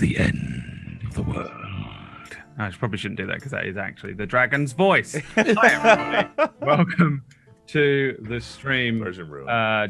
the end of the world. I probably shouldn't do that because that is actually the dragon's voice. Hi, everybody. Welcome to the stream.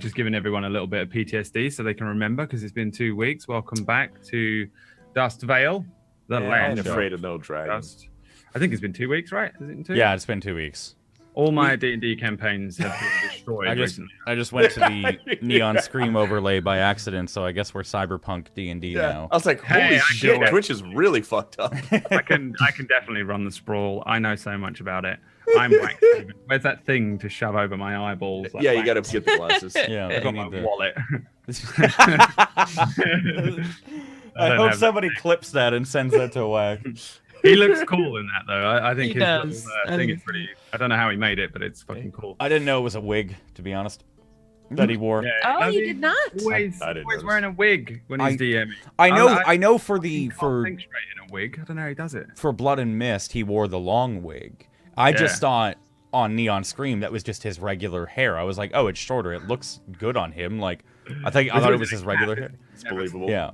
Just giving everyone a little bit of PTSD so they can remember because it's been 2 weeks. Welcome back to Dust Vale, the land. I'm afraid of no dragons. I think it's been 2 weeks, right? Is it in 2? Yeah, it's been 2 weeks. All my D&D campaigns have been destroyed recently. I just went to the Neon Scream overlay by accident, so I guess we're cyberpunk D&D now. I was like, holy shit, Twitch is really fucked up. I can definitely run the sprawl. I know so much about it. I'm wax. Where's that thing to shove over my eyeballs? Like yeah, you gotta get the glasses. Yeah, I got my wallet. I hope somebody clips that and sends that to Wax. He looks cool in that, though. I think he his thing is pretty. I don't know how he made it, but it's fucking cool. I didn't know it was a wig, to be honest, that he wore. Yeah, oh, you did not? Always wearing a wig when he's DMing. I know for think straight in a wig. I don't know how he does it. For Blood and Mist, he wore the long wig. I just thought on Neon Scream that was just his regular hair. I was like, oh, it's shorter. It looks good on him. Like, I thought it was his regular hair. It's believable. Yeah.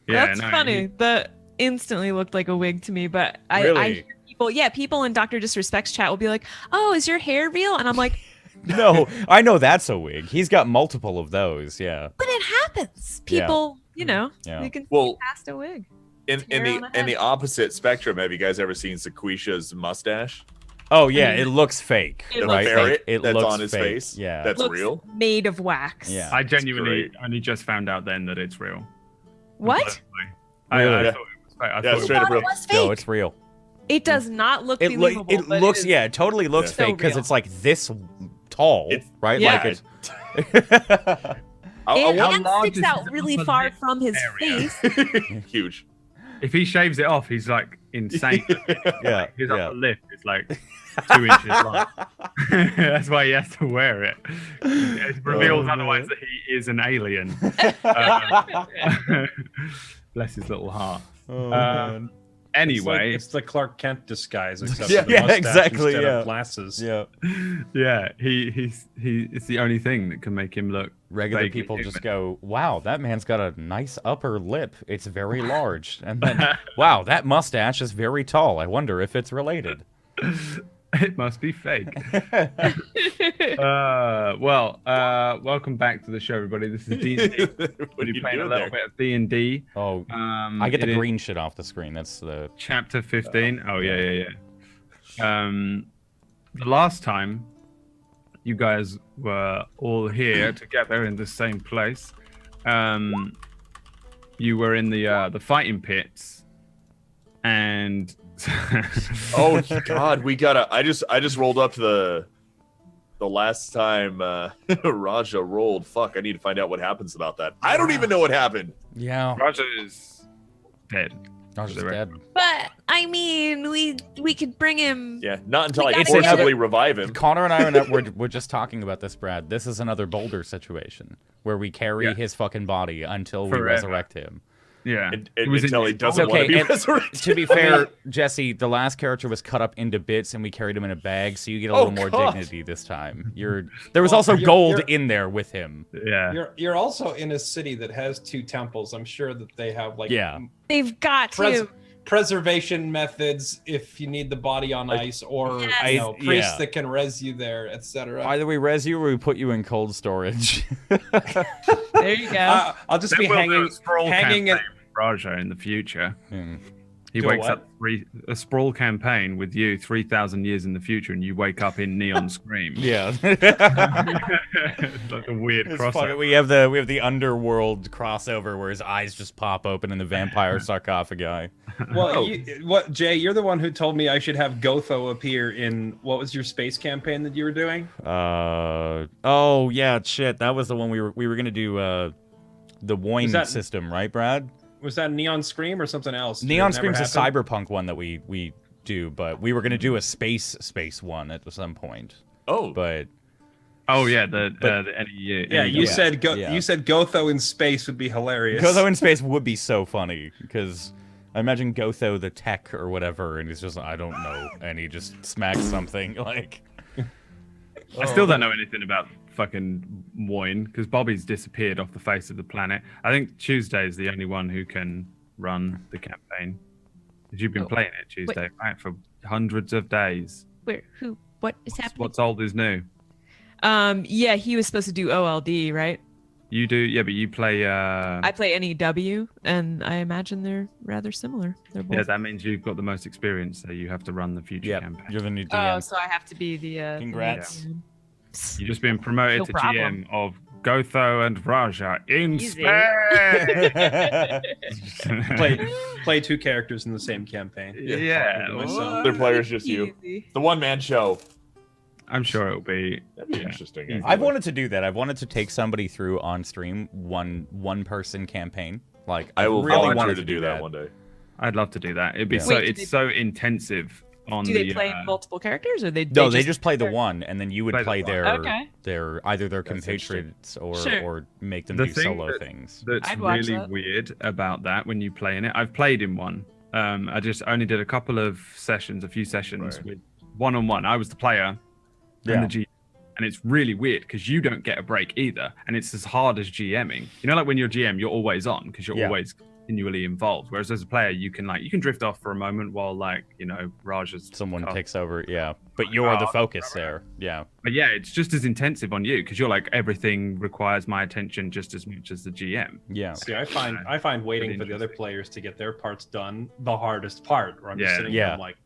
That's funny. That instantly looked like a wig to me, but I hear people in Dr. Disrespect's chat will be like, oh, is your hair real? And I'm like, no, I know that's a wig. He's got multiple of those, yeah. But it happens. People, you know, they can see past a wig. In the opposite spectrum, have you guys ever seen Sequisha's mustache? Oh yeah, it looks fake. The right? ferret it that's looks on his fake. face. Yeah, that's real. Made of wax. Yeah, I genuinely only just found out then that it's real. What? I thought it was fake. I thought straight up real. It was fake. No, it's real. It does not look believable. It looks, it totally looks fake because it's like this tall, right? Yeah. Like it sticks out really far from his face. Huge. If he shaves it off, he's like insane. Yeah, his upper lip is like 2 inches long. That's why he has to wear it. It reveals otherwise that he is an alien. Bless his little heart. Anyway, it's the Clark Kent disguise, except yeah, for the mustache exactly. instead of glasses. Yeah, yeah. It's the only thing that can make him look. Regular people just go, "Wow, that man's got a nice upper lip. It's very large." And then, "Wow, that mustache is very tall. I wonder if it's related." It must be fake. Welcome back to the show, everybody. This is D&D. We're playing a little bit of D&D. Oh, I get the green shit off the screen. That's the chapter 15. Oh yeah. The last time you guys were all here together in the same place, you were in the fighting pits, and. Oh God, we gotta. I just rolled up to the last time Raja rolled. Fuck, I need to find out what happens about that. I don't even know what happened. Yeah, Raja is dead. Raja's dead. But I mean, we could bring him. Yeah, not until I forcibly revive him. Connor and I we're just talking about this, Brad. This is another Boulder situation where we carry his fucking body until we resurrect him. Yeah, until he doesn't want to be resurrected. To be fair, Jesse, the last character was cut up into bits, and we carried him in a bag, so you get a little more dignity this time. There was also gold in there with him. Yeah, you're also in a city that has 2 temples. I'm sure that they have like they've got preservation methods if you need the body on ice, or priests that can res you there, etc. Either we res you or we put you in cold storage. There you go. I'll just be hanging at Raja in the future. He wakes up a sprawl campaign with you 3,000 years in the future, and you wake up in Neon Scream. Yeah, it's like a weird crossover. We have the underworld crossover where his eyes just pop open in the vampire sarcophagi. Well, Jay, you're the one who told me I should have Gotho appear in what was your space campaign that you were doing? Oh yeah, shit. That was the one we were gonna do. The Woin system, right, Brad? Was that Neon Scream or something else? Neon Scream's a cyberpunk one that we do, but we were gonna do a space one at some point. Oh, but the NEU. You said Gotho in space would be hilarious. Gotho in space would be so funny because I imagine Gotho the tech or whatever, and he's just I don't know, and he just smacks something like. I still don't know anything about fucking Woin because Bobby's disappeared off the face of the planet. I think Tuesday is the only one who can run the campaign. Because you've been playing it Tuesday, right, for hundreds of days. Where? Who? What is happening? What's old is new. Yeah, he was supposed to do OLD, right? You do, yeah, but you play. I play NEW, and I imagine they're rather similar. They're both. Yeah, that means you've got the most experience, so you have to run the future campaign. You're the new DM. Oh, so I have to be the. Congrats. You've just been promoted No to problem. GM of Gotho and Raja in Easy. Spain. Play 2 characters in the same campaign. Yeah. Other players, just you. Easy. The one-man show. I'm sure it'll be. That'd be interesting. I've wanted to do that. I've wanted to take somebody through on stream one person campaign. Like I will really volunteer wanted to do that one day. I'd love to do that. It'd be Yeah. so. Wait, It's so intensive. On Do the, they play multiple characters, or they? No, they just play the one, and then you would Play the play one. their either their That's compatriots or Sure. or make them The do thing solo things. That's I'd watch really that. weird about that when you play in it. I've played in one. I just only did a couple of sessions, a few sessions Right. with one-on-one. I was the player Yeah. and the GM. And it's really weird because you don't get a break either. And it's as hard as GMing. You know, like when you're GM, you're always on because you're Yeah. always continually involved. Whereas as a player, you can drift off for a moment while Raja's Someone cast. takes over, yeah. But you're the focus there, yeah. But yeah, it's just as intensive on you because you're like everything requires my attention just as much as the GM. Yeah. See, I find waiting Really for the other interesting. players to get their parts done the hardest part. Where I'm just Yeah. sitting Yeah. there, I'm like,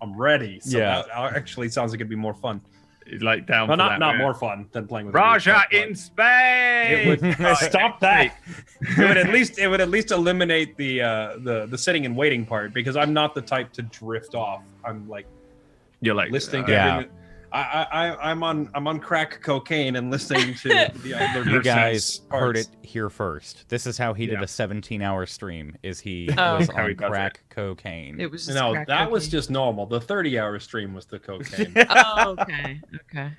I'm ready. So Yeah. that actually sounds like it'd be more fun. It's like down. Well, for not that, man. more fun than playing with Raja others, but, in like, Spain. It would stop that. It would at least eliminate the sitting and waiting part because I'm not the type to drift off. I'm like You're like listening to Yeah. everything. I'm on crack cocaine and listening to the other You person's guys heard parts. it here first. This is how he did Yeah. a 17-hour stream. Is he Oh. was How he on does crack cocaine. It was just No, crack that was cocaine. just normal. The 30-hour stream was the cocaine. Oh, okay. Okay.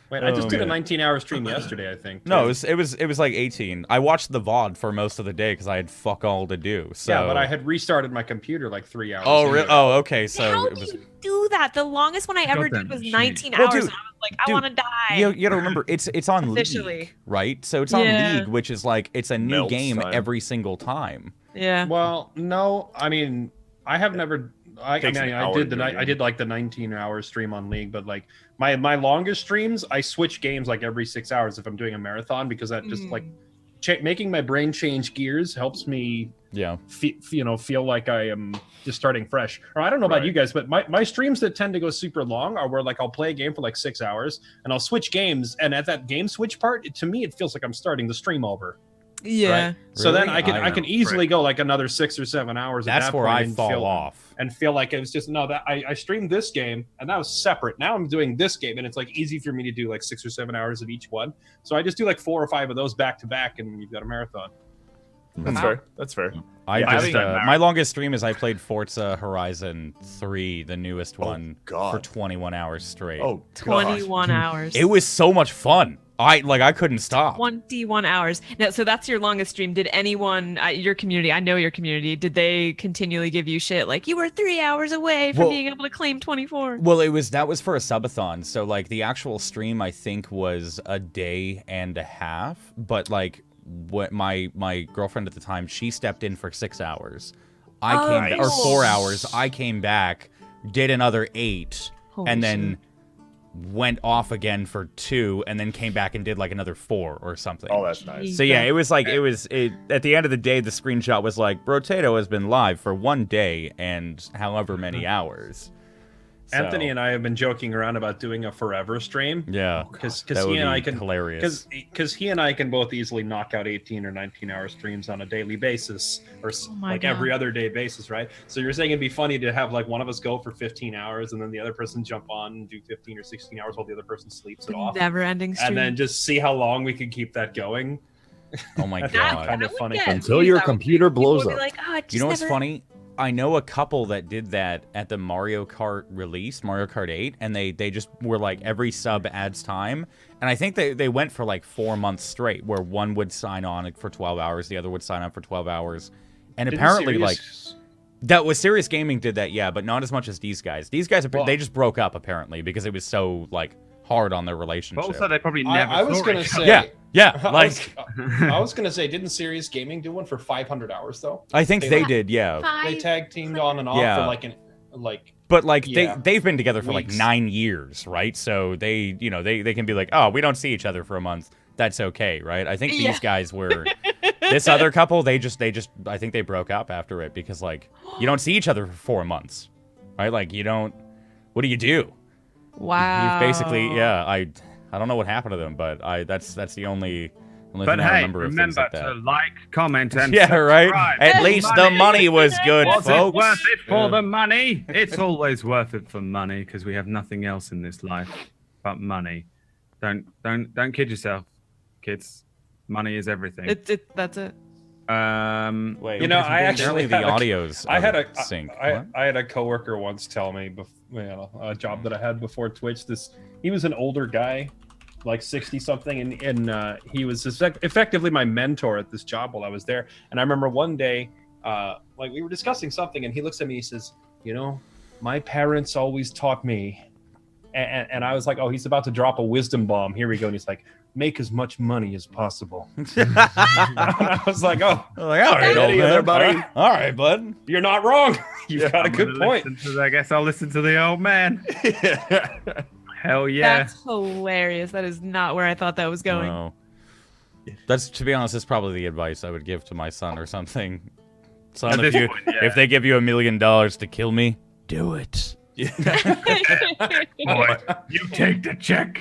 Wait, I just Oh, did a man. 19-hour stream yesterday, I think. No, too. it was like 18. I watched the VOD for most of the day because I had fuck all to do. So Yeah, but I had restarted my computer like 3 hours. Oh, into really? it. Oh, okay. So How it do was. you do that? The longest one I ever Goddamn did was machine. 19 Well, hours, dude, and I was like, I dude, want to die. You got to remember, it's on Officially. League, right? So it's on Yeah. League, which is like it's a new Melts game time. every single time. Yeah. Well, no, I mean, I have never. I Takes mean, an I hour did to do a I game. did like the 19-hour stream on League, but like my longest streams, I switch games like every 6 hours if I'm doing a marathon because that just like making my brain change gears helps me Yeah. feel like I am just starting fresh. Or I don't know about Right. you guys, but my streams that tend to go super long are where like I'll play a game for like 6 hours and I'll switch games, and at that game switch part, to me it feels like I'm starting the stream over. Yeah. Right? So then Really? I can easily go like another 6 or 7 hours. At That's that where point I and fall feel, off. and feel like it was just no, that I streamed this game and that was separate. Now I'm doing this game and it's like easy for me to do like 6 or 7 hours of each one. So I just do like 4 or 5 of those back to back, and you've got a marathon. That's Wow. fair. That's fair. I Yeah, I just think my longest stream is I played Forza Horizon 3, the newest one, God. for 21 hours straight. Oh, God. 21 hours. It was so much fun. I couldn't stop. 21 hours. Now, so that's your longest stream. Did anyone, your community, I know your community, did they continually give you shit like you were 3 hours away from Well- being able to claim 24? Well, that was for a subathon. So like the actual stream I think was a day and a half, but like what my girlfriend at the time, she stepped in for 6 hours. I Oh, came or nice. 4 hours. I came back, did another 8, Holy and then went off again for 2, and then came back and did like another 4 or something. Oh, that's nice. So yeah, it was like at the end of the day, the screenshot was like BradWOTO has been live for 1 day and however many hours. So, Anthony and I have been joking around about doing a forever stream. yeah, Because that he would and I be can hilarious. because he and I can both easily knock out 18 or 19-hour streams on a daily basis, or my like God. every other day basis, right? So you're saying it'd be funny to have like one of us go for 15 hours and then the other person jump on and do 15 or 16 hours while the other person sleeps it off, Never ending stream. and then just see how long we can keep that going. Oh my That- god. kind of would funny. get Until views. your I would computer think people blows would be up. like, oh, it You know what's just never- funny? I know a couple that did that at the Mario Kart release, Mario Kart 8, and they just were like every sub adds time. And I think they went for like 4 months straight where one would sign on for 12 hours, the other would sign on for 12 hours. And Didn't apparently Sirius- like that was Serious Gaming did that, yeah, but not as much as these guys. These guys Well- they just broke up apparently because it was so like hard on their But relationship. also, they probably never. I was saw gonna each say. other. yeah, I was gonna say, didn't Serious Gaming do one for 500 hours though? I think they did, yeah. They tag teamed on and off Yeah. for like. But like Yeah. they've been together for like Weeks. 9 years, right? So they, you know, they can be like, oh, we don't see each other for a month. That's okay, right? I think these guys were. This other couple, they just, I think they broke up after it because like you don't see each other for 4 months, right? Like you don't. What do you do? Wow. You've basically, yeah. I don't know what happened to them, but that's the only But thing I hey, remember of things remember like that. to like, comment, and Yeah, right. subscribe. At least the money was good, Was it folks. worth it for the money? It's always worth it for money because we have nothing else in this life but money. Don't kid yourself, kids. Money is everything. That's it. Wait, You know, I apparently actually the had a- audio's I had a sync. I had a coworker once tell me, a job that I had before Twitch. He was an older guy, like 60 something, and he was effectively my mentor at this job while I was there. And I remember one day, like we were discussing something, and he looks at me, he says, "You know, my parents always taught me," and I was like, "Oh, he's about to drop a wisdom bomb. Here we go." And he's like, "Make as much money as possible." I was like, "Oh, Like, all right, Eddie, old man. there, buddy. All right, bud. you're not wrong. You've got a I'm good gonna point." listen to- I guess I'll listen to the old man. Hell yeah. That's hilarious. That is not where I thought that was going. No. That's, to be honest, that's probably the advice I would give to my son or something. Son, At if this you point, yeah. if they give you $1 million to kill me, do it. Boy, you take the check.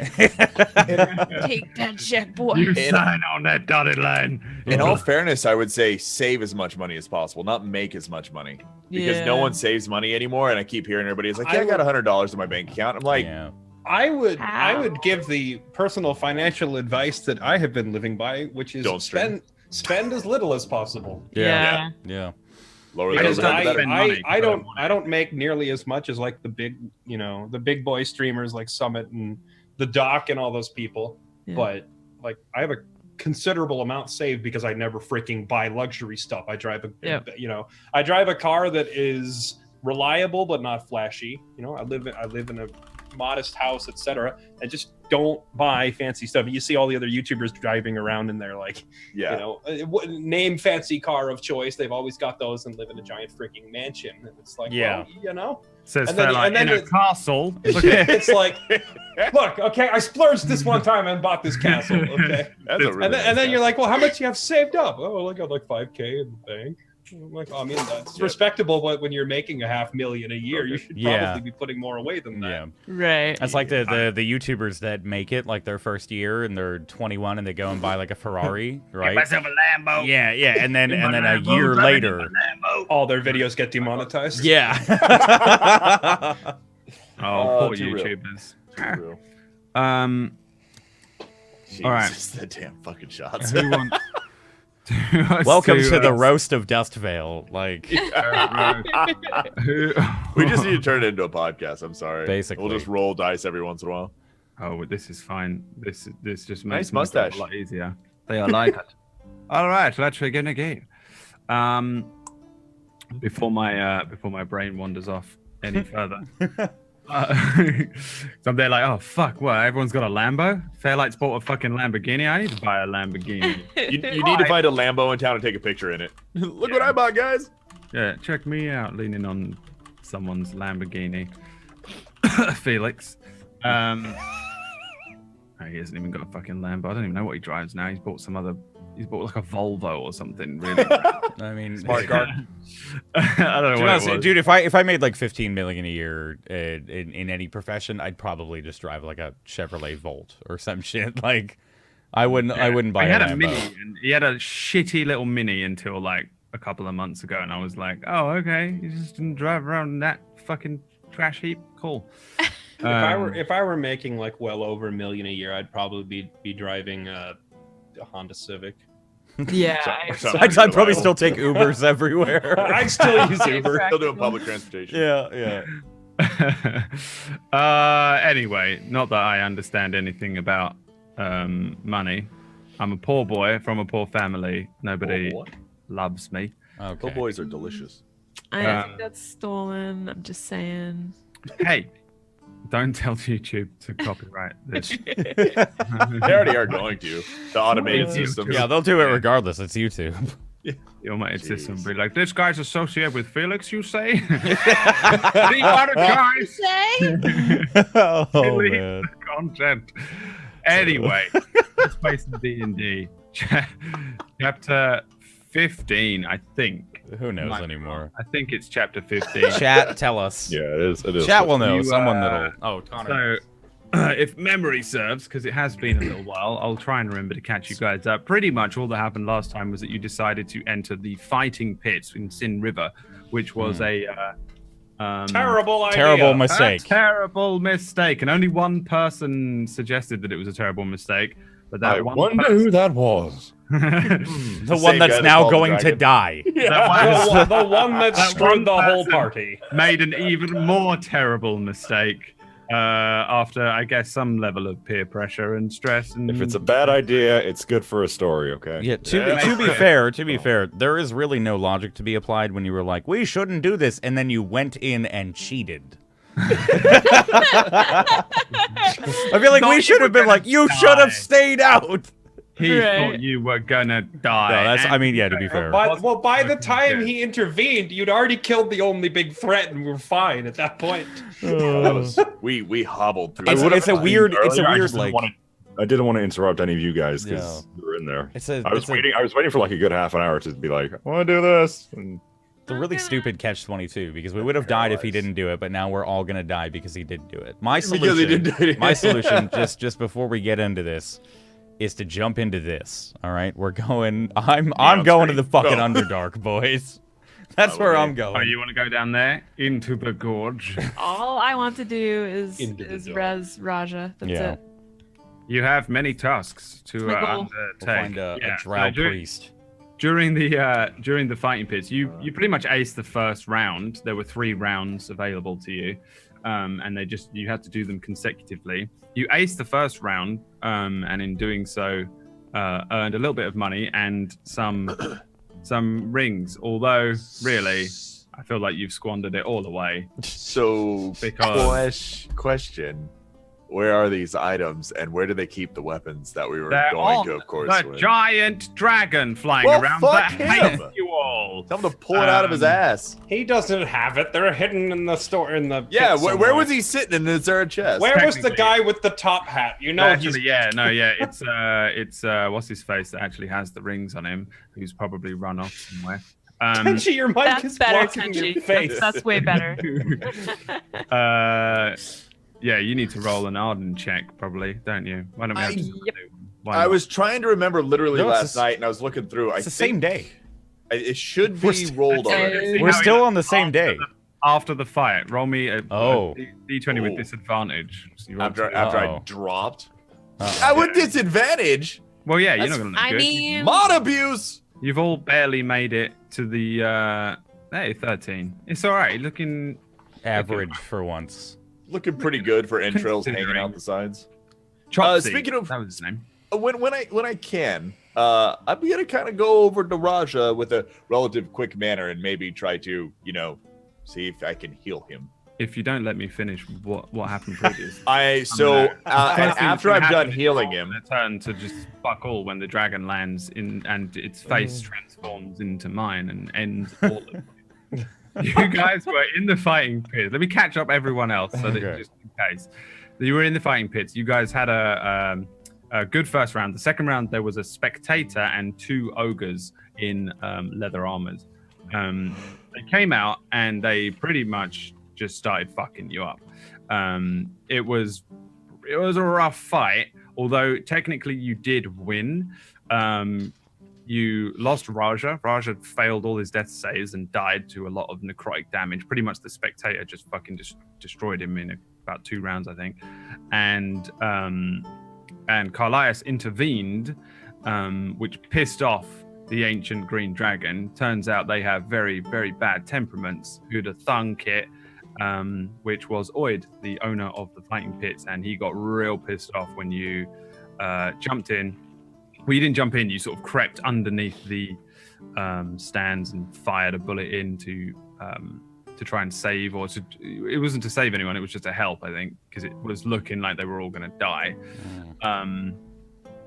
Take that check, boy. You sign on that dotted line. In all fairness, I would say save as much money as possible, not make as much money. Because no Yeah. one saves money anymore, and I keep hearing everybody's like, "Yeah, I got $100 in my bank account." I'm like, Yeah. I would Ow. give the personal financial advice that I have been living by, which is Don't stream. spend as little as possible. Yeah. Yeah. Yeah. lower the Because overhead, the better. spend money, I but I don't want I don't make nearly as much as like the big boy streamers like Summit and the Doc and all those people. Yeah. But like I have a considerable amount saved because I never freaking buy luxury stuff. I drive I drive a car that is reliable but not flashy. I live in a modest house, etc. I just don't buy fancy stuff. You see all the other YouTubers driving around in their name fancy car of choice. They've always got those and live in a giant freaking mansion. And it's like, Says And then- Fairlight, and then in a the- castle. Look at it's like, look, okay, I splurged this one time and bought this castle. Okay, That's a really and then nice you're like, well, how much you have saved up? Oh, I got like $5,000 in the bank. I'm like, I mean, that's respectable, but when you're making $500,000 a year, you should probably be putting more away than that. Yeah. Right. That's like the YouTubers that make it like their first year and they're 21 and they go and buy like a Ferrari, right? Get myself a Lambo. Yeah, yeah, and then Get my a Lambo, year drive it in later, my Lambo. All their videos get demonetized. yeah. Oh, poor too real. YouTubers. True. All right. Jesus, the damn fucking shots. Who wants? who wants Welcome to the uh, roast of Dustvale. Like, who- We just need to turn it into a podcast. I'm sorry. Basically. We'll just roll dice every once in a while. Oh, this is fine. This just Nice makes my job mustache. a lot easier. They are like it. All right, let's begin again. Before my brain wanders off any further. So I'm there like, oh fuck, what? Everyone's got a Lambo? Fairlight's bought a fucking Lamborghini. I need to buy a Lamborghini. You need to find a Lambo in town and take a picture in it. Look what I bought, guys. Yeah, check me out, leaning on someone's Lamborghini. Felix. He hasn't even got a fucking Lambo. I don't even know what he drives now. He's bought like a Volvo or something. Really. I mean, Smart car. I don't know what it was. dude, if I made like 15 million a year in any profession, I'd probably just drive like a Chevrolet Volt or some shit. Like, I wouldn't buy He had a a Lambo. Mini, and he had a shitty little Mini until like a couple of months ago, and I was like, oh, okay, you just didn't drive around in that fucking trash heap. Cool. If I were making like well over $1 million a year, I'd probably be driving a Honda Civic. Yeah. I'd probably still take Ubers everywhere. I'd still use Uber. Still doing public transportation. Yeah. Anyway, not that I understand anything about money. I'm a poor boy from a poor family. Nobody Poor boy? loves me. Okay. Poor boys are delicious. I think that's stolen. I'm just saying. Hey, Don't tell YouTube to copyright this. They already are going to. The automated system. Yeah, they'll do it regardless. It's YouTube. The automated system will be like, this guy's associated with Felix, you say? The other guys Say? Oh, delete man. the content. Anyway, let's play some D&D. Chapter 15, I think. Who knows anymore? I think it's chapter 15. Chat, tell us. Yeah, it is. It is. Chat will know. You, Someone that'll. Oh, Connor. So, if memory serves, because it has been a little while, I'll try and remember to catch you guys up. Pretty much all that happened last time was that you decided to enter the fighting pits in Sin River, which was a Terrible idea. Terrible mistake. a terrible mistake. And only one person suggested that it was a terrible mistake. But that I one wonder who that was. The one same guy that's that now called the going to dragon. die. The one that screwed the whole person party. made an even more terrible mistake after, I guess, some level of peer pressure and stress. And If it's a bad idea, it's good for a story, okay? Yeah, to be fair, there is really no logic to be applied when you were like, we shouldn't do this, and then you went in and cheated. I feel like we should have been like, you should have stayed out. he Right. thought you were gonna die. No, that's. And I mean, yeah. To be fair, By the time good. he intervened, you'd already killed the only big threat, and we were fine at that point. That was, we hobbled through. It's, that. it's a weird. It's a Earlier, I weird just didn't like. wanna- I didn't want to interrupt any of you guys because you were in there. It's a. I was it's waiting. I was waiting for like a good half an hour to be like, I want to do this. And It's a really stupid catch-22 because we would have died if he didn't do it, but now we're all gonna die because he did do it. My Because he solution. did do it. My solution, just before we get into this, is to jump into this. All right, we're going. I'm going to the fucking Go. Underdark, boys. That's where I'm going. Oh, you want to go down there into the gorge? All I want to do is Into the door. res Raja. That's Yeah. it. You have many tasks to My goal. undertake. We'll find a Yeah, drow so during- priest. During the fighting pits, you pretty much aced the first round. There were 3 rounds available to you, and you had to do them consecutively. You aced the first round, and in doing so, earned a little bit of money and some rings. Although, really, I feel like you've squandered it all away. So, Because- question: where are these items, and where do they keep the weapons that we were They're going on to, of course? the with? giant dragon flying Well, around fuck that hates him. you all. Tell him to pull it out of his ass. He doesn't have it. They're hidden in the store in the. Yeah, pit where somewhere. was he sitting? And is there a chest? Where was the Technically. guy with the top hat? You know, Actually, it's what's his face that actually has the rings on him, who's probably run off somewhere. Tenchi, your mic That's is better, blocking your Tenchi. face. That's way better. Yeah, you need to roll an Arden check, probably, don't you? Why don't we have to do Yep. one? Why I not? was trying to remember literally No, it's last the- night, and I was looking through. It's the same day. It should We're be st- rolled Okay. already. We're still on the same day. After the fight. Roll me a D20 with Oh. disadvantage. So you roll After two. I Uh-oh. dropped. Uh-oh. I would disadvantage. Well, yeah, you're not That's- going to look I good. mean, Mod abuse. You've all barely made it to the 13. It's all right. Looking Average for once. Looking pretty good for entrails hanging Considering. out the sides. Chopsy. Speaking of- that was his name. When I can, I'm gonna kind of go over to Raja with a relative quick manner and maybe try to, see if I can heal him. If you don't let me finish what happened previously. And First thing that's after gonna I'm done happen is healing roll him, a turn to just fuck all when the dragon lands in and its face transforms into mine and ends all of it. You guys were in the fighting pits. Let me catch up everyone else so that Okay. just in case. You were in the fighting pits. You guys had a good first round. The second round, there was a spectator and 2 ogres in leather armors. They came out and they pretty much just started fucking you up. It was a rough fight, although technically you did win. You lost Raja. Raja failed all his death saves and died to a lot of necrotic damage. Pretty much the spectator just fucking destroyed him in about 2 rounds, I think. And Carlias intervened, which pissed off the ancient green dragon. Turns out they have very, very bad temperaments. Who'd have thunk it? Which was Oid, the owner of the fighting pits, and he got real pissed off when you jumped in. Well, you didn't jump in. You sort of crept underneath the stands and fired a bullet into to try and save, or it wasn't to save anyone. It was just to help, I think, because it was looking like they were all going to die.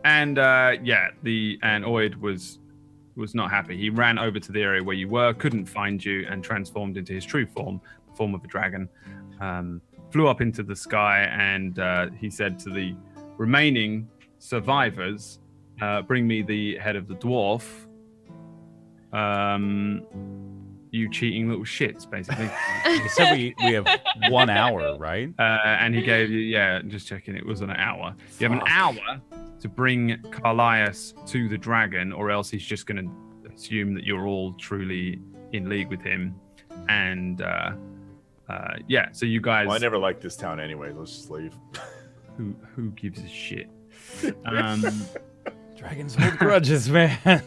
And Oid was not happy. He ran over to the area where you were, couldn't find you, and transformed into his true form of a dragon. Flew up into the sky, and he said to the remaining survivors, bring me the head of the dwarf. You cheating little shits, basically. He said we have 1 hour, right? And he gave you, just checking, it was an hour. You have an hour to bring Carlias to the dragon, or else he's just going to assume that you're all truly in league with him. And so you guys. Well, I never liked this town anyway. Let's just leave. Who gives a shit? Dragons hold grudges, man.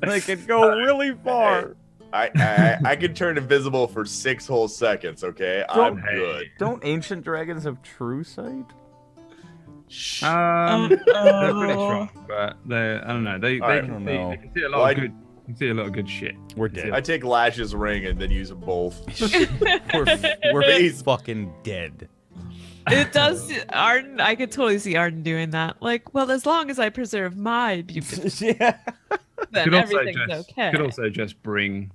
They can go really far. I can turn invisible for 6 whole seconds. Okay, I'm good. Don't ancient dragons have true sight? They're pretty strong, but I don't know. They can see a lot of good. You can see a lot of good shit. We're dead. I take Lash's ring and then use them both. we're fucking dead. It does. Arden, I could totally see Arden doing that. Like, well, as long as I preserve my beauty, then everything's okay. Could also just bring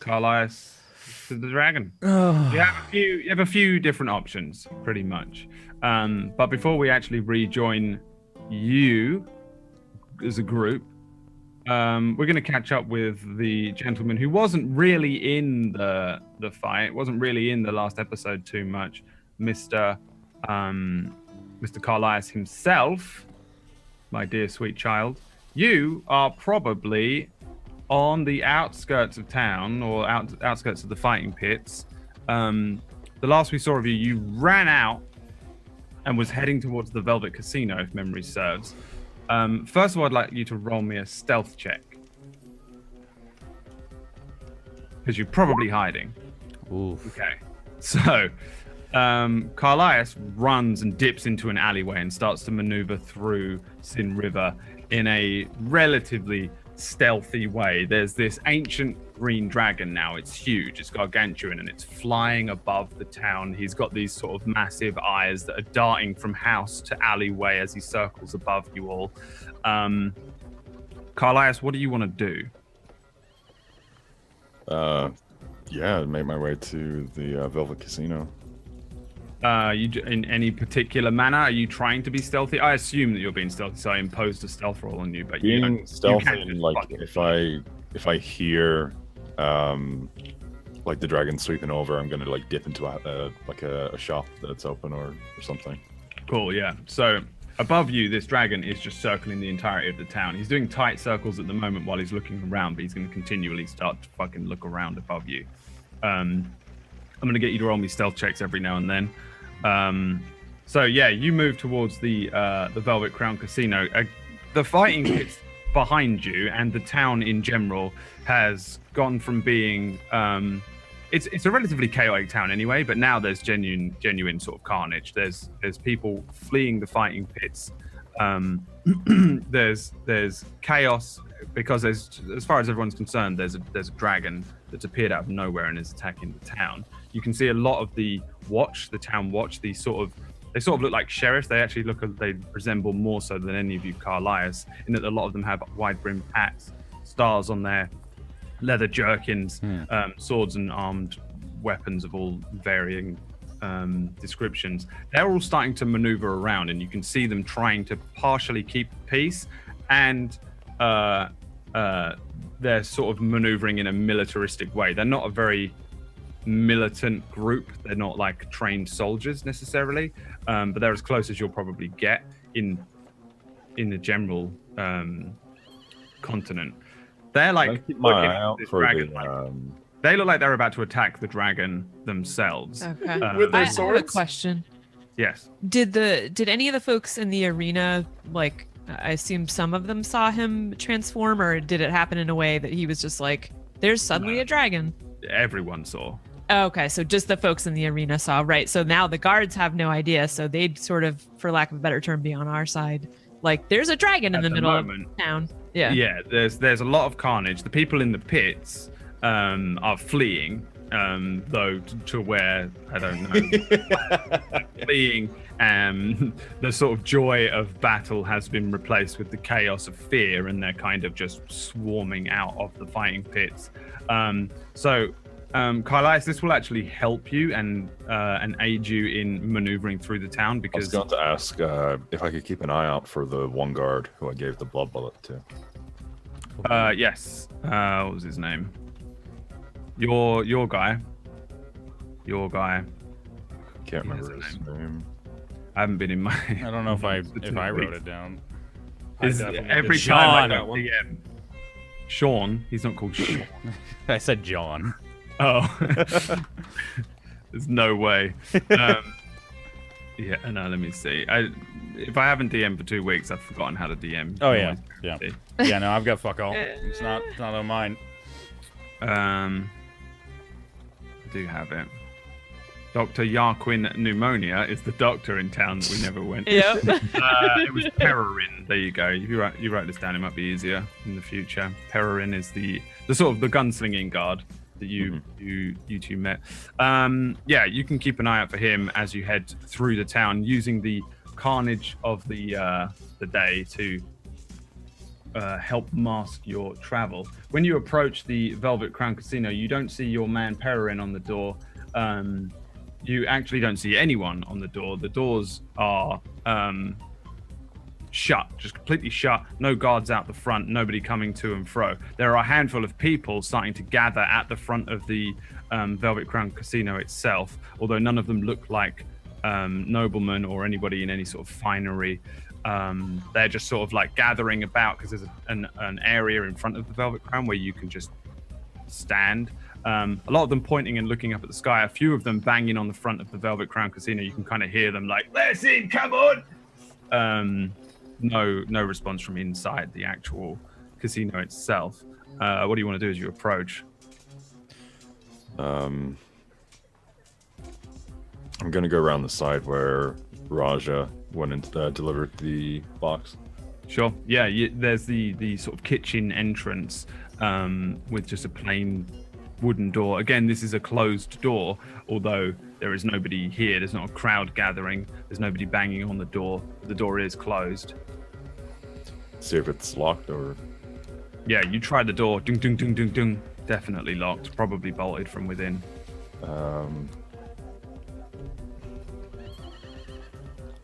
Carlias to the dragon. You have a few different options, pretty much. But before we actually rejoin you as a group, we're going to catch up with the gentleman who wasn't really in the fight, wasn't really in the last episode too much, Mr. Carlias himself, my dear sweet child. You are probably on the outskirts of town, or outskirts of the fighting pits. The last we saw of you, you ran out and was heading towards the Velvet Casino, if memory serves. First of all, I'd like you to roll me a stealth check, because you're probably hiding. Ooh. Okay. So, Carlias runs and dips into an alleyway and starts to maneuver through Sin River in a relatively stealthy way. There's this ancient green dragon now. It's huge. It's gargantuan, and it's flying above the town. He's got these sort of massive eyes that are darting from house to alleyway as he circles above you all. Carlias, what do you want to do? Make my way to the Velvet Casino. You in any particular manner? Are you trying to be stealthy? I assume that you're being stealthy, so I imposed a stealth roll on you. But being stealthy, and like if I hear like the dragon sweeping over, I'm gonna like dip into a shop that's open or something. Cool, yeah. So above you, this dragon is just circling the entirety of the town. He's doing tight circles at the moment while he's looking around, but he's going to continually start to fucking look around above you. I'm going to get you to roll me stealth checks every now and then. You move towards the Velvet Crown Casino. The fighting pits behind you and the town in general has gone from being it's a relatively chaotic town anyway, but now there's genuine sort of carnage. There's people fleeing the fighting pits. There's chaos because as far as everyone's concerned, there's a dragon that's appeared out of nowhere and is attacking the town. You can see a lot of the town watch. They sort of look like sheriffs. They resemble more so than any of you Carlias, in that a lot of them have wide brimmed hats, stars on their leather jerkins, swords and armed weapons of all varying descriptions. They're all starting to maneuver around, and you can see them trying to partially keep peace, and they're sort of maneuvering in a militaristic way. They're not a very militant group. They're not like trained soldiers necessarily, but they're as close as you'll probably get in the general continent. They're like they look like they're about to attack the dragon themselves. Okay. With their I swords? have a question. Yes. Did any of the folks in the arena, like, I assume some of them saw him transform, or did it happen in a way that he was just like, there's suddenly a dragon? Everyone saw. Okay, so just the folks in the arena saw, right? So now the guards have no idea, so they'd sort of, for lack of a better term, be on our side. Like, there's a dragon in the middle of town. Yeah. Yeah, there's a lot of carnage. The people in the pits are fleeing. though, to where I don't know, fleeing. The sort of joy of battle has been replaced with the chaos of fear, and they're kind of just swarming out of the fighting pits. Carlisle, this will actually help you and aid you in maneuvering through the town, because I was going to ask if I could keep an eye out for the one guard who I gave the blood bullet to. Yes. What was his name? Your guy. Can't remember his name. I haven't been in my. I don't know if I wrote it down. Every time I got DM. Sean. He's not called Sean. I said John. Oh. There's no way. Yeah, no, let me see. If I haven't DM'd for 2 weeks, I've forgotten how to DM. Oh, yeah. Yeah, no, I've got fuck all. It's not on mine. I do have it. Dr. Yarquin Pneumonia is the doctor in town that we never went. Yep. It was Pererin. There you go. You write this down, it might be easier in the future. Pererin is the sort of the gunslinging guard that you two met. Yeah, you can keep an eye out for him as you head through the town, using the carnage of the day to help mask your travel. When you approach the Velvet Crown Casino, you don't see your man Pererin on the door. You actually don't see anyone on the door. The doors are shut, just completely shut. No guards out the front, nobody coming to and fro. There are a handful of people starting to gather at the front of the Velvet Crown Casino itself, although none of them look like noblemen or anybody in any sort of finery. They're just sort of like gathering about because there's an area in front of the Velvet Crown where you can just stand. A lot of them pointing and looking up at the sky. A few of them banging on the front of the Velvet Crown Casino. You can kind of hear them like, "Let's in, come on!" No response from inside the actual casino itself. What do you want to do as you approach? I'm gonna go around the side where Raja went and delivered the box. Sure. Yeah. There's the sort of kitchen entrance with just a plain wooden door. Again, this is a closed door, although there is nobody here. There's not a crowd gathering. There's nobody banging on the door. The door is closed. See if it's locked or... Yeah, you try the door. Dung, dung, dung, dung, dung. Definitely locked. Probably bolted from within.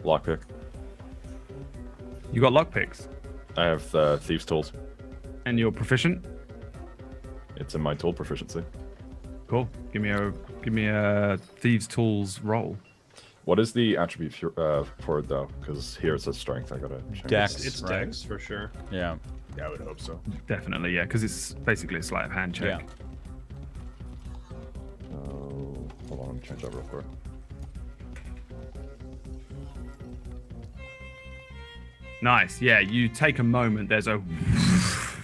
Lockpick. You got lockpicks? I have thieves' tools. And you're proficient? It's in my tool proficiency. Cool. Give me a thieves' tools roll. What is the attribute for it though? Because here it says strength. I gotta check. Dex. It's right? Dex for sure. Yeah. Yeah, I would hope so. Definitely, yeah, because it's basically a sleight of hand check. Yeah. Oh, hold on, let me change that real quick. Nice. Yeah, you take a moment. There's a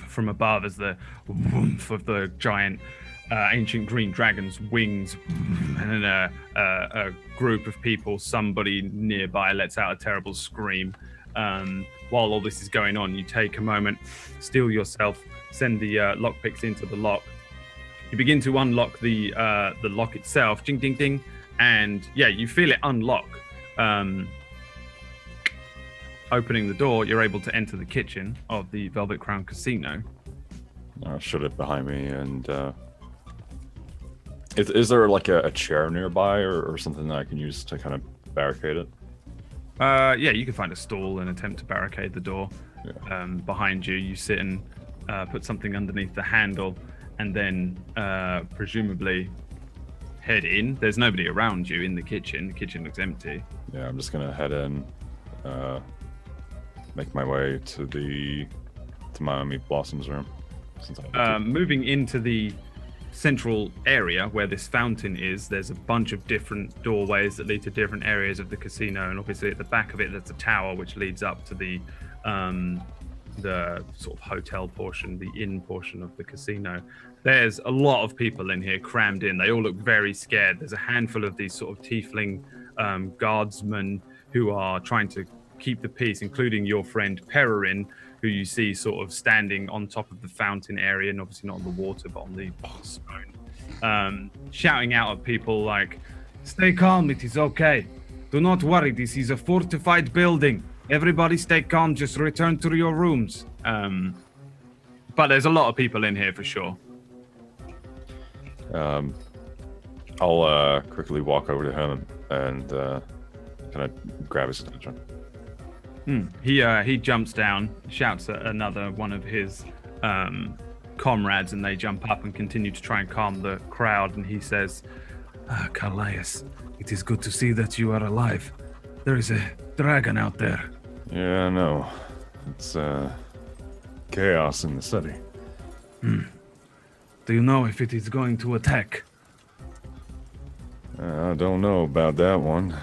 from above as the woof of the giant ancient green dragon's wings, and then a group of people, somebody nearby lets out a terrible scream. While all this is going on, you take a moment, steel yourself, send the lockpicks into the lock. You begin to unlock the lock itself, ding, ding, ding, and yeah, you feel it unlock. Opening the door, you're able to enter the kitchen of the Velvet Crown Casino. I'll shut it behind me, and is there like a chair nearby or something that I can use to kind of barricade it? Yeah, you can find a stool and attempt to barricade the door. Yeah. Behind you, you sit and put something underneath the handle, and then presumably head in. There's nobody around you in the kitchen. The kitchen looks empty. Yeah, I'm just gonna head in, make my way to Miami Blossom's room. Moving into the central area where this fountain is, there's a bunch of different doorways that lead to different areas of the casino, and obviously at the back of it there's a tower which leads up to the sort of hotel portion, the inn portion of the casino. There's a lot of people in here crammed in. They all look very scared. There's a handful of these sort of tiefling guardsmen who are trying to keep the peace, including your friend Pererin, who you see sort of standing on top of the fountain area, and obviously not on the water, but on the stone. shouting out at people like, "Stay calm, it is okay. Do not worry, this is a fortified building. Everybody stay calm, just return to your rooms." But there's a lot of people in here for sure. I'll quickly walk over to him and kind of grab his attention. He jumps down, shouts at another one of his comrades, and they jump up and continue to try and calm the crowd. And he says, "Callias, it is good to see that you are alive. There is a dragon out there." Yeah, I know. It's chaos in the city. Do you know if it is going to attack? I don't know about that one.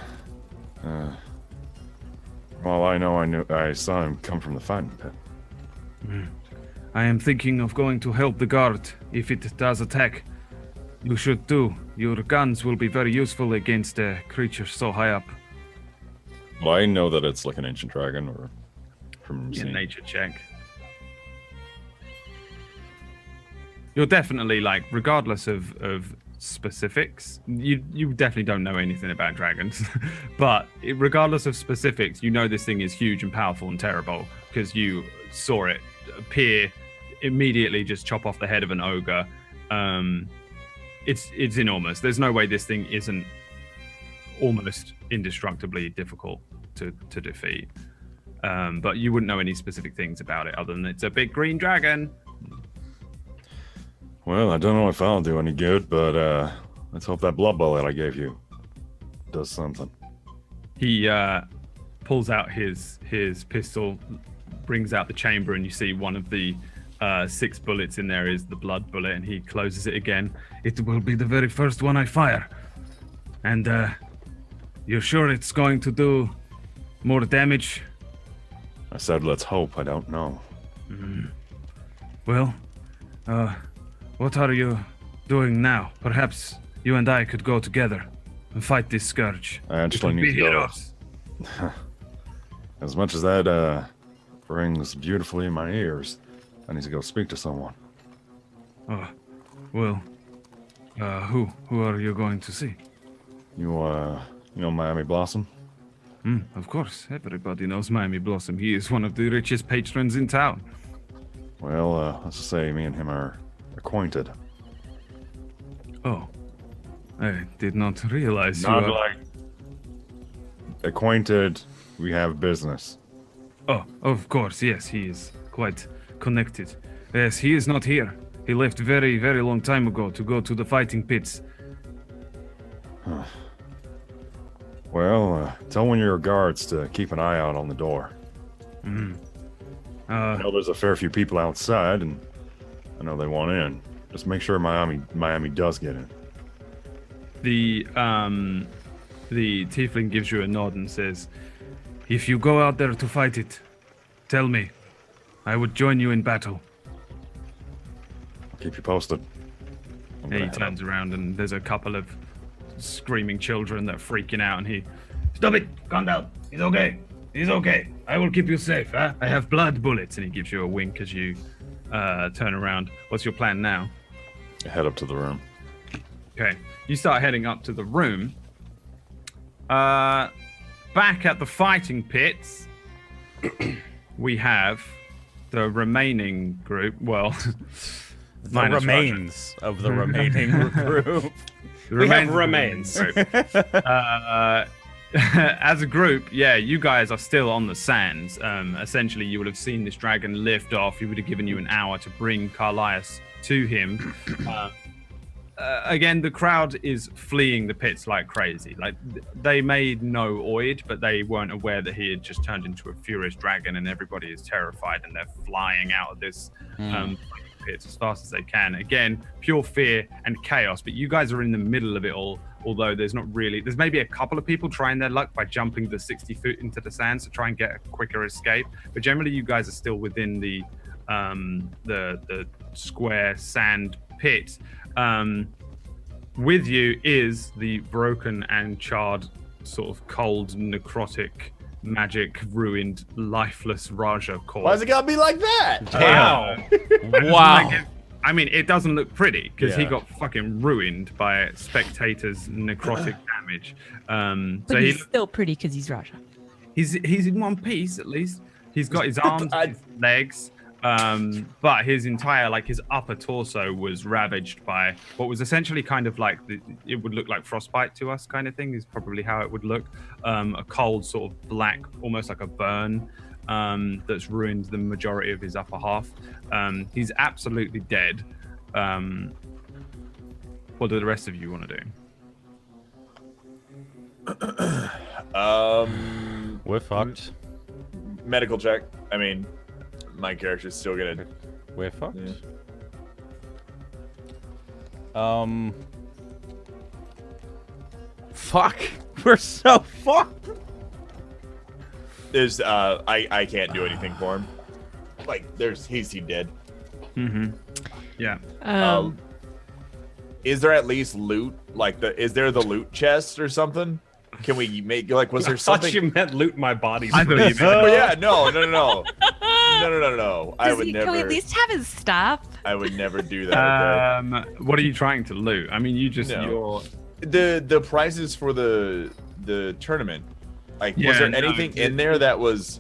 All I know, I saw him come from the fighting pit. I am thinking of going to help the guard if it does attack. You should too. Your guns will be very useful against a creature so high up. Well, I know that it's like an ancient dragon, or from Yeah, seeing. nature check. You're definitely like, regardless of specifics, you definitely don't know anything about dragons, but regardless of specifics, you know this thing is huge and powerful and terrible because you saw it appear immediately, just chop off the head of an ogre. It's enormous. There's no way this thing isn't almost indestructibly difficult to defeat. But you wouldn't know any specific things about it other than it's a big green dragon. Well, I don't know if I'll do any good, but let's hope that blood bullet I gave you does something. He pulls out his pistol, brings out the chamber, and you see one of the 6 bullets in there is the blood bullet, and he closes it again. "It will be the very first one I fire. And you're sure it's going to do more damage?" I said, let's hope. I don't know. Well, what are you doing now? Perhaps you and I could go together and fight this scourge. I actually need to go. Heroes. As much as that rings beautifully in my ears, I need to go speak to someone. Oh, well, who are you going to see? You know Miami Blossom? Of course, everybody knows Miami Blossom. He is one of the richest patrons in town. Well, let's just say me and him are acquainted. Oh, I did not realize Not you are... like acquainted, we have business. Oh, of course, yes, he is quite connected. Yes, he is not here. He left very, very long time ago to go to the fighting pits. Well, tell one of your guards to keep an eye out on the door. I know there's a fair few people outside, and I know they want in. Just make sure Miami does get in. The tiefling gives you a nod and says, "If you go out there to fight it, tell me. I would join you in battle." I'll keep you posted. I'm And he gonna head turns around and there's a couple of screaming children that are freaking out, and he, "Stop it! Calm down. He's okay. He's okay. I will keep you safe. Huh? I have blood bullets." And he gives you a wink as you turn around. What's your plan now? head up to the room. Okay, you start heading up to the room. Back at the fighting pits, we have the remaining group. Well, the remains of the remaining group. We have remains. As a group, yeah, you guys are still on the sands. Essentially, you would have seen this dragon lift off. He would have given you an hour to bring Callias to him. Again, the crowd is fleeing the pits like crazy. Like, they made no oid, but they weren't aware that he had just turned into a furious dragon, and everybody is terrified, and they're flying out of this pits as fast as they can. Again, pure fear and chaos, but you guys are in the middle of it all, although there's maybe a couple of people trying their luck by jumping the 60 foot into the sands to try and get a quicker escape, but generally you guys are still within the square sand pit. With you is the broken and charred, sort of cold, necrotic, magic, ruined, lifeless Raja corpse. Why's it gotta be like that? Wow. Wow. I mean, it doesn't look pretty because he Yeah. got fucking ruined by spectators' necrotic damage. But So he's still pretty because he's Raja. he's in one piece at least. He's got his arms, his legs, but his entire his upper torso was ravaged by what was essentially kind of like it would look like frostbite to us kind of thing. Is probably how it would look. A cold sort of black, almost like a burn. That's ruined the majority of his upper half. He's absolutely dead. What do the rest of you want to do? We're fucked. Medical check. I mean, my character's still gonna. We're fucked. Yeah. Fuck. We're so fucked. There's I can't do anything for him. He's dead. Mm-hmm. Yeah. Is there at least loot? Is there the loot chest or something? Can we make was there I thought something? you meant loot my body. I thought you meant Oh yeah, no. I would Can we never. at least have his stuff? I would never do that. Okay? What are you trying to loot? I mean, you just No. The prizes for the tournament. Was there anything in there that was?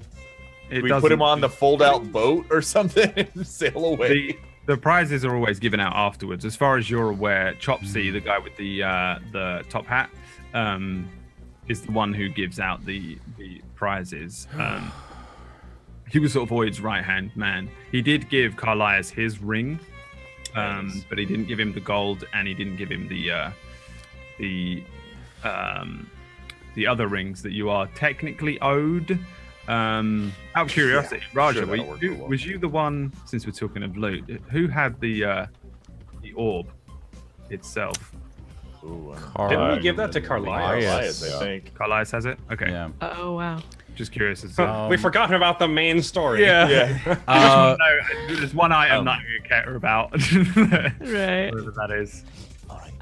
We put him on the fold-out boat or something and sail away. The prizes are always given out afterwards. As far as you're aware, Chopsy, the guy with the top hat, is the one who gives out the prizes. He was sort of Void's right-hand man. He did give Carlias his ring, but he didn't give him the gold, and he didn't give him the other rings that you are technically owed. Out of curiosity, Raja, was you the one? Since we're talking of loot, who had the orb itself? Ooh, Didn't we give that to Carlias? Carlias, I think. Carlias has it. Okay. Yeah. Oh wow. Just curious. As We forgot about the main story. Yeah. no, there's one item that I care about. Right. Whatever that is.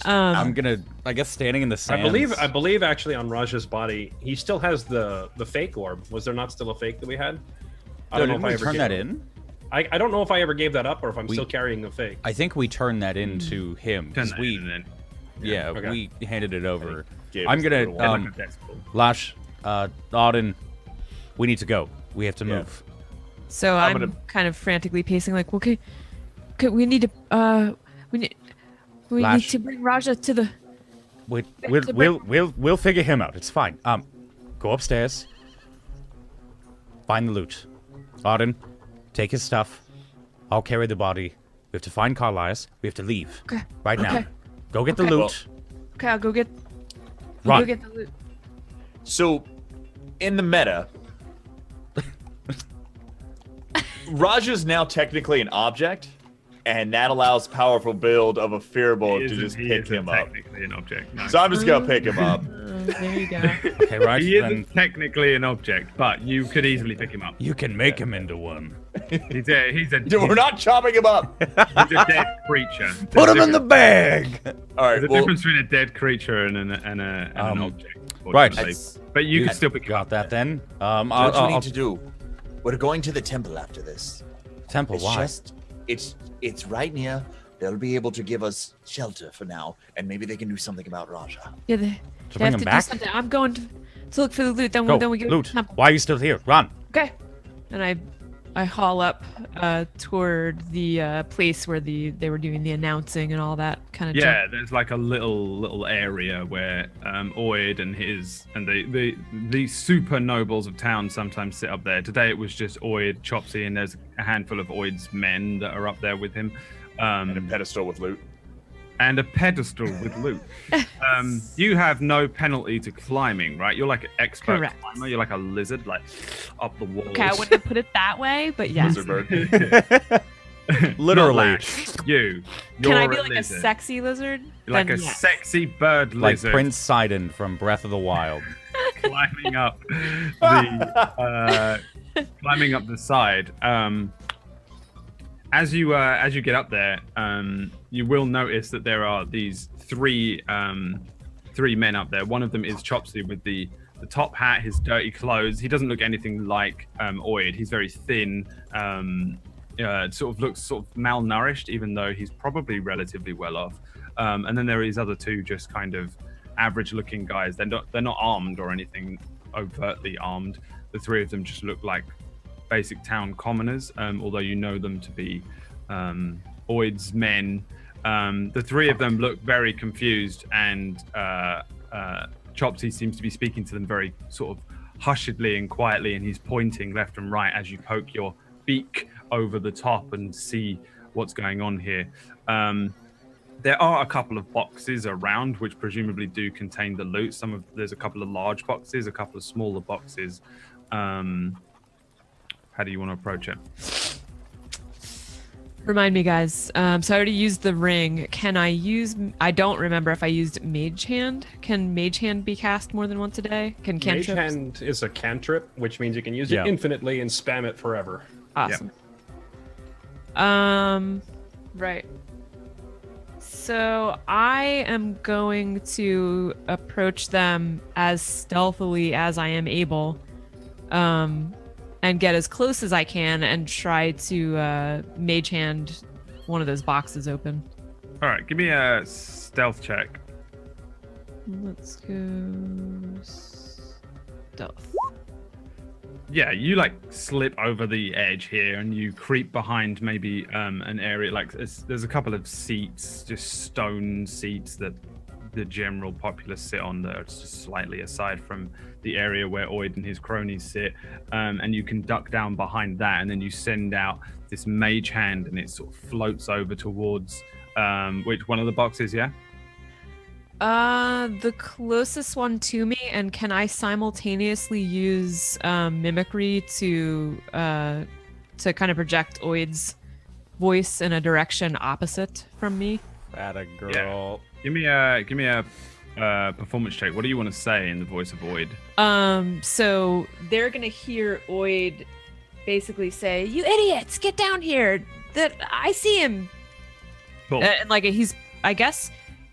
I'm gonna, I guess, standing in the sands. I believe actually on Raja's body, he still has the fake orb. Was there not still a fake that we had? I don't know if I ever turned that gave- in. I don't know if I ever gave that up or if I'm still carrying the fake. I think we turned that into him. 'Cause Turn that we, in and then. yeah, Okay. we handed it over. Gave I'm us the gonna, little one. Like a desk ball. Lash, Auden, we need to go. We have to Yeah. move. So I'm I'm gonna- kind of frantically pacing, like, okay, we need to, we need Lash. to bring Raja to the. We'll figure him out. It's fine. Go upstairs. Find the loot. Auden, take his stuff. I'll carry the body. We have to find Carlias. We have to leave. Okay. Right now. Okay. Go get the Okay. loot. Okay, I'll go get. Run. Go get the loot. So, in the meta, Raja's now technically an object, and that allows powerful build of a fearbolt to just pick him up. Technically an object. No. So I'm just gonna pick him up. There you go. Okay, right. He Then isn't technically an object, but you could easily pick him up. you can make him into one. He's a We're not chopping him up. he's a dead creature. Put him in the bag. All right. There's a Well, difference between a dead creature and an object. right. unfortunately. But you can still pick him Got up. that then? What do we I'll need to do? We're going to the temple after this. temple. It's Why? just, it's right near. They'll be able to give us shelter for now, and maybe they can do something about Raja. Yeah, they bring have him to back? do something. I'm going to look for the loot. Then, Go. then we go. Loot. Why are you still here? Run. Okay. And I haul up toward the place where they were doing the announcing and all that kind of Yeah, there's like a little area where Oid and the super nobles of town sometimes sit up there. Today it was just Oid, Chopsy, and there's a handful of Oid's men that are up there with him. and a pedestal with loot. And a pedestal with loot. You have no penalty to climbing, right? You're like an expert Correct. climber. You're like a lizard, like up the walls. Okay, I wouldn't have put it that way, but yes. Lizard bird. Literally. Not Lash, you're Can I be a like lizard. a sexy lizard? You're like Then a yes. sexy bird Like lizard Prince Sidon from Breath of the Wild. climbing up the side. As you get up there, you will notice that there are these three men up there. One of them is Chopsy with the top hat, his dirty clothes. He doesn't look anything like Oid. He's very thin, sort of looks sort of malnourished, even though he's probably relatively well off. And then there are these other two just kind of average-looking guys. They're not armed or anything overtly armed. The three of them just look like basic town commoners, although you know them to be Oid's men. The three of them look very confused, and Chopsy seems to be speaking to them very sort of hushedly and quietly, and he's pointing left and right as you poke your beak over the top and see what's going on here. There are a couple of boxes around which presumably do contain the loot. There's a couple of large boxes, a couple of smaller boxes. How do you want to approach it? Remind me, guys. So I already used the ring. Can I use... I don't remember if I used Mage Hand. Can Mage Hand be cast more than once a day? Can cantrips... Mage Hand is a cantrip, which means you can use it infinitely and spam it forever. Awesome. Right. So I am going to approach them as stealthily as I am able, and get as close as I can and try to Mage Hand one of those boxes open. All right, give me a stealth check. Let's go stealth. Yeah, you like slip over the edge here and you creep behind maybe an area like there's a couple of seats, just stone seats that the general populace sit on that are just slightly aside from the area where Oid and his cronies sit, and you can duck down behind that, and then you send out this mage hand and it sort of floats over towards which one of the boxes? The closest one to me, and can I simultaneously use mimicry to kind of project Oid's voice in a direction opposite from me? That a girl. Yeah. Give me a performance check. What do you want to say in the voice of Oid? So they're gonna hear Oid basically say, "You idiots, get down here! That I see him." Cool. And like I guess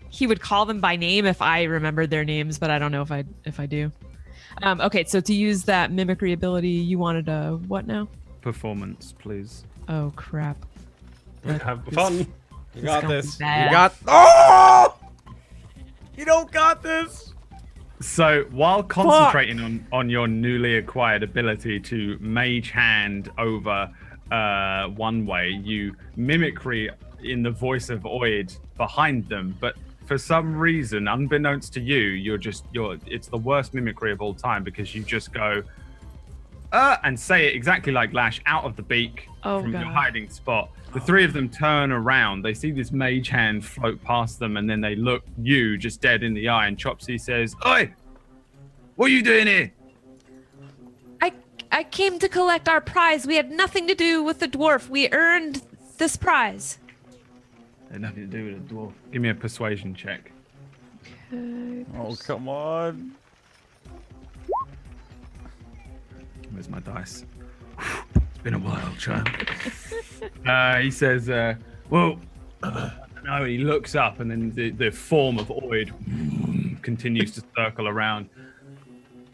he would call them by name if I remembered their names, but I don't know if I do. Okay, so to use that mimicry ability, you wanted a what now? Performance, please. Oh crap! Have fun. You got this. You bad. got. Oh! You don't got this. So while concentrating on your newly acquired ability to mage hand over one way, you mimicry in the voice of Oid behind them, but for some reason, unbeknownst to you, it's the worst mimicry of all time, because you just go and say it exactly like Lash out of the beak from your hiding spot. The three of them turn around. They see this mage hand float past them, and then they look you just dead in the eye. And Chopsy says, "Oi, what are you doing here?" I came to collect our prize. We had nothing to do with the dwarf. We earned this prize. Had nothing to do with the dwarf. Give me a persuasion check. Okay. Oh, come on. Where's my dice? It's been a while, child. He says, well, no, he looks up, and then the form of Oid continues to circle around.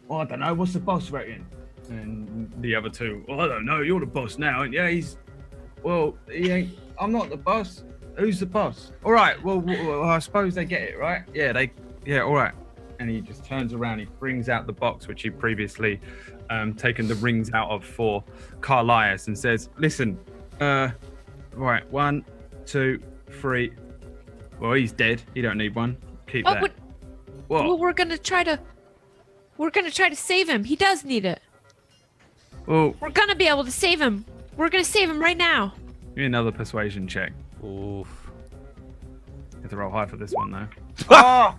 Well, I don't know, what's the boss rating? And the other two, well, I don't know, you're the boss now, and he ain't, I'm not the boss. Who's the boss? All right, well, I suppose they get it, right? Yeah, all right. And he just turns around, he brings out the box which he previously taken the rings out of for Carlias, and says, listen, right, 1, 2, 3. Well, he's dead. You don't need one. Keep that. What? Well, we're gonna try to save him. He does need it. Well, we're gonna be able to save him. We're gonna save him right now. Give me another persuasion check. Oof. You have to roll high for this one, though. Oh!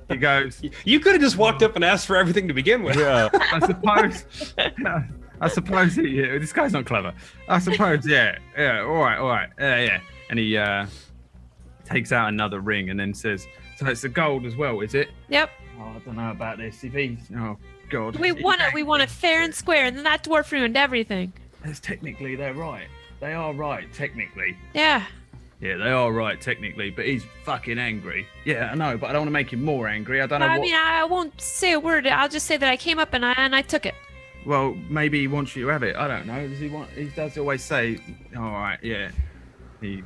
He goes, you could have just walked up and asked for everything to begin with. Yeah. I suppose this guy's not clever. I suppose, yeah, all right, yeah. And he takes out another ring and then says, so it's the gold as well, is it? Yep. Oh, I don't know about this. If he's, oh God. We want it fair and square, and then that dwarf ruined everything. Technically, they're right. They are right, technically. Yeah. Yeah, they are right, technically, but he's fucking angry. Yeah, I know, but I don't want to make him more angry. I don't know what... I mean, I won't say a word. I'll just say that I came up and I took it. well, maybe he wants you to have it. I don't know. Does he want? He does always say, "All right, yeah." He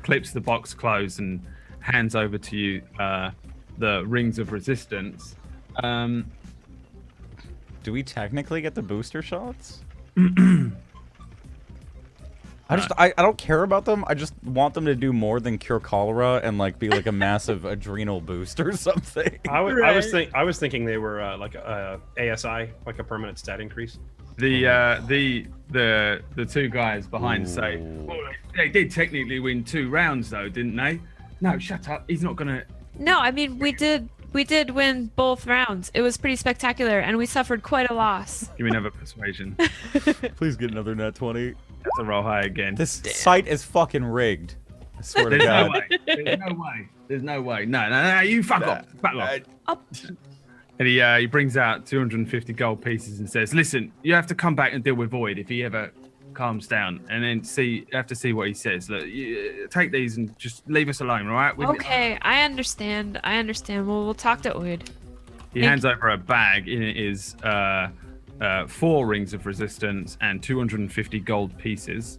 clips the box closed and hands over to you the rings of resistance. Do we technically get the booster shots? I don't care about them. I just want them to do more than cure cholera and like be like a massive adrenal boost or something. I was thinking they were like a ASI, like a permanent stat increase. The two guys behind say, well, they did technically win 2 rounds though, didn't they? No, shut up. He's not gonna. No, I mean we did win both rounds. It was pretty spectacular, and we suffered quite a loss. Give me another persuasion. Please get another nat 20. That's a roll high again. This site is fucking rigged. I swear to There's God. no way. There's no way. There's no way. No. You fuck off. Fuck off. And he brings out 250 gold pieces and says, "Listen, you have to come back and deal with Void if he ever calms down, and then you have to see what he says. Look, take these and just leave us alone, all right?" Okay, I understand. Well, we'll talk to Oid. He hands over a bag. In it is 4 rings of resistance and 250 gold pieces.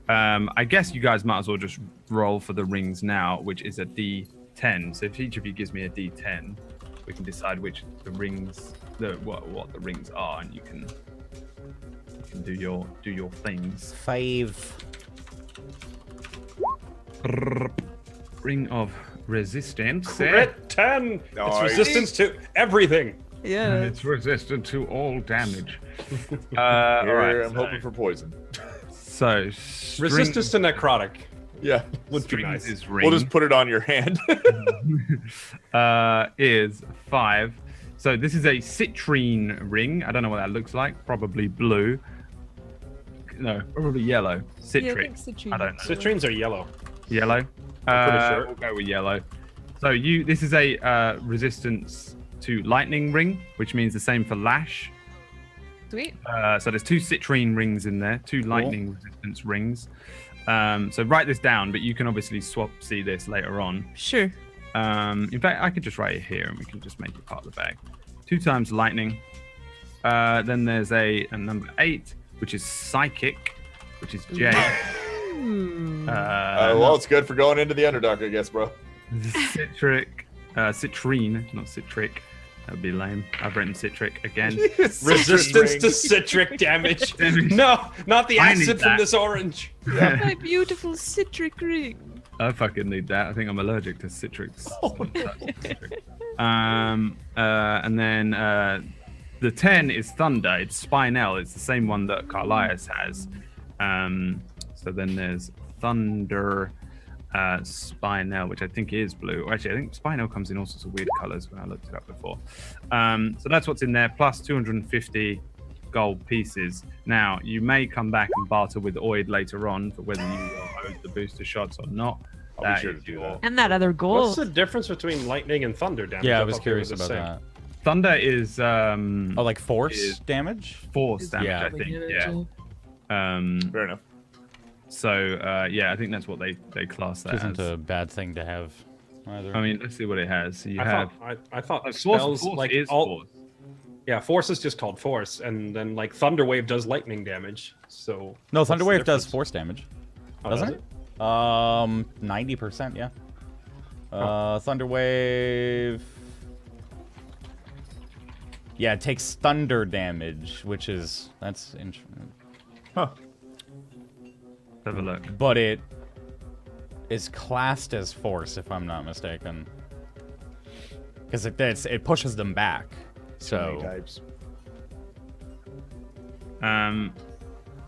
I guess you guys might as well just roll for the rings now, which is a D10. So if each of you gives me a D10, we can decide which the rings, what the rings are, and you can do your things. 5. Ring of resistance. Crit 10. Nice. It's resistance to everything. Yeah. It's resistant to all damage. Here, All right, I'm hoping for poison. So Resistance to necrotic Yeah. would be nice. Ring, We'll just put it on your hand. is 5. So this is a citrine ring. I don't know what that looks like. Probably blue. No, probably yellow. Citric. I don't know. Citrines are yellow. Yellow. I'm pretty sure. We'll go with yellow. So this is a resistance to lightning ring, which means the same for lash. Sweet. So there's 2 citrine rings in there, 2 lightning resistance rings. So write this down, but you can obviously see this later on. Sure. In fact, I could just write it here and we can just make it part of the bag. 2 times lightning. Then there's a number 8, which is psychic, which is J. Well, it's good for going into the Underdark, I guess, bro. Citrine, not citric. That would be lame. I've written citric again. Resistance to citric damage. No, not the I need acid from that. this orange. My beautiful citric ring. I fucking need that. I think I'm allergic to citrics. And then the 10 is thunder. It's spinel. It's the same one that Carlias has. So then there's thunder. Spinel, which I think is blue. Or actually, I think Spinel comes in all sorts of weird colors when I looked it up before. So that's what's in there, plus 250 gold pieces. Now, you may come back and barter with Oid later on for whether you owe the booster shots or not. I'll be sure to do that. And that other gold. What's the difference between lightning and thunder damage? Yeah, I was thought they were curious the about same. that. Thunder is Like force is- damage? force damage, Yeah. I think. Yeah. Fair enough. So yeah, I think that's what they class that Which isn't as. a bad thing to have either. I mean, let's see what it has. So you I have thought force spells force like is all. force. Yeah, force is just called force, and then like Thunderwave does lightning damage. So no, what's the Thunderwave does difference? force damage. Oh, Doesn't does it? 90%, yeah. Thunderwave. Yeah, it takes thunder damage, which is that's interesting. Huh. Have a look. But it is classed as force, if I'm not mistaken, because it pushes them back. So many So types.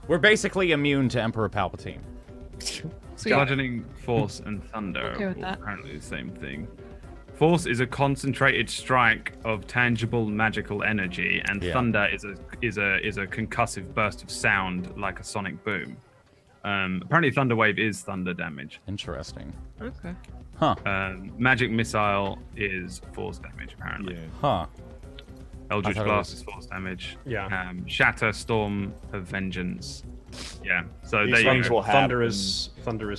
we're basically immune to Emperor Palpatine. Sweet. Bludgeoning, force, and thunder Okay with are that. apparently the same thing. Force is a concentrated strike of tangible magical energy, and Yeah. thunder is a concussive burst of sound like a sonic boom. Apparently, Thunderwave is thunder damage. Interesting. Okay. Huh. Magic missile is force damage. Apparently, Huh. Eldritch I thought it blast was- is force damage. Yeah. Shatter, storm of vengeance. Yeah. So These there you things go. will Thunder happen. is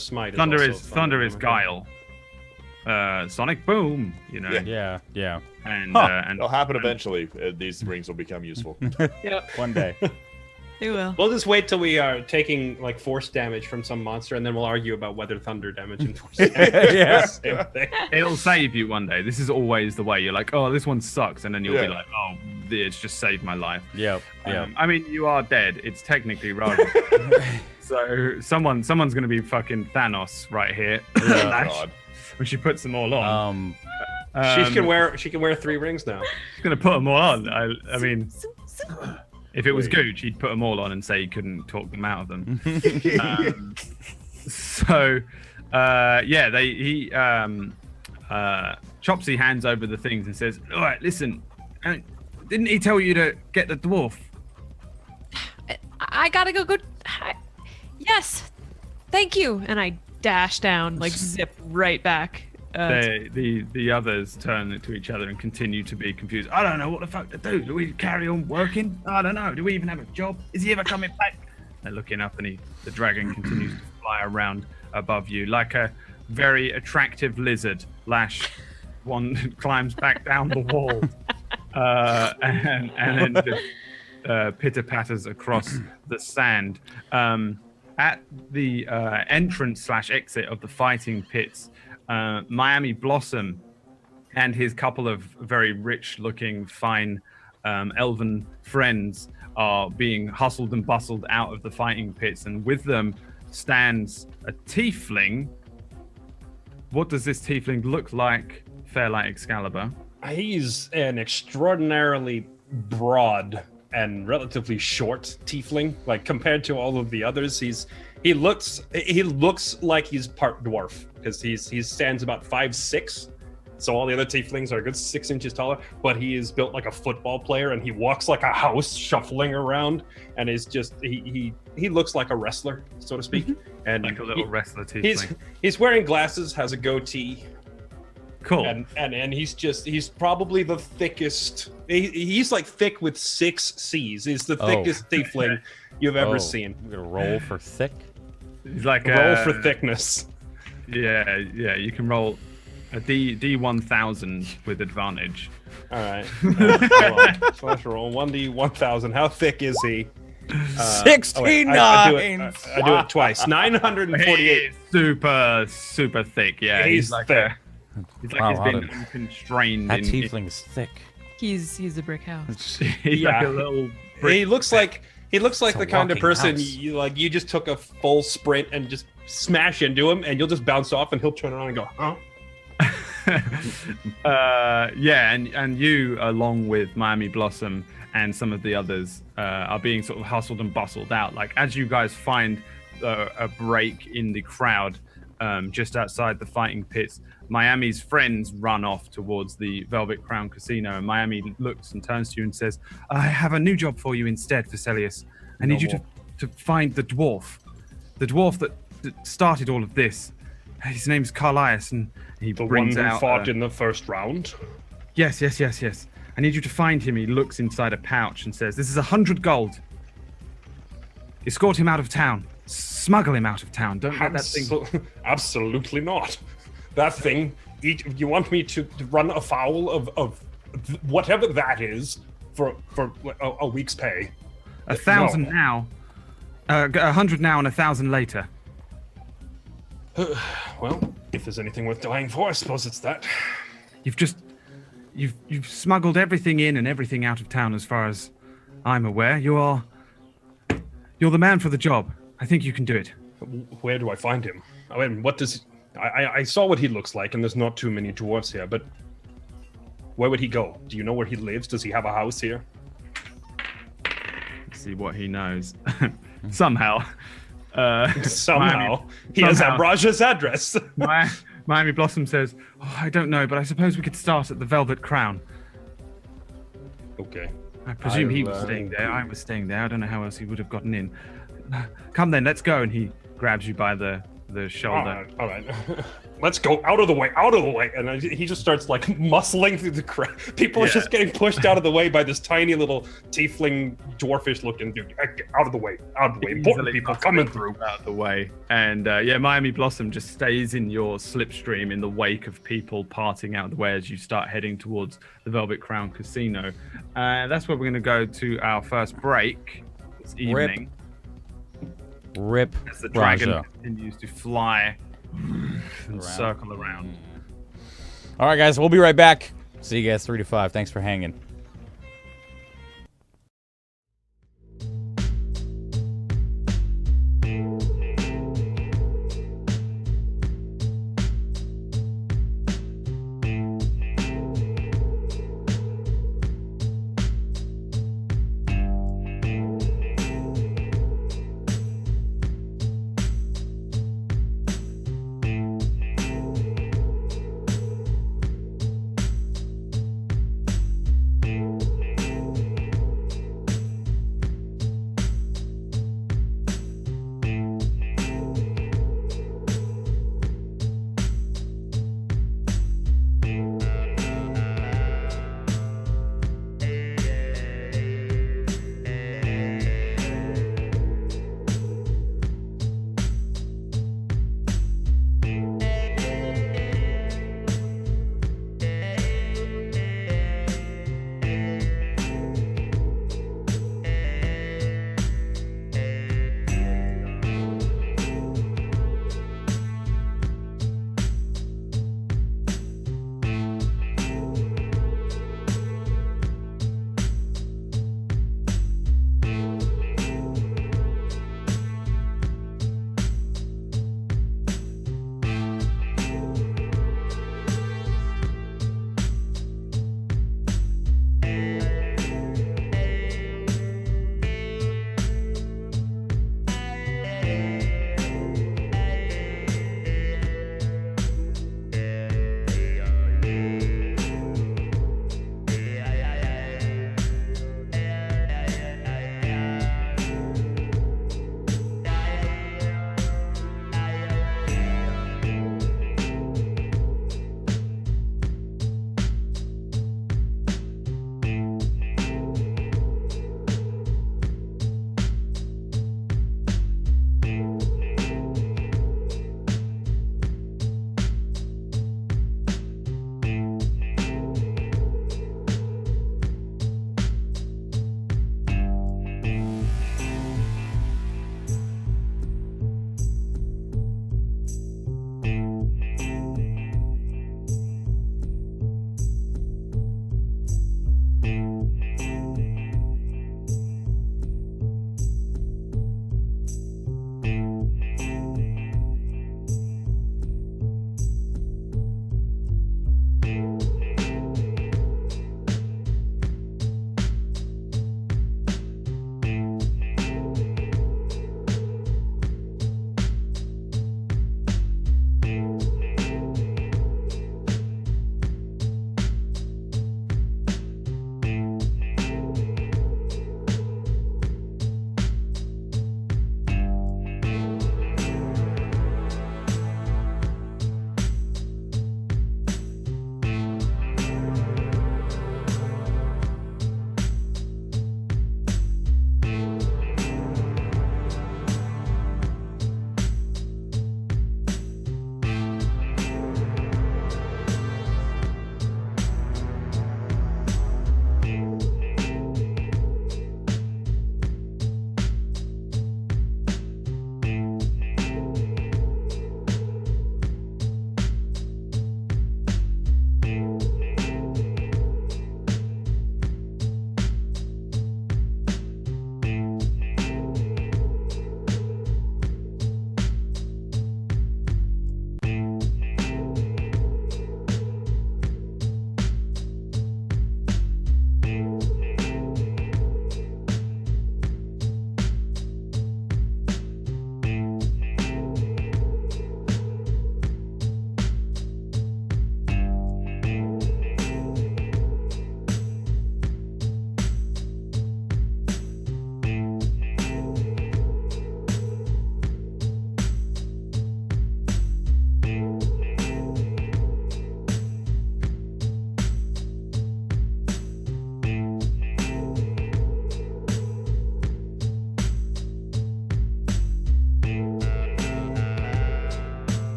smite. Thunder also is thunder is damage. guile. sonic boom, you know. Yeah. And Huh. and It'll happen eventually. These rings will become useful. Yeah. One day. They will. We'll just wait till we are taking like force damage from some monster, and then we'll argue about whether thunder damage and force damage. Yeah. Same thing. it'll save you one day. This is always the way. You're like, oh, this one sucks, and then you'll be Yeah. like, oh, it's just saved my life. Yep. I mean, you are dead. It's technically Raja. So someone's gonna be fucking Thanos right here. Oh, God. When she puts them all on. She can wear 3 rings now. She's gonna put them all on. I mean, if it was Gooch, he'd put them all on and say he couldn't talk them out of them. Chopsy hands over the things and says, "All right, listen, didn't he tell you to get the dwarf?" I gotta go. Yes, thank you. And I dash down, like zip right back. The others turn to each other and continue to be confused. I don't know what the fuck to do. Do we carry on working? I don't know. Do we even have a job? Is he ever coming back? They're looking up, and the dragon continues to fly around above you like a very attractive lizard. Lash one climbs back down the wall, and then just pitter patters across the sand. At the entrance / exit of the fighting pits, Miami Blossom and his couple of very rich-looking, fine elven friends are being hustled and bustled out of the fighting pits, and with them stands a tiefling. What does this tiefling look like, Fairlight Excalibur? He's an extraordinarily broad and relatively short tiefling. Like compared to all of the others, he looks like he's part dwarf because he stands about 5'6". So all the other tieflings are a good 6 inches taller, but he is built like a football player, and he walks like a house, shuffling around, and is just he looks like a wrestler, so to speak, and Like a little wrestler tiefling. He's wearing glasses, has a goatee. Cool. And he's probably the thickest. He's like thick with 6 C's. He's the thickest tiefling you've ever seen. I'm gonna roll for thick. He's like Roll for thickness. Yeah. You can roll a D1000 with advantage. All right. Hold on. Flash roll 1D1000. How thick is he? 69. I do it twice. 948. He's super thick. Yeah, He's like thick. he's Wow, like how he's been did- unconstrained. That in, tiefling's thick. He's a brick house. he's Yeah. like a little. He looks like It's the a kind of walking person house. you just took a full sprint and just smash into him, and you'll just bounce off, and he'll turn around and go, huh? And you, along with Miami Blossom and some of the others, are being sort of hustled and bustled out. Like as you guys find a break in the crowd just outside the fighting pits, Miami's friends run off towards the Velvet Crown Casino, and Miami looks and turns to you and says, "I have a new job for you instead, Vesalius. I need you to find the dwarf that started all of this. His name's Carlias, and he The one brings who out fought in the first round. Yes. I need you to find him." He looks inside a pouch and says, "This is 100 gold. Escort him out of town. Smuggle him out of town. Don't let that thing..." Absolutely not. That thing. You want me to run afoul of whatever that is for a week's pay? 1,000 No. now. 100 now and 1,000 later. Well, if there's anything worth dying for, I suppose it's that. You've smuggled everything in and everything out of town, as far as I'm aware. You're the man for the job. I think you can do it. Where do I find him? I mean, what does... I saw what he looks like, and there's not too many dwarves here, but where would he go? Do you know where he lives? Does he have a house here? Let's see what he knows. Somehow. Somehow. He has Raja's address. Miami Blossom says, "Oh, I don't know, but I suppose we could start at the Velvet Crown." Okay. I presume he was I'll, staying there. I was staying there. I don't know how else he would have gotten in. Come then, let's go. And he grabs you by the the shoulder. All right. Let's go out of the way, and then he just starts like muscling through the crowd. People are just getting pushed out of the way by this tiny little tiefling, dwarfish-looking dude. Out of the way. Important people coming through. Out of the way. And Miami Blossom just stays in your slipstream in the wake of people parting out of the way as you start heading towards the Velvet Crown Casino. That's where we're going to go to our first break this evening. Rip. As the dragon Raja. continues to fly and circle around. All right, guys, we'll be right back. See you guys 3 to 5. Thanks for hanging.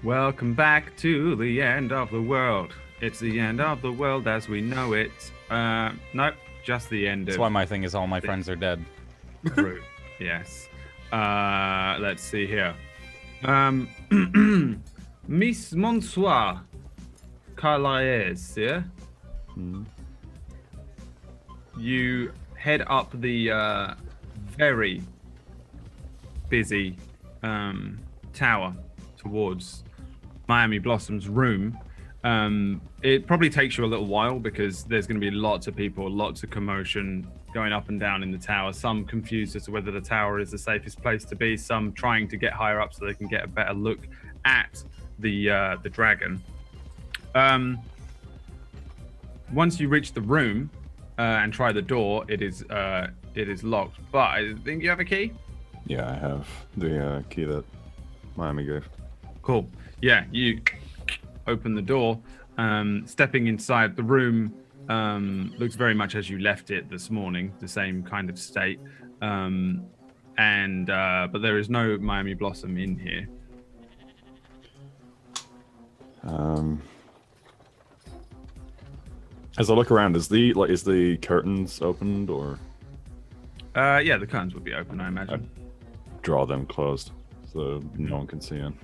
Welcome back to the end of the world. It's the end of the world as we know it. Nope, just the end. That's why my thing is all my friends are dead. True. Yes. Let's see here. Miss Monsoir Carlaez, yeah? You head up the very busy tower towards Miami Blossom's room. It probably takes you a little while because there's going to be lots of people, lots of commotion going up and down in the tower. Some confused as to whether the tower is the safest place to be. Some trying to get higher up so they can get a better look at the dragon. Once you reach the room and try the door, it is locked. But I think you have a key. Yeah, I have the key that Miami gave. Cool. Yeah, you open the door. Stepping inside the room looks very much as you left it this morning, the same kind of state. But there is no Miami Blossom in here. As I look around, is the curtains opened or? Yeah, the curtains would be open, I imagine. Draw them closed so no one can see in.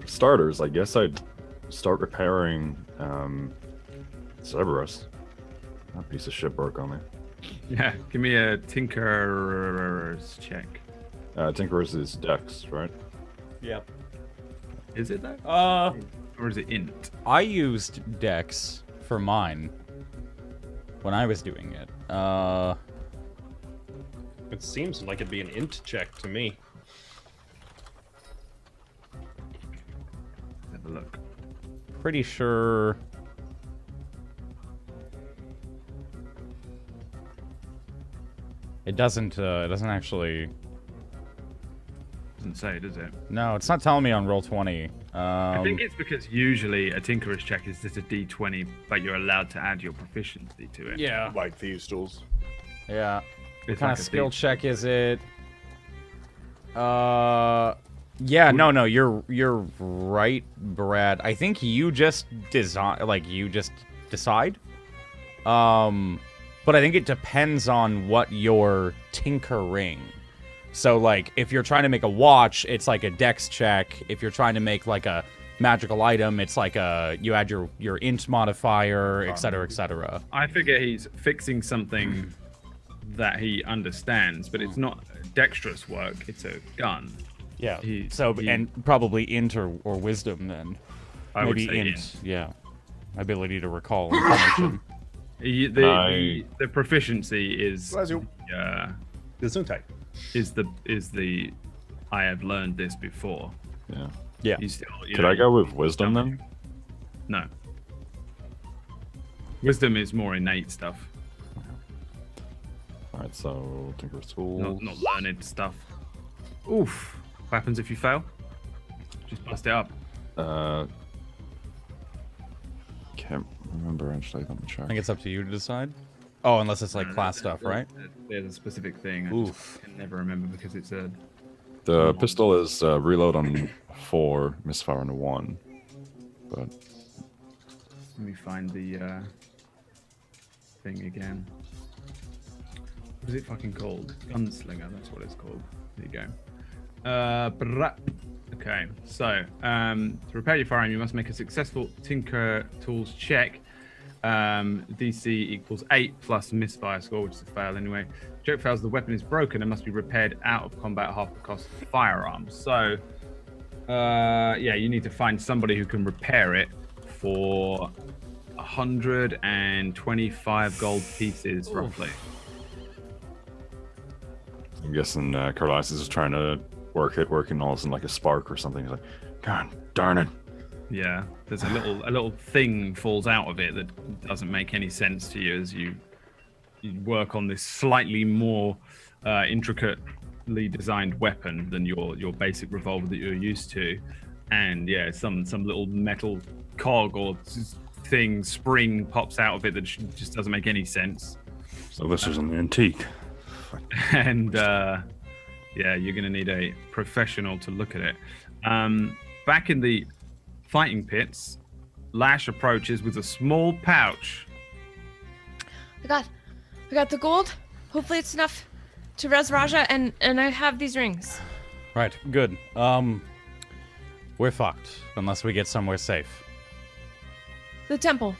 For starters, I guess I'd start repairing Cerberus. That piece of shit broke on me. Yeah, give me a Tinker's check. Tinker's is Dex, right? Yep. Is it that? Or is it int? I used Dex for mine when I was doing it. It seems like it'd be an int check to me. Have a look. Pretty sure. It doesn't actually. Doesn't say, does it? No, it's not telling me on Roll20. I think it's because usually a Tinker's check is just a D20, but you're allowed to add your proficiency to it. Yeah. Like thieves' tools. Yeah. What It's kind like of a skill thief. check is it? Yeah, no, you're right, Brad. I think you just decide. But I think it depends on what you're tinkering. So, like, if you're trying to make a watch, it's like a dex check. If you're trying to make, like, a magical item, it's like you add your int modifier, etc., etc. I figure he's fixing something that he understands, but it's not dexterous work. It's a gun. Yeah. He- And probably int or wisdom then. I would Maybe say int. int. Yeah. Ability to recall information. The proficiency is Gesundheit. is the I have learned this before. Yeah. Yeah. You still, you Could know, I go with wisdom then? No. Wisdom is more innate stuff, Alright, so Tinker's Tools. not learned stuff. Oof. What happens if you fail? Just bust it up. Can't remember actually. Let me I check. think it's up to you to decide. Oh, unless it's like class stuff, right? There's a specific thing. I Oof. just can never remember because it's a. The pistol is reload on 4, misfire on 1. But Let me find the thing again. What is it fucking called? Gunslinger, that's what it's called. There you go. Okay, so to repair your firearm, you must make a successful Tinker Tools check. DC equals 8 plus misfire score, which is a fail anyway. Check fails, the weapon is broken and must be repaired out of combat at half the cost of the firearm. So, yeah, you need to find somebody who can repair it for 125 gold pieces, roughly. I'm guessing Carlisle is trying to working all of a sudden like a spark or something. He's like, God darn it. Yeah, there's a little thing falls out of it that doesn't make any sense to you as you work on this slightly more intricately designed weapon than your basic revolver that you're used to. And yeah, some little metal cog or thing spring pops out of it that just doesn't make any sense. So this is an antique. And yeah, you're gonna need a professional to look at it. Back in the fighting pits, Lash approaches with a small pouch. I got the gold. Hopefully it's enough to res Raja, and I have these rings. Right, good. We're fucked unless we get somewhere safe. The temple.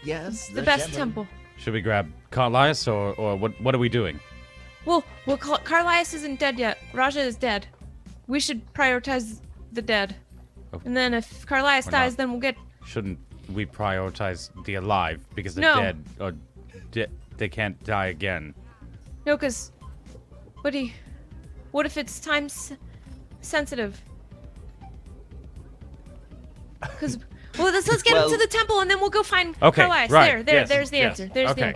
Yes, The best temple. Should we grab Carlias or what are we doing? Well, Carlias isn't dead yet. Raja is dead. We should prioritize the dead. Oh. And then if Carlias We're dies, not. then we'll get... Shouldn't we prioritize the alive because the No. dead or they can't die again? No, because... What if it's time sensitive? Because... Well, let's get him to the temple, and then we'll go find Okay, Carlias. right, yes, There's the yes, answer. There's the okay.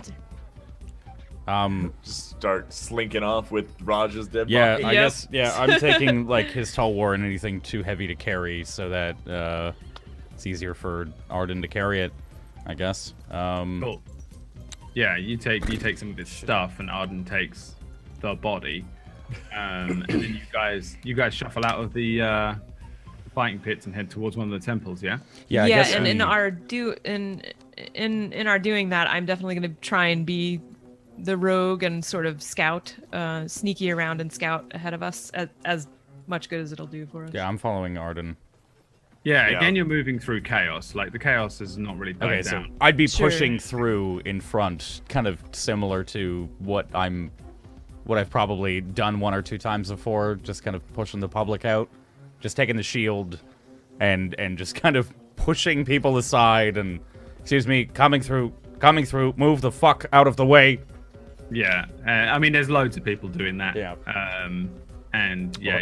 answer. Start slinking off with Raj's dead Yeah, body. I guess. Yeah, I'm taking like his tall war and anything too heavy to carry, so that it's easier for Arden to carry it. I guess. Cool. Yeah, you take some of his stuff, and Arden takes the body, and then you guys shuffle out of the fighting pits and head towards one of the temples. Yeah. Yeah, I guess and in we- our doing that, I'm definitely going to try and be the rogue and sort of scout, sneaky around and scout ahead of us as much good as it'll do for us. Yeah, I'm following Arden. Yeah. Yeah. Again, you're moving through chaos. Like the chaos is not really died Okay, so down. I'd be Sure. pushing through in front, kind of similar to what I've probably done one or two times before, just kind of pushing the public out, just taking the shield, and just kind of pushing people aside and, excuse me, coming through, move the fuck out of the way. Yeah. I mean, there's loads of people doing that. Yeah. And yeah,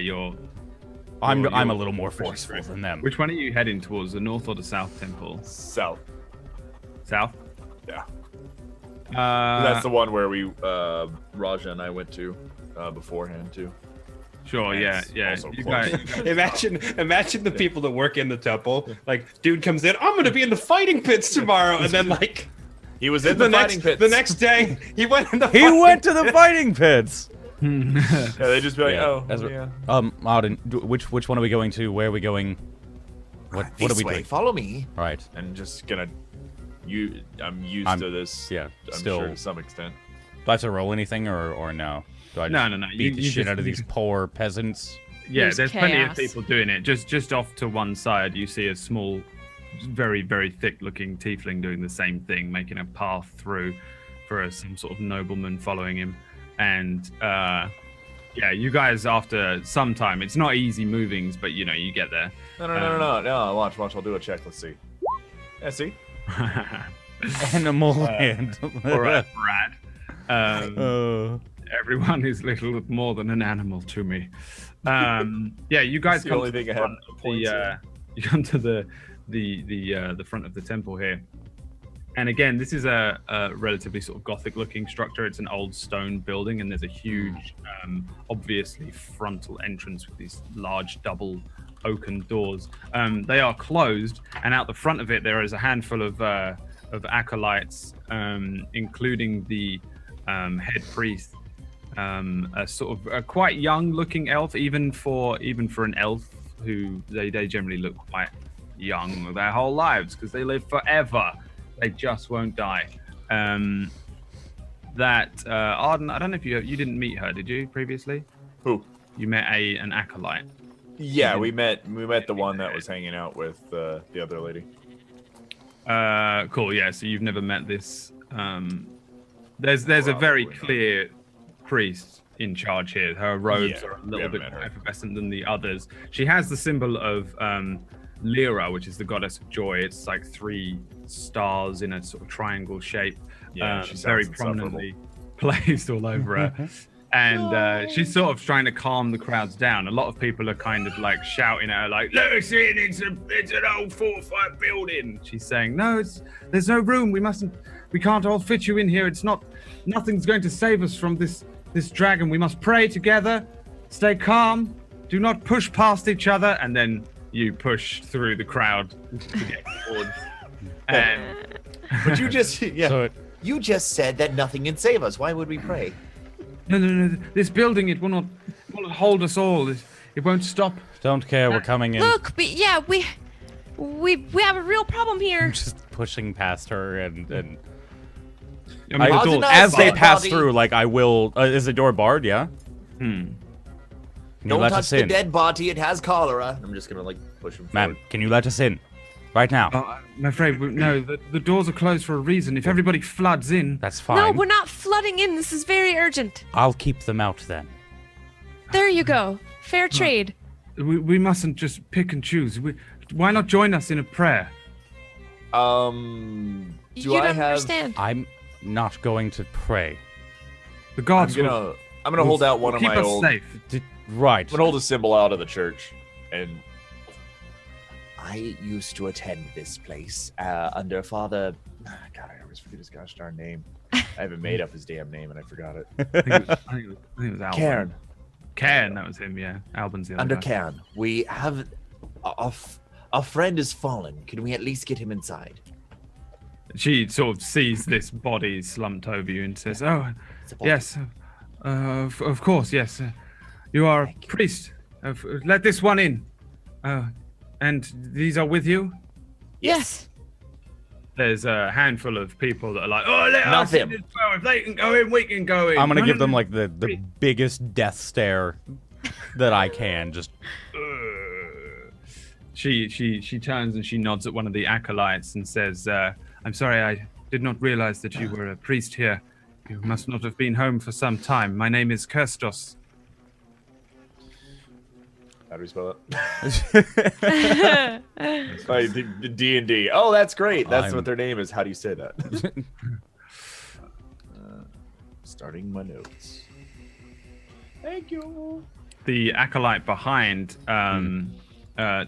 I'm you're a little more pushing forceful through. than them. Which one are you heading towards? The north or the south temple? South. South. Yeah. Uh, That's the one where we Raja and I went to beforehand too. Sure. Yeah. It's Yeah. also You close. guys. Imagine the people that work in the temple. Like, dude comes in, I'm gonna be in the fighting pits tomorrow, and then like He was in the, fighting pits. the next day he went in the. He went to the fighting pits. Yeah, they just be like, Yeah, oh, as- yeah. Arden, which one are we going to? Where are we going? What are This we way, doing? follow me. All right. And just gonna, I'm used I'm- to this. yeah, I'm still- sure to some extent. Do I have to roll anything or no? Do I just No. beat the You shit just- out of these poor peasants? Yeah, there's plenty of chaos. people doing it. Just off to one side, you see a small, very very thick-looking tiefling doing the same thing, making a path through for some sort of nobleman following him. And yeah, you guys after some time, it's not easy movings, but you know you get there. No. Watch. I'll do a check. Let's see. Yeah, see. Animal hand. All right, Brad. Uh, Everyone is little more than an animal to me. Yeah, you guys That's the come only to thing the I have front of points you come to the front of the temple here. And again, this is a relatively sort of Gothic-looking structure. It's an old stone building, and there's a huge, obviously frontal entrance with these large double oaken doors. They are closed, and out the front of it there is a handful of acolytes, including the head priest, a sort of a quite young-looking elf, even for an elf who they generally look quite young their whole lives because they live forever. They just won't die. Arden, I don't know if you didn't meet her, did you previously? Who? You met an acolyte. Yeah, we met the one that was hanging out with the other lady. Cool. Yeah. So you've never met this. There's a very Probably not. clear priest in charge here. Her robes Yeah, are a we little haven't bit met more her. effervescent than the others. She has the symbol of Lyra, which is the goddess of joy. It's like 3 stars in a sort of triangle shape. Yeah, she sounds very insufferable. prominently placed all over her. And she's sort of trying to calm the crowds down. A lot of people are kind of like shouting at her, like, "Let us in! It's an old fortified building." She's saying, "No, there's no room. We can't all fit you in here. Nothing's going to save us from this dragon. We must pray together. Stay calm. Do not push past each other." And then you push through the crowd to get forward. And But you just, yeah. So You just said that nothing can save us. Why would we pray? No. This building, it will not hold us all. It won't stop. Don't care, we're coming in. Look, we have a real problem here. Just pushing past her and I mean, I- the door's as they dead pass body. through, like I will. Is the door barred? Yeah. Hmm. Can you Don't let touch us the in, dead body. It has cholera. I'm just gonna like push him ma'am? forward. Can you let us in, right now? I'm afraid no. The doors are closed for a reason. If everybody floods in, That's fine. No, we're not flooding in. This is very urgent. I'll keep them out then. There you go. Fair trade. we mustn't just pick and choose. Why not join us in a prayer? Do You I don't have? understand. I'm not going to pray. The gods I'm will gonna hold out one of keep my us old. safe. Right. I'm gonna hold a symbol out of the church, and I used to attend this place under Father. God, I always forget his gosh darn name. I haven't made up his damn name and I forgot it. I think it was Alban. Cairn. Cairn, that was him. Yeah, Alban's the other Under guy. Cairn. We have our friend has fallen. Can we at least get him inside? She sort of sees this body slumped over you and says, "Oh, It's a body. yes, of course, yes. You are a Thank you. priest. Let this one in. And these are with you?" Yes. There's a handful of people that are like, "Oh, let us Nothing. in as well. If they can go in, we can go in." I'm gonna No, give no, them no. like the biggest death stare that I can. Just She turns and she nods at one of the acolytes and says, "I'm sorry, I did not realize that you were a priest here. You must not have been home for some time. My name is Kirstos." how do we spell it? D&D. Oh, that's great. That's I'm- what their name is. How do you say that? Starting my notes. Thank you. The acolyte behind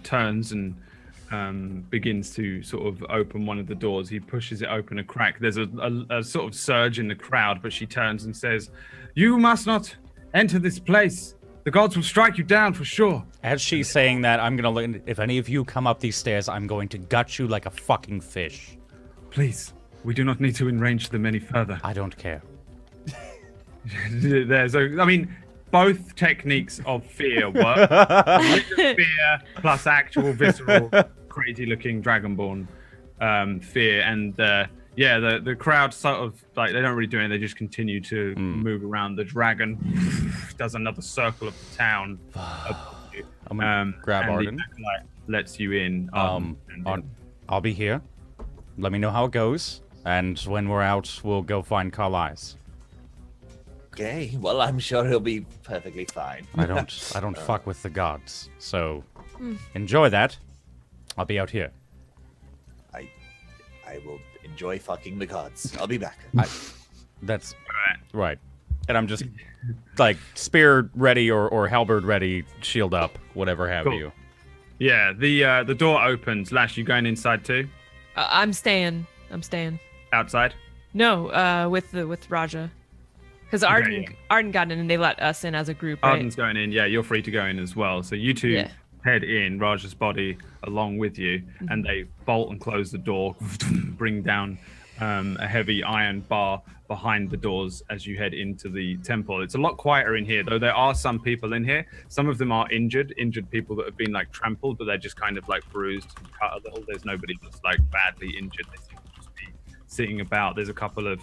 turns and begins to sort of open one of the doors. He pushes it open a crack. There's a sort of surge in the crowd, but she turns and says, "You must not enter this place. The gods will strike you down for sure." as she's saying that, I'm gonna look. If any of you come up these stairs, I'm going to gut you like a fucking fish. Please, we do not need to enrage them any further. I don't care. I mean, both techniques of fear work. Fear plus actual visceral, crazy-looking dragonborn fear, and the crowd sort of like they don't really do anything. They just continue to move around. The dragon does another circle of the town. I'm gonna grab and Arden. The acolyte lets you in. I'll be here. Let me know how it goes, and when we're out, we'll go find Carlisle. Okay. Well, I'm sure he'll be perfectly fine. I don't fuck with the gods, so enjoy that. I'll be out here. I will enjoy fucking the gods. I'll be back. That's right. And I'm just like spear ready or halberd ready, shield up, whatever have Cool. you. Yeah, the door opens. Lash, you going inside too? I'm staying. Outside? No, with Raja. Because Arden got in and they let us in as a group, right? Arden's going in. Yeah, you're free to go in as well. So you two Yeah. head in, Raja's body along with you, and they bolt and close the door, bring down a heavy iron bar behind the doors as you head into the temple. It's a lot quieter in here, though there are some people in here. Some of them are injured people that have been like trampled, but they're just kind of like bruised and cut a little. There's nobody that's like badly injured. They seem to just be sitting about. There's a couple of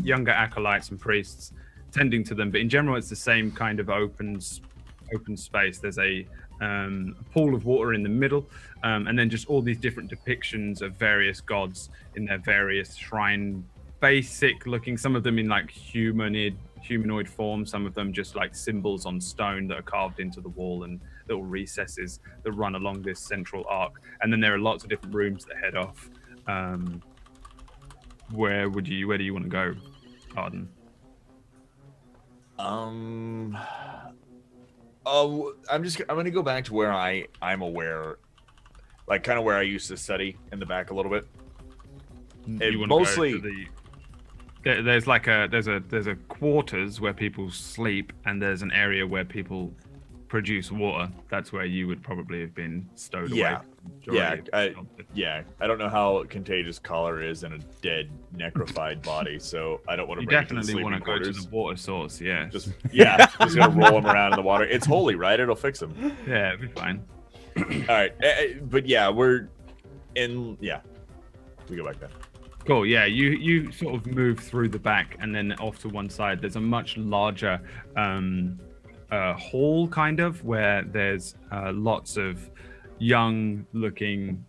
younger acolytes and priests tending to them, but in general it's the same kind of open space. There's a pool of water in the middle, and then just all these different depictions of various gods in their various shrine, basic looking, some of them in like humanoid form, some of them just like symbols on stone that are carved into the wall and little recesses that run along this central arc. And then there are lots of different rooms that head off. Where do you want to go, Arden? I'm gonna go back to where I'm aware, like kind of where I used to study in the back a little bit. You wanna mostly go to there's a quarters where people sleep, and there's an area where people produce water. That's where you would probably have been stowed away. Yeah. Majority of Yeah, I don't know how contagious cholera is in a dead, necrofied body, so I don't want to You bring it to the definitely want sleeping to go to quarters. the water source. Yeah. Just gonna roll him around in the water. It's holy, right? It'll fix him. Yeah, it'll be fine. All right, but yeah, we're in. Yeah, we go back then. Cool. Yeah, you sort of move through the back and then off to one side. There's a much larger hall, kind of, where there's lots of young-looking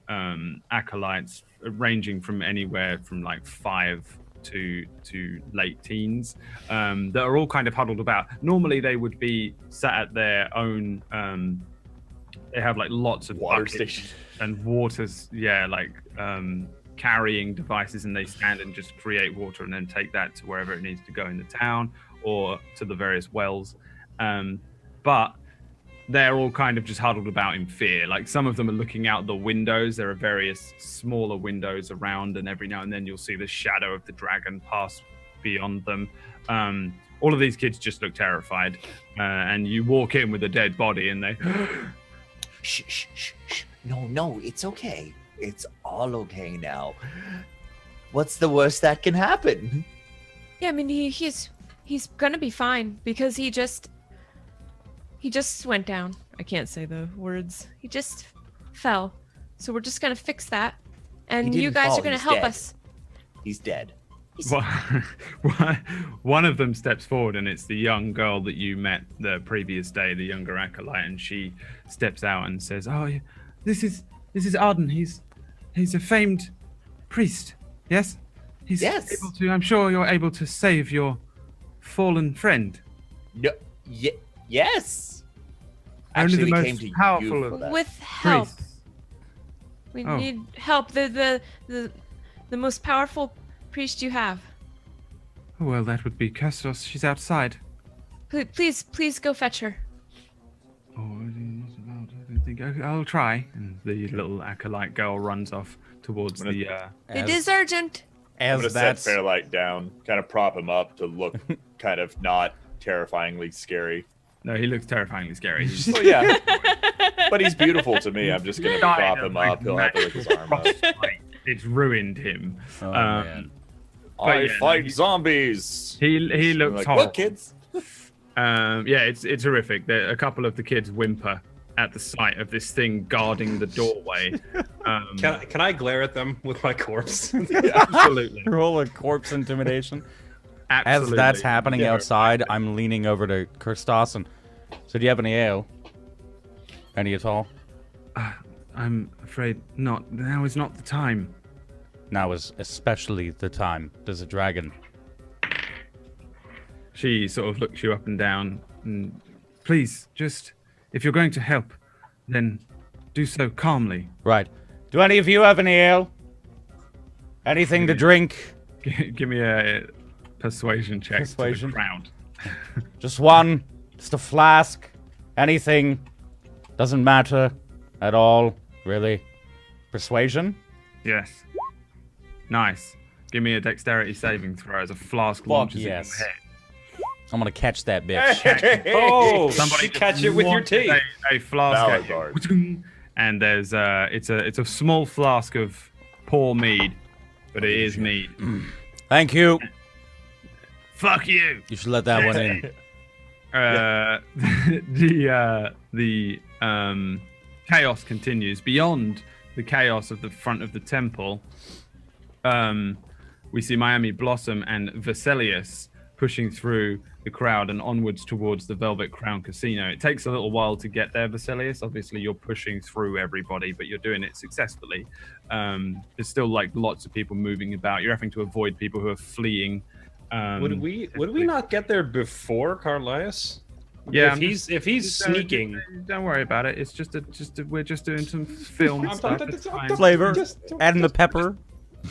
acolytes, ranging from anywhere from like 5 to late teens, that are all kind of huddled about. Normally, they would be sat at their own. They have like lots of Water buckets station. and waters. Yeah, like. Carrying devices, and they stand and just create water and then take that to wherever it needs to go in the town or to the various wells. But they're all kind of just huddled about in fear. Like some of them are looking out the windows. There are various smaller windows around, and every now and then you'll see the shadow of the dragon pass beyond them. All of these kids just look terrified, and you walk in with a dead body and they Shh, shh, shh, shh. No, it's okay. It's all okay now. What's the worst that can happen? Yeah, I mean he's gonna be fine because he just went down. I can't say the words. He just fell. So we're just gonna fix that, and He you didn't guys fall, are gonna he's help dead. us. He's dead. One of them steps forward, and it's the young girl that you met the previous day, the younger acolyte, and she steps out and says, "Oh, this is Arden. He's a famed priest. Yes, he's Yes. able to. I'm sure you're able to save your fallen friend. No. Yes. Only Actually, the we most came to powerful you of for that. With help. priests. We Oh. need help. The most powerful priest you have. Oh, well, that would be Kestos. She's outside. Please go fetch her. Oh, I don't think I'll try." And the little acolyte girl runs off towards the. It is urgent. I'm As gonna set that's Fairlight down, kind of prop him up to look kind of not terrifyingly scary. No, he looks terrifyingly scary. He's Well, yeah, but he's beautiful to me. I'm just gonna prop him up. He'll have to lick his arm up. It's ruined him. oh, man. But I yeah, no, fight he- zombies. He I'm looks like, horrible. what, kids? Yeah, it's horrific. A couple of the kids whimper at the sight of this thing guarding the doorway. Can I glare at them with my corpse? Absolutely. Roll a corpse intimidation. As Absolutely. that's happening outside, I'm leaning over to Kirstos and so do you have any ale? Any at all? I'm afraid not. Now is not the time. Now is especially the time. There's a dragon. She sort of looks you up and down. And please, just if you're going to help, then do so calmly. Right. Do any of you have any ale? Anything to drink? Give me a persuasion check Persuasion. to the crowd. Just one. Just a flask. Anything. Doesn't matter at all, really. Persuasion? Yes. Nice. Give me a dexterity saving throw as a flask launches in yes. your head. I'm gonna catch that bitch. Oh, Somebody you just catch it with your launches teeth. A flask Valid at you. guard. And there's it's a small flask of poor mead, but it is mead. Thank you. Fuck you. You should let that one in. The chaos continues beyond the chaos of the front of the temple. We see Miami Blossom and Veselius pushing through the crowd and onwards towards the Velvet Crown Casino. It takes a little while to get there, Veselius. Obviously, you're pushing through everybody, but you're doing it successfully. There's still like lots of people moving about. You're having to avoid people who are fleeing. Would we not get there before Carlias? Yeah, if he's sneaking. Don't worry about it. It's we're just doing some film stuff. It's fine. Flavor. Adding the pepper.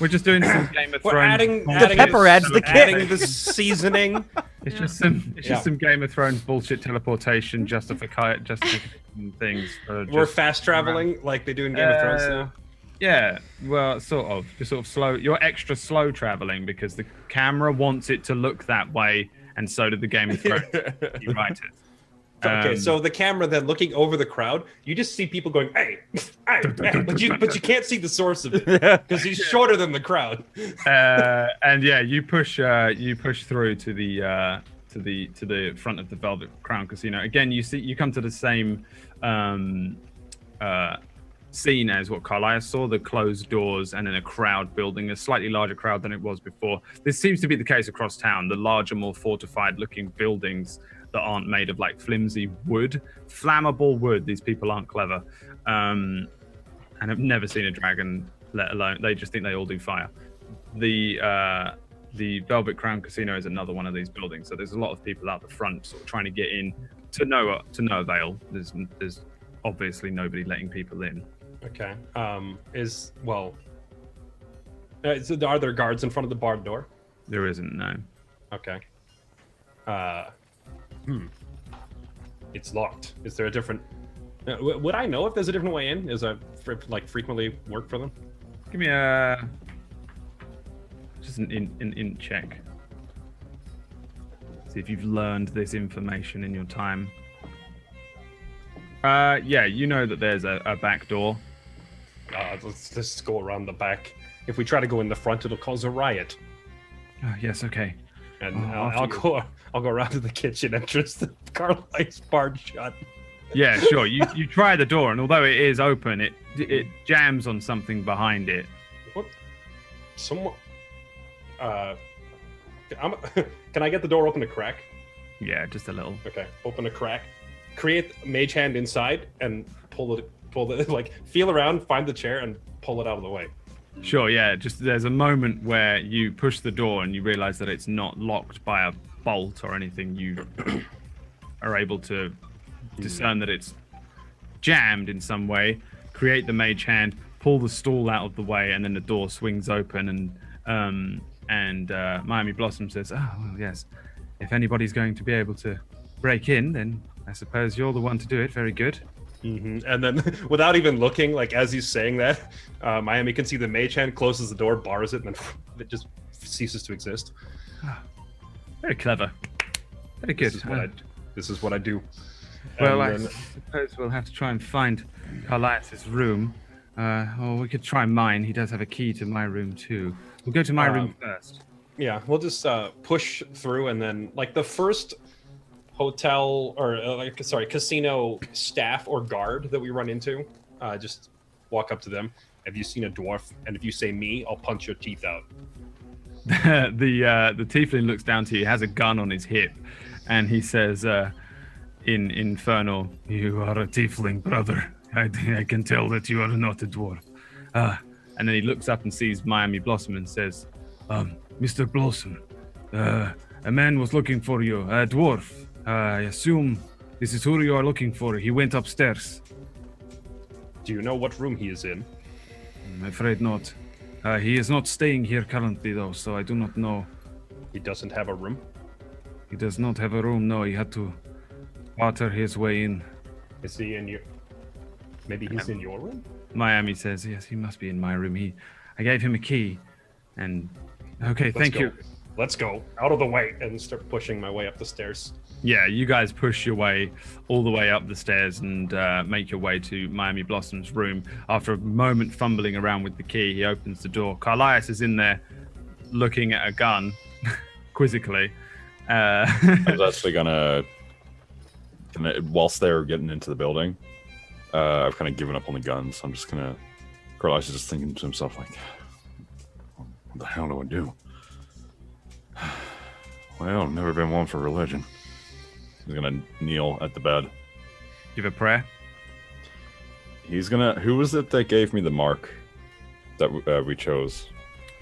We're just doing some Game of Thrones. We're adding pepper adds the kick. adding the seasoning. It's just some Game of Thrones bullshit teleportation justification things. We're fast traveling like they do in Game of Thrones now. Yeah, well, sort of. You're sort of slow. You're extra slow traveling because the camera wants it to look that way, and so did the Game of Thrones writers. Okay, so the camera then looking over the crowd, you just see people going, hey, hey, hey, but you can't see the source of it because he's shorter than the crowd. And yeah, you push through to the front of the Velvet Crown Casino. Again, you come to the same scene as what Carlisle saw, the closed doors and then a crowd building, a slightly larger crowd than it was before. This seems to be the case across town. The larger, more fortified looking buildings that aren't made of like flimsy wood, flammable wood. These people aren't clever, and have never seen a dragon, let alone, they just think they all do fire. The Velvet Crown Casino is another one of these buildings. So there's a lot of people out the front sort of trying to get in to no avail. There's obviously nobody letting people in. Okay. So are there guards in front of the barred door? There isn't, no. Okay. It's locked. Is there a different... would I know if there's a different way in? Is I frequently work for them? Give me just an int check. See if you've learned this information in your time. Yeah, you know that there's a back door. Let's go around the back. If we try to go in the front, it'll cause a riot. Yes, okay. And I'll go around to the kitchen entrance. The Carlisle's barred shut. Yeah, sure. You try the door, and although it is open, it jams on something behind it. What? Can I get the door open a crack? Yeah, just a little. Okay, open a crack. Create mage hand inside and pull it, like feel around, find the chair, and pull it out of the way. Sure, yeah. Just there's a moment where you push the door and you realize that it's not locked by a bolt or anything. You are able to discern that it's jammed in some way. Create the mage hand, pull the stool out of the way, and then the door swings open. And Miami Blossom says, "Oh, well, yes. If anybody's going to be able to break in, then I suppose you're the one to do it. Very good." Mm-hmm. And then, without even looking, like as he's saying that, Miami can see the mage hand, closes the door, bars it, and then it just ceases to exist. Very clever. Very good. This is what I do. Well, I suppose we'll have to try and find Carlisle's room. Or we could try mine. He does have a key to my room too. We'll go to my room first. Yeah, we'll just push through, and then like the first hotel or casino staff or guard that we run into, just walk up to them. Have you seen a dwarf? And if you say me, I'll punch your teeth out. The tiefling looks down to you, has a gun on his hip, and he says, in Infernal, "You are a tiefling, brother. I can tell that you are not a dwarf." And then he looks up and sees Miami Blossom and says, "Mr. Blossom, a man was looking for you, a dwarf. I assume this is who you are looking for. He went upstairs." Do you know what room he is in? I'm afraid not. He is not staying here currently, though, so I do not know. He doesn't have a room? He does not have a room, no. He had to barter his way in. Is he in your... Maybe he's in your room? Miami says, "Yes, he must be in my room. I gave him a key, and... Okay, thank you. Let's go. Out of the way," and start pushing my way up the stairs. Yeah, you guys push your way all the way up the stairs and make your way to Miami Blossom's room. After a moment fumbling around with the key, he opens the door. Carlisle is in there looking at a gun, quizzically. I was actually gonna, whilst they're getting into the building, I've kind of given up on the guns. I'm just gonna, Carlisle is just thinking to himself, like, what the hell do I do? Well, I've never been one for religion. He's gonna kneel at the bed. Give a prayer. He's gonna. Who was it that gave me the mark that we chose?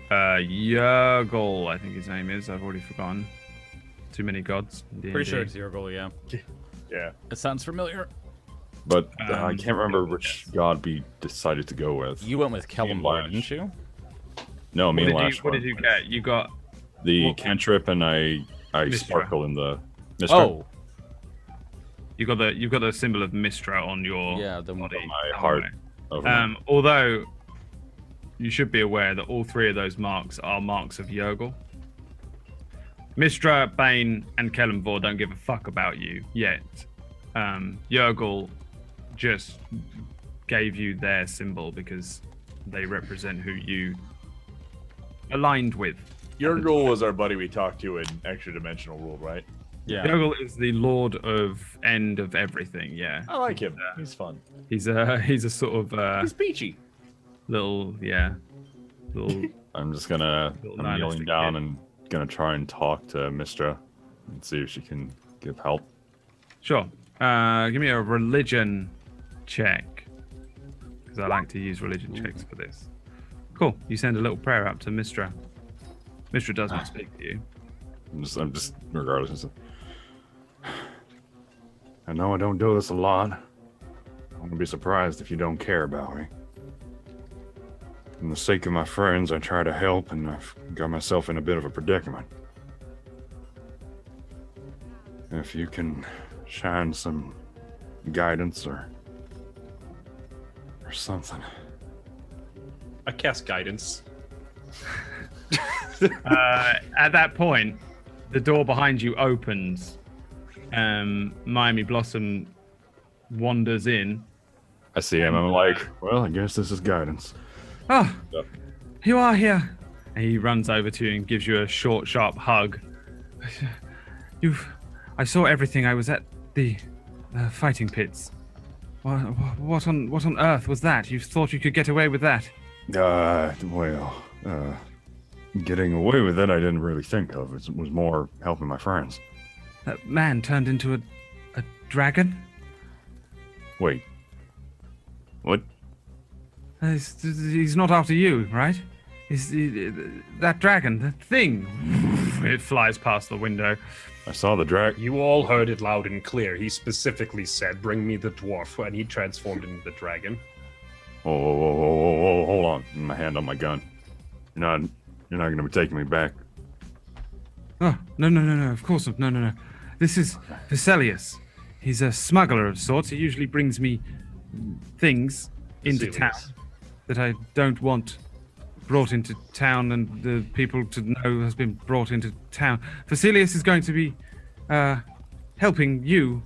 Yergol, I think his name is. I've already forgotten. Too many gods. Pretty sure it's your goal, yeah. Yeah. It sounds familiar. But I can't remember which god we decided to go with. You went with Kellenborg, didn't you? No, me and Lash. What did you get? You got the cantrip, and I sparkle in the Mistra. Oh. You've got the symbol of Mistra on your body. On my heart. Although you should be aware that all three of those marks are marks of Yergol. Mistra, Bane, and Kellenvor don't give a fuck about you yet. Yergel just gave you their symbol because they represent who you aligned with. Yergel was our buddy we talked to in Extra Dimensional World, right? Yeah. Yergel is the lord of end of everything. Yeah, I like him. He's fun. he's a sort of He's peachy. little I'm just gonna. Little I'm nihilistic kneeling down kid. and gonna try and talk to Mistra and see if she can give help. Sure. Give me a religion check because I like to use religion checks for this. Cool. You send a little prayer up to Mistra. Mistra does not speak to you. I'm just regardless. I know I don't do this a lot. I wouldn't be surprised if you don't care about me. For the sake of my friends, I try to help, and I've got myself in a bit of a predicament. If you can shine some guidance or something. I cast guidance. At that point, the door behind you opens. Miami Blossom wanders in. I see him. I'm like, well, I guess this is guidance. Oh, Yep. you are here. And he runs over to you and gives you a short, sharp hug. I saw everything. I was at the fighting pits. What on earth was that? You thought you could get away with that? Getting away with it, I didn't really think of. It was more helping my friends. That man turned into a dragon? Wait. What? He's not after you, right? That dragon, that thing. It flies past the window. I saw the drag. You all heard it loud and clear. He specifically said, "Bring me the dwarf," and he transformed into the dragon. Whoa, hold on. My hand on my gun. You're not going to be taking me back. Oh, no, of course not. No. This is Vesalius. He's a smuggler of sorts. He usually brings me things into town Vesalius. that I don't want brought into town and the people to know has been brought into town. Vesalius is going to be helping you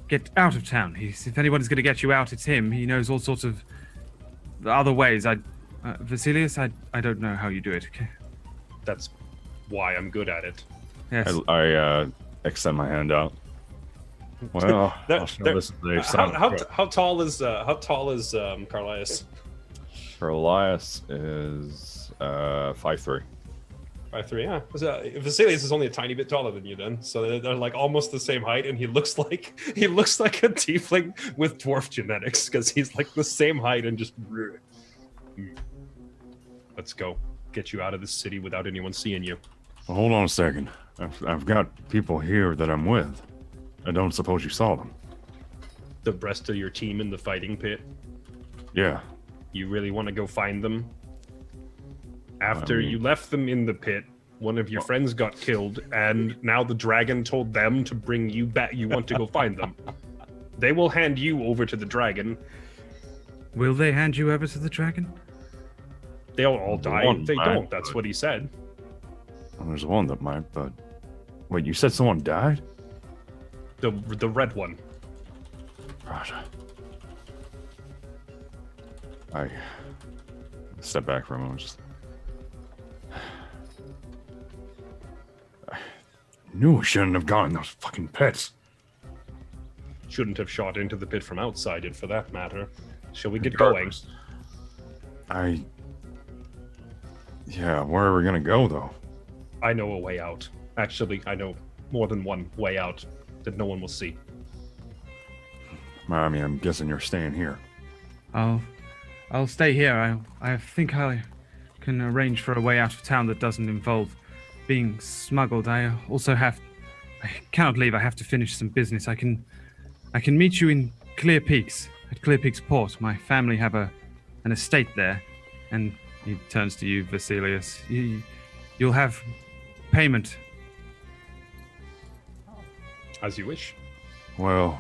get out of town. If anyone's going to get you out, it's him. He knows all sorts of other ways. Vesalius, I don't know how you do it. Okay. That's why I'm good at it. Yes. I extend my hand out. Well, I'll show this to the How tall is Carlias? For Elias is 5'3". 5'3", yeah. Vesalius is only a tiny bit taller than you then, so they're like almost the same height, and he looks like a tiefling with dwarf genetics because he's like the same height and just. Let's go. Get you out of this city without anyone seeing you. Well, hold on a second. I've got people here that I'm with. I don't suppose you saw them. The rest of your team in the fighting pit. Yeah. You really want to go find them? After you left them in the pit, one of your friends got killed, and now the dragon told them to bring you back. You want to go find them. They will hand you over to the dragon. Will they hand you over to the dragon? They'll all die One if they might, don't. That's but- what he said. Well, there's one that might, but... Wait, you said someone died? The red one. Raja. I step back for a moment. Just... I knew we shouldn't have gone in those fucking pits. Shouldn't have shot into the pit from outside it, for that matter. Shall we get going? Yeah, where are we gonna go, though? I know a way out. Actually, I know more than one way out that no one will see. I mean, I'm guessing you're staying here. I'll stay here. I think I can arrange for a way out of town that doesn't involve being smuggled. I cannot leave. I have to finish some business. I can meet you in Clear Peaks, at Clear Peaks Port. My family have an estate there, and he turns to you, Vesalius. You'll have payment. As you wish. Well,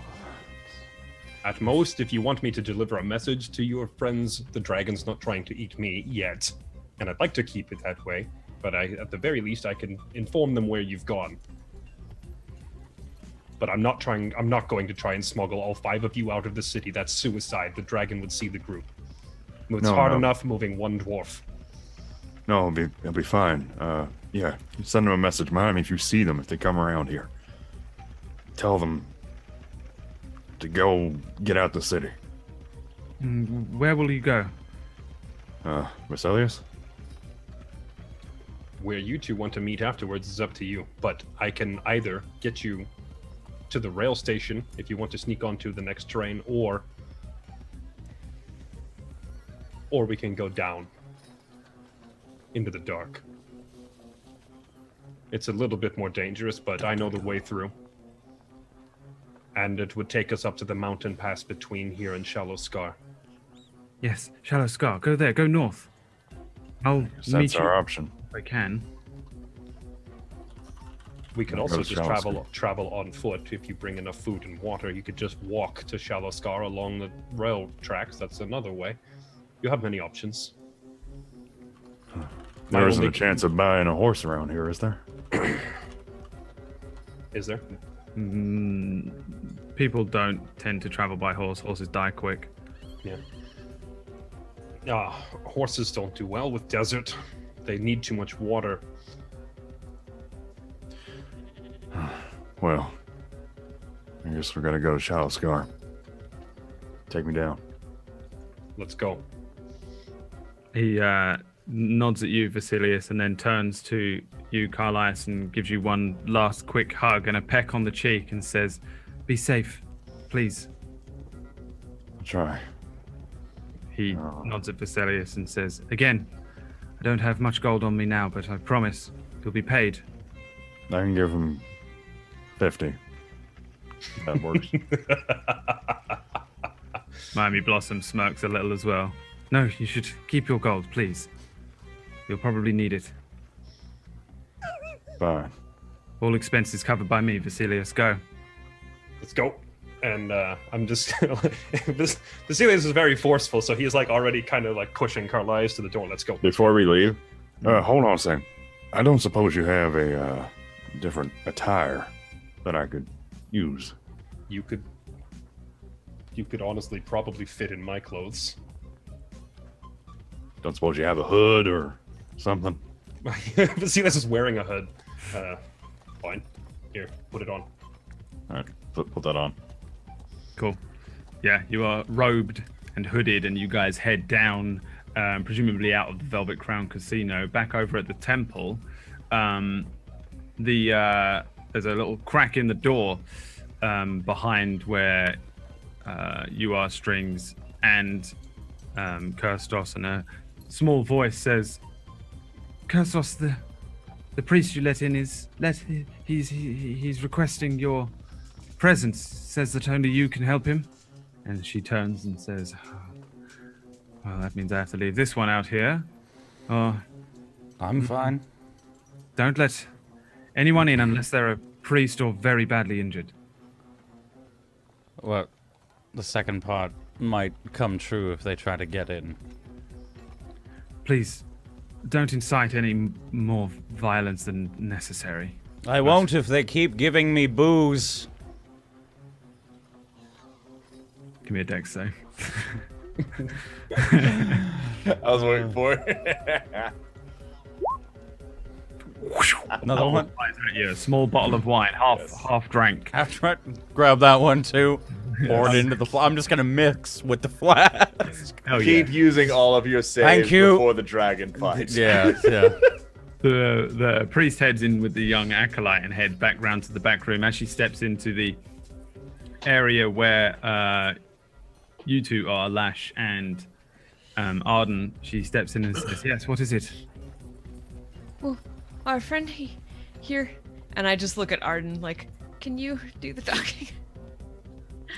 At most, if you want me to deliver a message to your friends, the dragon's not trying to eat me yet. And I'd like to keep it that way, but at the very least, I can inform them where you've gone. But I'm not going to try and smuggle all 5 of you out of the city. That's suicide. The dragon would see the group. It's hard enough moving one dwarf. No, it'll be fine. Yeah, send them a message. Mind me if you see them, if they come around here. Tell them to go get out the city. Where will you go? Vesalius? Where you two want to meet afterwards is up to you. But I can either get you to the rail station if you want to sneak onto the next train, or we can go down into the dark. It's a little bit more dangerous, but I know the way through. And it would take us up to the mountain pass between here and Shallow Scar. Yes, Shallow Scar. Go there. Go north. I'll meet That's you our option. if I can. We could Go also to just Shallow travel on foot. If you bring enough food and water, you could just walk to Shallow Scar along the rail tracks. That's another way. You have many options. There isn't a chance of buying a horse around here, is there? Is there? People don't tend to travel by horse. Horses die quick. Yeah. Horses don't do well with desert. They need too much water. Well, I guess we're gonna go to Shallow Scar. Take me down. Let's go. He nods at you, Vasilius, and then turns to you, Carlias, and gives you one last quick hug and a peck on the cheek and says, "Be safe, please." I'll try. He nods at Vasilius and says, "Again, I don't have much gold on me now, but I promise you'll be paid." I can give him 50. That works. Miami Blossom smirks a little as well. "No, you should keep your gold, please. You'll probably need it. Fine. All expenses covered by me, Vasilius. Go." Let's go. And I'm just Vasilius is very forceful, so he's like already kind of like pushing Carlias to the door. Let's go. Before we leave, hold on a second. I don't suppose you have a different attire that I could use. You could honestly probably fit in my clothes. Don't suppose you have a hood or something? Vasilius is wearing a hood. Fine. Here, put it on. All right, put that on. Cool. Yeah, you are robed and hooded, and you guys head down, presumably out of the Velvet Crown Casino, back over at the temple. There's a little crack in the door behind where you are, Strings, and Kirstos, and a small voice says, "Kirstos, the priest you let in he's requesting your presence. Says that only you can help him." And she turns and says, "Well, that means I have to leave this one out here. Oh, I'm fine. don't let anyone in unless they're a priest or very badly injured." Well, the second part might come true if they try to get in. "Please, don't incite any more violence than necessary." I won't if they keep giving me booze. Give me a dex save. I was waiting for it. Another one. Yeah, a small bottle of wine, half drank. After I grab that one too, pour it into the flask. I'm just gonna mix with the flask. Oh, Keep yeah. using all of your saves Thank you. before the dragon fight. Yeah, yeah. The priest heads in with the young acolyte and head back round to the back room. As she steps into the area where you two are, Lash and Arden, she steps in and says, "Yes, what is it?" Well, our friend here. And I just look at Arden like, "Can you do the talking?"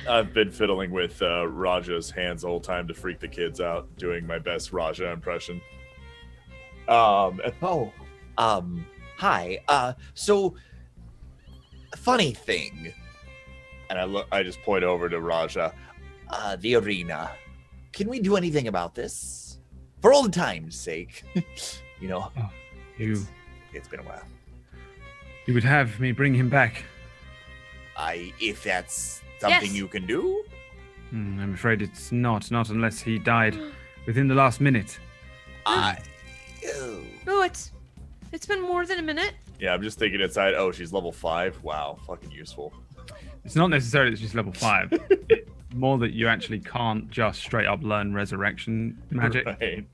I've been fiddling with Raja's hands the whole time to freak the kids out, doing my best Raja impression. Hi. So, funny thing. And I just point over to Raja. The arena. Can we do anything about this? For old time's sake. You know, You it's been a while. would have me bring him back. If that's something Yes. you can do. I'm afraid it's not unless he died within the last minute. Ew. No, it's been more than a minute. Yeah, I'm just thinking inside. Oh, she's level 5. Wow, fucking useful. It's not necessarily that she's level 5. It's more that you actually can't just straight up learn resurrection magic. Right.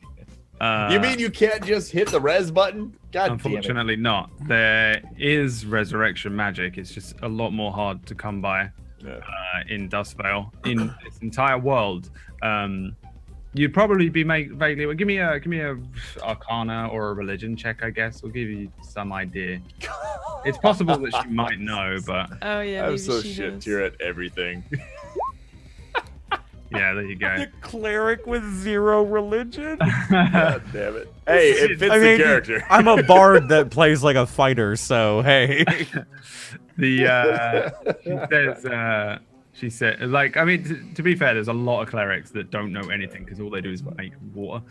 Uh, You mean you can't just hit the res button? God Unfortunately not. There is resurrection magic. It's just a lot more hard to come by damn it. in Dustvale. In this entire world, you'd probably be vaguely. Well, give me a Arcana or a religion check, I guess. We'll give you some idea. It's possible that she might know, but Oh yeah, I'm maybe so she shit knows. tier at everything. yeah, there you go. The cleric with 0 religion. God damn it. Hey, it fits the character. I'm a bard that plays like a fighter, so hey. She said, like, I mean, to be fair, there's a lot of clerics that don't know anything because all they do is make water.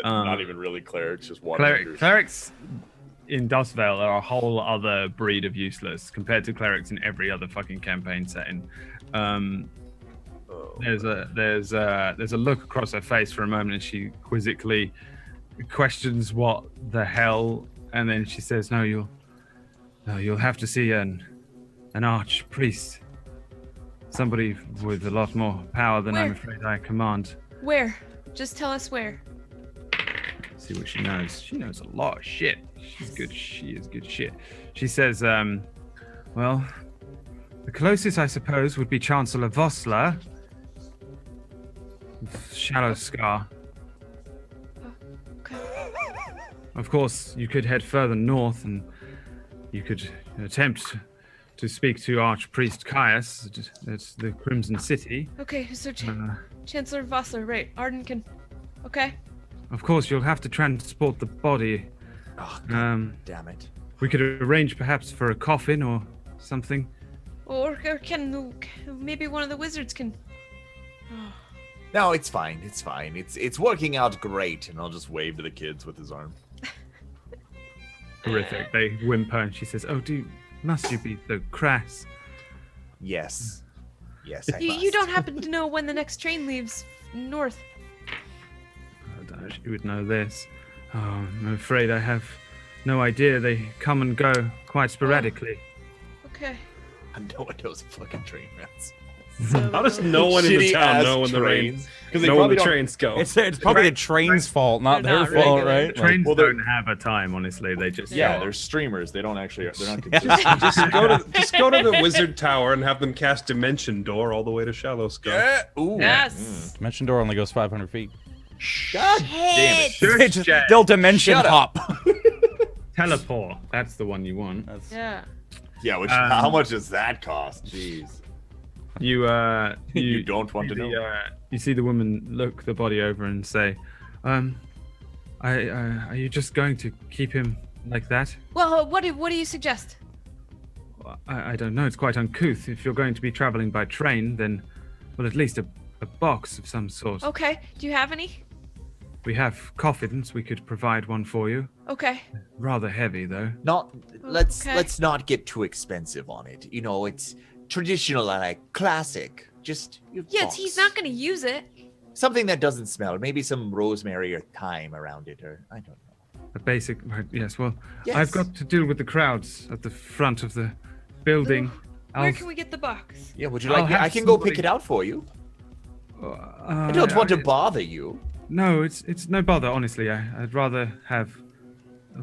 Not even really clerics, just water. Clerics in Dustvale are a whole other breed of useless compared to clerics in every other fucking campaign setting. There's a look across her face for a moment, and she quizzically questions what the hell, and then she says, "No, you'll have to see an archpriest, somebody with a lot more power than I'm Where? afraid I command." Where? Just tell us where. See what she knows. She knows a lot of shit. She's good. She is good shit. She says, well, the closest I suppose would be Chancellor Vossler. Shallow Scar. Okay. Of course, you could head further north and you could attempt to speak to Archpriest Caius at the Crimson City. Okay, so Chancellor Vossler, right? Arden. Okay. Of course, you'll have to transport the body. Oh, damn it. We could arrange perhaps for a coffin or something. Or can maybe one of the wizards can. No, it's fine. It's fine. It's working out great. And I'll just wave to the kids with his arm. Horrific. They whimper and she says, "Oh, must you be so crass?" Yes. Yes, I You must. don't happen to know when the next train leaves north? I don't know if she would know this. Oh, I'm afraid I have no idea. They come and go quite sporadically. Okay. No one knows fucking train routes. How does no one in the town Shitty-ass know when the trains. Because they know when probably the don't. trains go? It's probably the train's fault, not They're their not fault, regular. right? Trains well, they're- don't have a time, honestly. They just Yeah, go. they're streamers. They don't actually. They're not consistent. just go to the wizard tower and have them cast Dimension Door all the way to Shallow Scar. Yeah. Ooh. Yes. Dimension door only goes 500 feet. God damn it. They just- They'll dimension Shut up. hop. Teleport. That's the one you want. That's, Yeah. Yeah. Which? How much does that cost? Jeez. You You don't want to see know. you see the woman look the body over and say, are you just going to keep him like that? Well, what do you suggest? I don't know. It's quite uncouth. If you're going to be traveling by train, then, well, at least a box of some sort. Okay. Do you have any? We have coffins. We could provide one for you. Okay. Rather heavy, though. Let's Okay. not get too expensive on it. You know, it's traditional and like classic. Just Yes, box. he's not gonna use it. Something that doesn't smell. Maybe some rosemary or thyme around it, or I don't know. A basic, right, yes. Well, Yes. I've got to deal with the crowds at the front of the building. Where can we get the box? Yeah, would you I'll like me? have I can go pick somebody- it out for you. I I don't want to bother you. No, it's no bother. Honestly, I'd rather have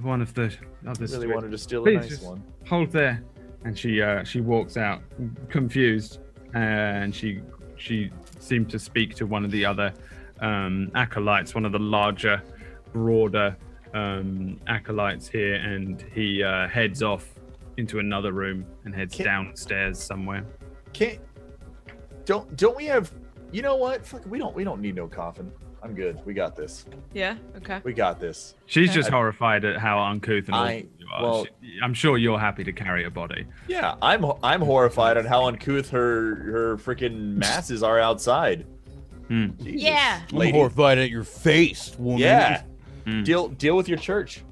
one of the others. Really do it. wanted to steal a Please nice just one. hold there. And she walks out, confused, and she seemed to speak to one of the other acolytes, one of the larger, broader acolytes here, and he heads off into another room and heads downstairs somewhere. Don't we have? You know what? Fuck, we don't need no coffin. I'm good. We got this. Yeah. Okay. We got this. She's Okay. just horrified at how uncouth and awful you are. well- I'm sure you're happy to carry a body. Yeah, I'm horrified at how uncouth her freaking masses are outside. Jesus, Yeah. I'm lady. horrified at your face, woman. Yeah. Mm. Deal with your church.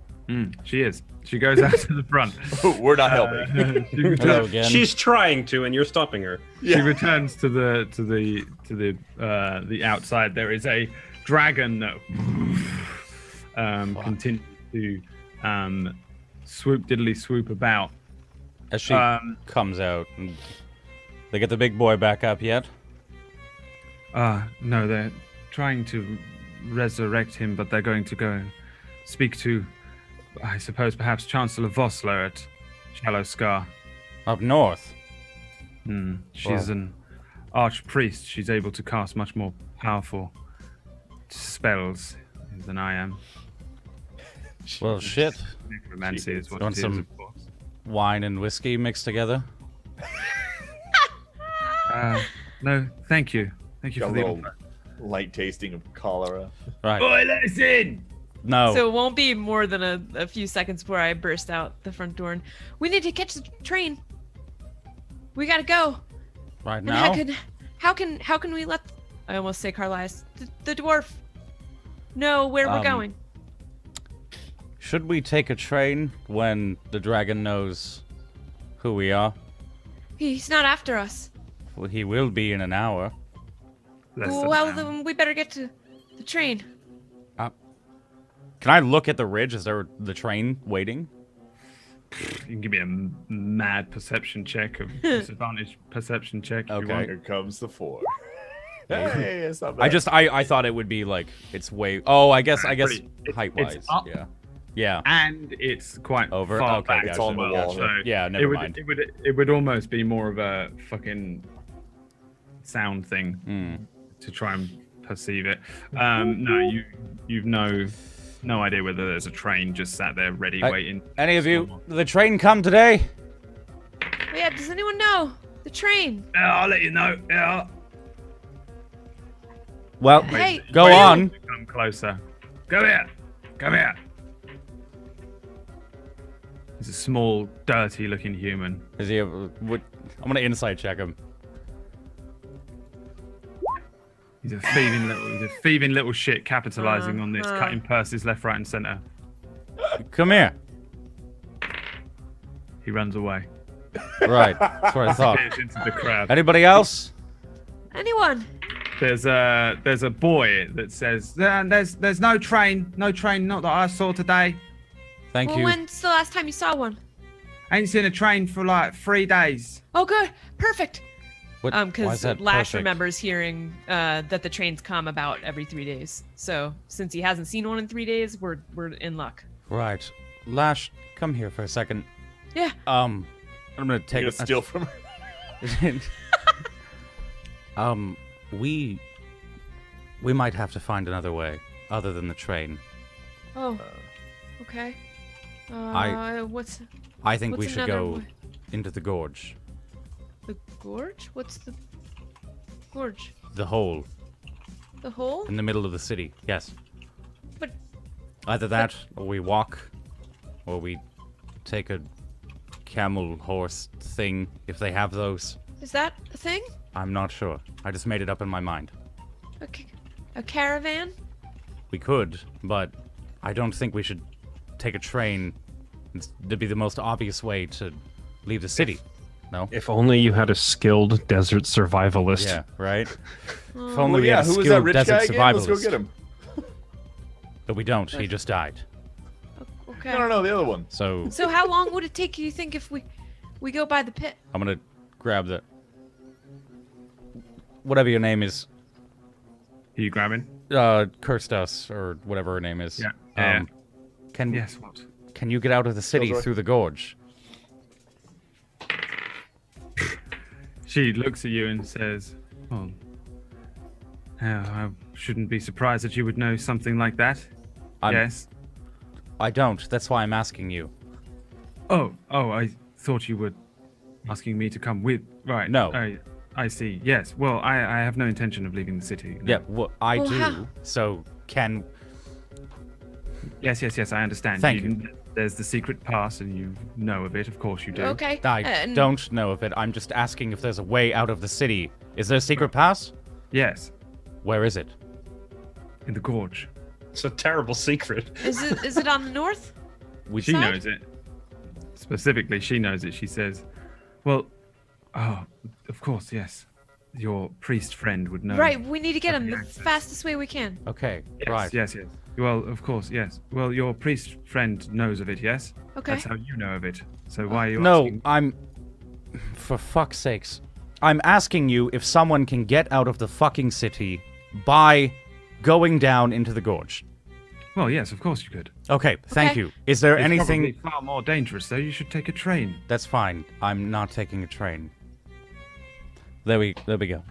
She is. She goes out to the front. We're not helping. She Hello returns, again. She's trying to, and you're stopping her. she returns to the outside. There is a dragon that continues to swoop about. As she comes out, and they get the big boy back up yet? No, they're trying to resurrect him, but they're going to go speak to, I suppose, perhaps Chancellor Vossler at Shallow Scar. Up north. She's an archpriest. She's able to cast much more powerful spells than I am. Well, shit. Necromancy is what Want it is, some of course. wine and whiskey mixed together? No, thank you. Thank you Got for a the little offer. light tasting of cholera. Right. Boy, listen! No. So it won't be more than a few seconds before I burst out the front door. And we need to catch the train. We gotta go. right And now? how can we let? I almost say Carlisle, the dwarf, know where we're going. Should we take a train when the dragon knows who we are? He's not after us. Well, he will be in an hour. Less than Well, an hour. then we better get to the train. Can I look at the ridge? Is there the train waiting? You can give me a mad perception check, a disadvantage perception check. If you Okay. want. Here comes the 4. Hey, it's not bad. I thought it would be like it's way. Oh, I guess Pretty- height it's wise. up. Yeah. Yeah. And it's quite Over? far Okay, back. It's gotcha, on the wall. So Yeah, never it would, mind. It would almost be more of a fucking sound thing to try and perceive it. No, you've no idea whether there's a train just sat there ready waiting. Any of you? Did the train come today? Yeah, does anyone know the train? Yeah, I'll let you know. Yeah. Well, Hey, go Wait, on. Come closer. Come here. Come here. He's a small, dirty-looking human. Is he? I'm gonna insight check him. He's a thieving little shit, capitalizing on this, cutting purses left, right, and center. Come here. He runs away. Right. That's what I thought. Disappears into the crowd. Anybody else? Anyone? There's a boy that says, "There's no train, not that I saw today. Thank Well, you. when's the last time you saw one? Ain't seen a train for like 3 days." Oh, good, perfect. What, why is Because that Lash perfect? remembers hearing that the trains come about every 3 days. So since he hasn't seen one in 3 days, we're in luck. Right. Lash, come here for a second. Yeah. I'm gonna take You're gonna steal from her. we might have to find another way other than the train. Oh. Okay. What's I think we What's should another go way? into the gorge. the gorge? What's the gorge? The hole The hole? in the middle of the city. Yes. But Either that, or we walk, or we take a camel horse thing, if they have those. is that a thing? I'm not sure. I just made it up in my mind. A caravan? We could, but I don't think we should take a train. It'd be the most obvious way to leave the city. No? If only you had a skilled desert survivalist. Yeah, right? If Oh, only we yeah, had a who was skilled that rich desert guy again? Let's go survivalist. get him. But we don't. He just died. Okay. No, the other one. So So how long would it take, you think, if we go by the pit? I'm gonna grab the whatever your name is, Are you grabbing? Kirstus or whatever her name is. Yeah. Can Yes. What? can you get out of the city Killjoy. through the gorge? She looks at you and says, "Oh, I shouldn't be surprised that you would know something like that." Yes. I don't. That's why I'm asking you. Oh, I thought you were asking me to come with. Right. No. I see. Yes. Well, I have no intention of leaving the city. No. Yeah, well, I Well, do. how- So can Yes. I understand. Thank you. There's the secret pass, and you know of it. Of course you do. Okay. I and- don't know of it. I'm just asking if there's a way out of the city. Is there a secret pass? Yes. Where is it? In the gorge. It's a terrible secret. Is it on the north? She knows it. Specifically, she knows it. She says, well, oh, of course, yes. Your priest friend would know. Right, we need to get him the fastest way we can. Okay, Yes, right. yes. Well, of course, yes. Well, your priest friend knows of it, yes? Okay. That's how you know of it. So why are you No, asking? For fuck's sakes. I'm asking you if someone can get out of the fucking city by going down into the gorge. Well, yes, of course you could. Okay, thank Okay. you. Is there It's anything... probably far more dangerous, though. You should take a train. That's fine. I'm not taking a train. There we go.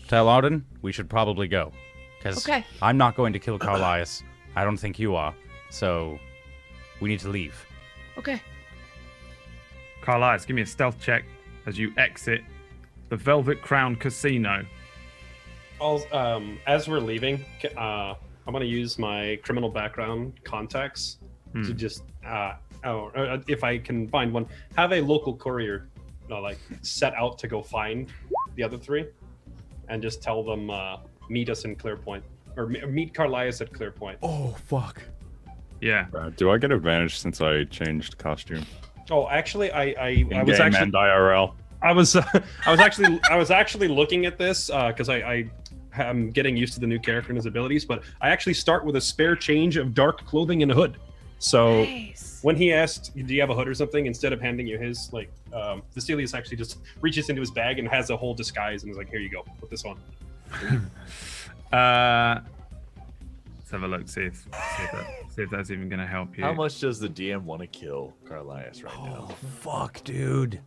Tell Arden we should probably go. Because Okay. I'm not going to kill Carlias. I don't think you are. So, we need to leave. Okay. Carlias, give me a stealth check as you exit the Velvet Crown Casino. As we're leaving, I'm gonna use my criminal background contacts to just, if I can find one, have a local courier, like set out to go find the other three, and just tell them meet us in Clearpoint, or meet Carlias at Clearpoint. Oh, fuck. Yeah. Do I get advantage since I changed costume? Oh, actually, I In was game actually and IRL. I was actually looking at this because I'm getting used to the new character and his abilities, but I actually start with a spare change of dark clothing and a hood. So Nice. when he asked, "Do you have a hood or something?" instead of handing you his, like, Vasilius actually just reaches into his bag and has a whole disguise and is like, "Here you go, put this on." Let's have a look. See if that's even going to help you. How much does the DM want to kill Carlias right now? Fuck, dude.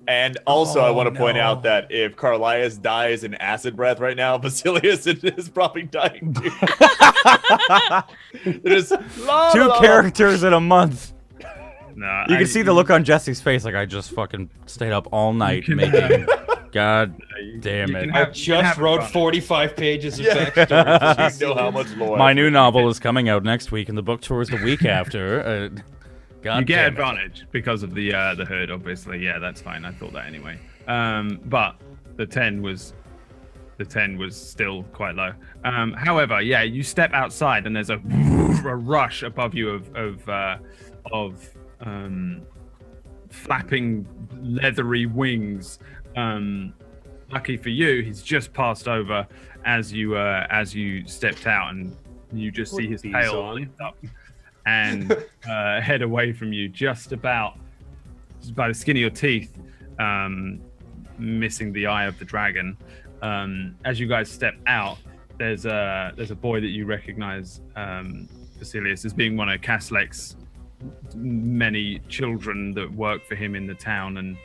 And also, I want to point no. out that if Carlias dies in acid breath right now, Vasilius is probably dying too. There's Two characters in a month. No, You can see the look on Jesse's face, like I just fucking stayed up all night making. God damn it! I just wrote 45 pages of Yeah. backstory. You know how much lore. My new novel is coming out next week, and the book tour is the week after. God you get damn it. advantage because of the hood, obviously. Yeah, that's fine. I thought that anyway. But the 10 was still quite low. However, yeah, you step outside and there's a rush above you of flapping leathery wings. Lucky for you, he's just passed over as you stepped out, and you just see his these tail on. lift up and head away from you just by the skin of your teeth, missing the eye of the dragon. As you guys step out, there's a boy that you recognize, Vasilius, as being one of Caslek's many children that work for him in the town, and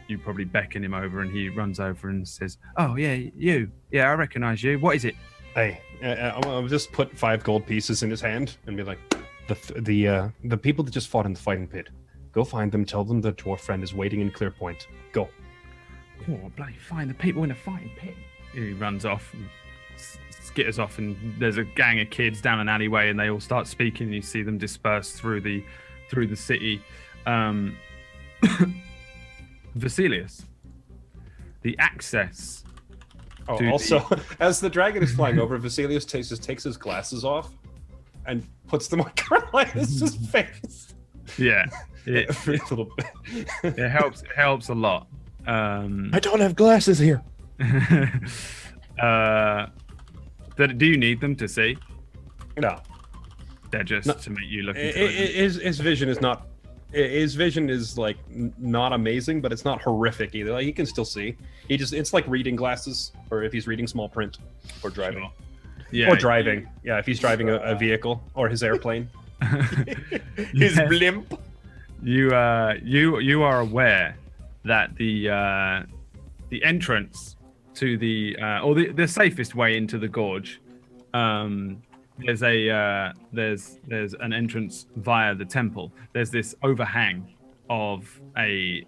you probably beckon him over, and he runs over and says, "Oh yeah, you. Yeah, I recognize you. What is it?" Hey, I'll just put 5 gold pieces in his hand and be like, the people that just fought in the fighting pit. Go find them. Tell them the dwarf friend is waiting in Clearpoint. Go. Oh, bloody find the people in the fighting pit. He runs off and skitters off, and there's a gang of kids down an alleyway, and they all start speaking, and you see them disperse through the city. Vasilius, the access. Oh, to also, as the dragon is flying over, Vasilius takes his glasses off and puts them on Carlias' face. Yeah, it A little bit. it helps a lot. I don't have glasses here. Do you need them to see? No. They're just No. to make you look intelligent. His vision is not. His vision is like not amazing, but it's not horrific either. Like, he can still see. It's like reading glasses, or if he's reading small print, or driving, Sure. Yeah, or driving. Yeah, if he's driving a vehicle or his airplane. His Yeah. blimp. You are aware that the entrance to the safest way into the gorge, there's an entrance via the temple. There's this overhang of a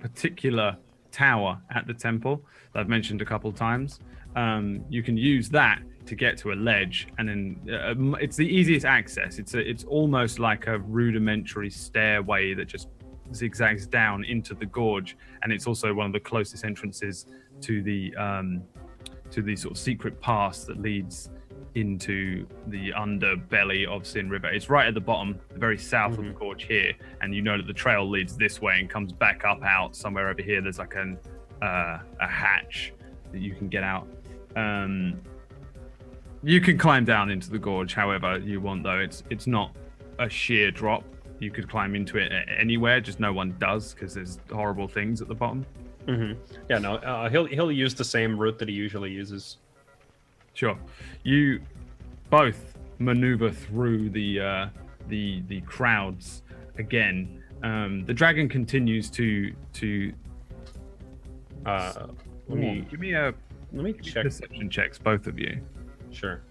particular tower at the temple that I've mentioned a couple times. You can use that to get to a ledge, and then it's the easiest access. It's almost like a rudimentary stairway that just zigzags down into the gorge, and it's also one of the closest entrances to the sort of secret pass that leads into the underbelly of Sin River. It's right at the bottom, the very south of the gorge here, and you know that the trail leads this way and comes back up out somewhere over here. There's like a hatch that you can get out. You can climb down into the gorge however you want, though. It's not a sheer drop. You could climb into it anywhere, just no one does because there's horrible things at the bottom. Yeah, no, he'll use the same route that he usually uses. Sure. You both maneuver through the crowds again. The dragon continues to Let me check. Perception checks, both of you. Sure.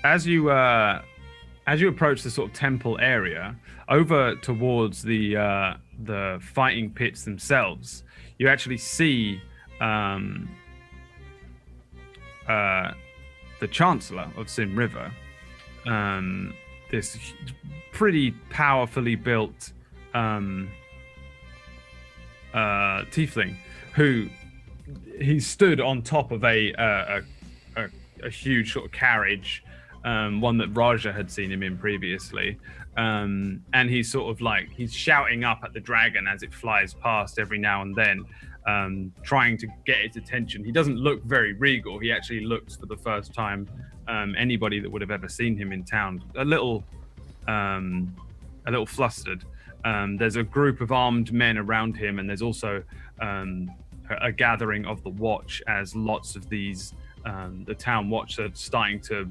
As you approach the sort of temple area, over towards the fighting pits themselves, you actually see the Chancellor of Sim River, this pretty powerfully built tiefling, who he stood on top of a huge sort of carriage. One that Raja had seen him in previously. And he's sort of like, he's shouting up at the dragon as it flies past every now and then, trying to get its attention. He doesn't look very regal. He actually looks, for the first time, anybody that would have ever seen him in town, a little flustered. There's a group of armed men around him, and there's also a gathering of the watch as lots of these, the town watch are starting to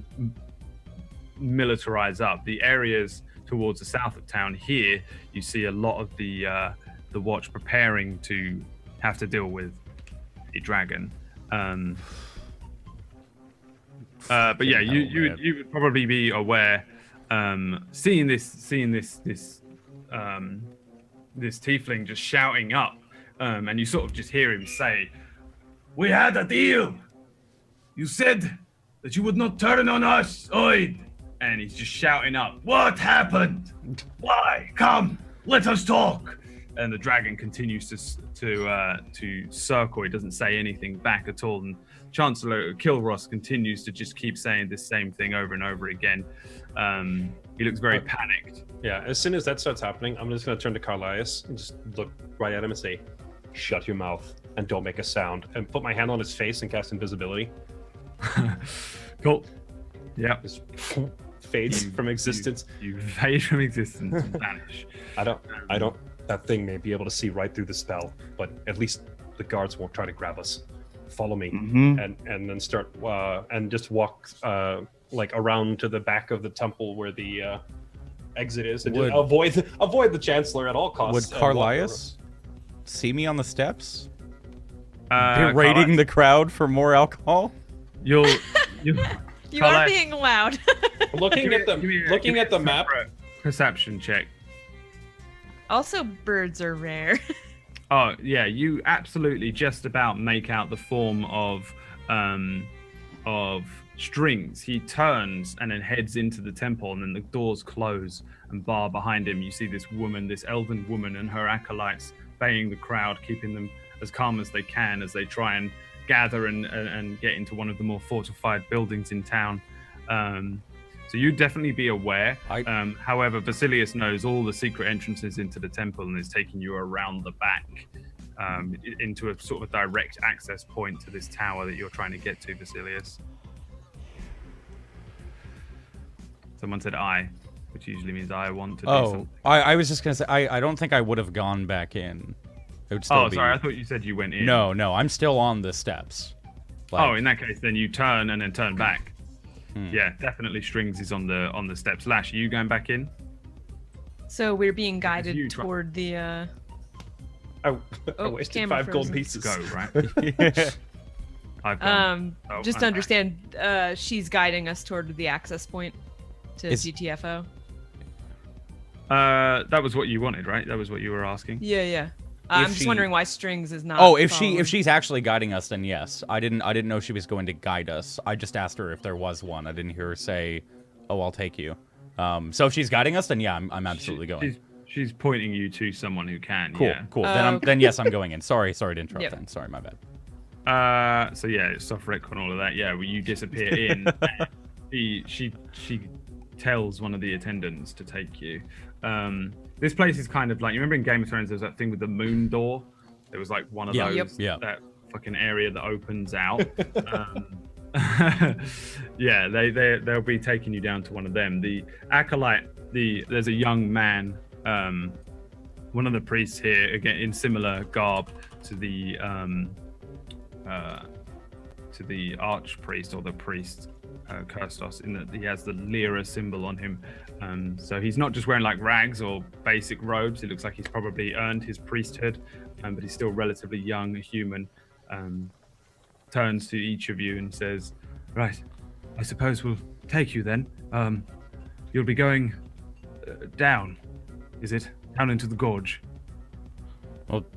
militarize up. The areas towards the south of town here, you see a lot of the watch preparing to have to deal with the dragon. But yeah, you would probably be aware, seeing this tiefling just shouting up, and you sort of just hear him say, "We had a deal. You said that you would not turn on us, Oid." And he's just shouting up, "What happened? Why? Come, let us talk." And the dragon continues to circle. He doesn't say anything back at all. And Chancellor Kilross continues to just keep saying the same thing over and over again. He looks very panicked. Yeah, as soon as that starts happening, I'm just going to turn to Carlias and just look right at him and say, "Shut your mouth and don't make a sound," and put my hand on his face and cast invisibility. Cool. Yeah. Just fades from existence. You fade from existence and vanish. I don't. That thing may be able to see right through the spell, but at least the guards won't try to grab us. Follow me, and then start and just walk like around to the back of the temple where the exit is, and just avoid the Chancellor at all costs. Would Carlias see me on the steps, berating the crowd for more alcohol? You are being loud. looking at the map. Perception check. Also, birds are rare. Oh yeah, you absolutely just about make out the form of Strings. He turns and then heads into the temple, and then the doors close and bar behind him. You see this woman, this elven woman, and her acolytes baying the crowd, keeping them as calm as they can as they try and gather and get into one of the more fortified buildings in town. So you'd definitely be aware. However, Vasilius knows all the secret entrances into the temple and is taking you around the back into a sort of direct access point to this tower that you're trying to get to, Vasilius. Someone said I, which usually means I want to do something. I was just going to say, I don't think I would have gone back in. It would still be... sorry, I thought you said you went in. No, I'm still on the steps. In that case, then you turn and then turn back. Yeah, definitely Strings is on the steps. Lash, are you going back in? So we're being guided toward the... I wasted 5 gold pieces. Go, right? Just to understand, she's guiding us toward the access point to GTFO. That was what you wanted, right? That was what you were asking. Yeah. I'm just wondering why Strings is not. If she's actually guiding us, then yes. I didn't know she was going to guide us. I just asked her if there was one. I didn't hear her say, "Oh, I'll take you." So if she's guiding us, then yeah, I'm absolutely going. She's pointing you to someone who can. Cool, Yeah. cool. Okay. Then yes, I'm going in. Sorry to interrupt. Yep. Then sorry, my bad. So yeah, soft rec and all of that. Yeah, well, you disappear in. And she tells one of the attendants to take you. This place is kind of like, you remember in Game of Thrones, there's that thing with the moon door. There was like one of Yeah. those. Yep. That fucking area that opens out. Yeah, they'll be taking you down to one of them. The acolyte. There's a young man. One of the priests here, again in similar garb to the archpriest or the priest Kirstos, in that he has the Lyra symbol on him. So he's not just wearing like rags or basic robes. It looks like he's probably earned his priesthood, but he's still relatively young, a human. Turns to each of you and says, "Right, I suppose we'll take you then. You'll be going down, is it? Down into the gorge."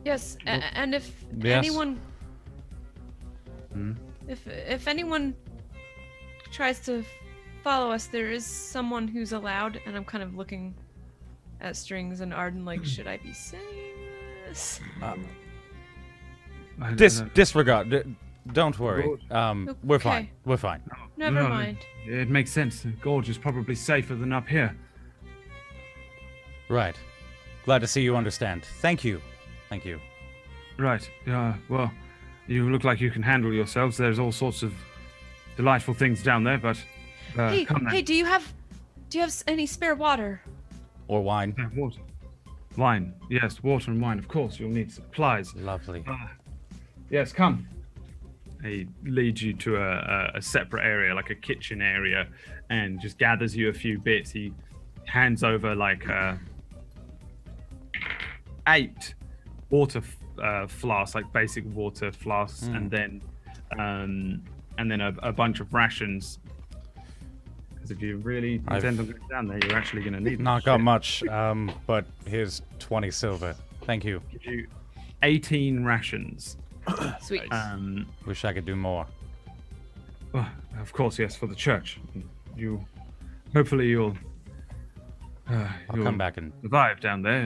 Yes, and if Yes. anyone, if anyone tries to follow us, there is someone who's allowed. And I'm kind of looking at Strings and Arden, like, should I be saying this? Disregard. Don't worry. We're fine. Okay. We're fine. Never mind. It makes sense. The gorge is probably safer than up here. Right. Glad to see you understand. Thank you. Thank you. Right. Well, you look like you can handle yourselves. There's all sorts of delightful things down there, but Hey, come then. hey, do you have any spare water? Or wine. Water. Wine. Yes, water and wine. Of course, you'll need supplies. Lovely. Yes, come. He leads you to a separate area, like a kitchen area, and just gathers you a few bits. He hands over like 8 water flasks, like basic water flasks, and then a bunch of rations. Because if you really intend on going down there, you're actually going to need. Not got much, but here's 20 silver. Thank you. Give you 18 rations. Sweet. Wish I could do more. Well, of course, yes, for the church. Hopefully you'll I'll come back and survive down there,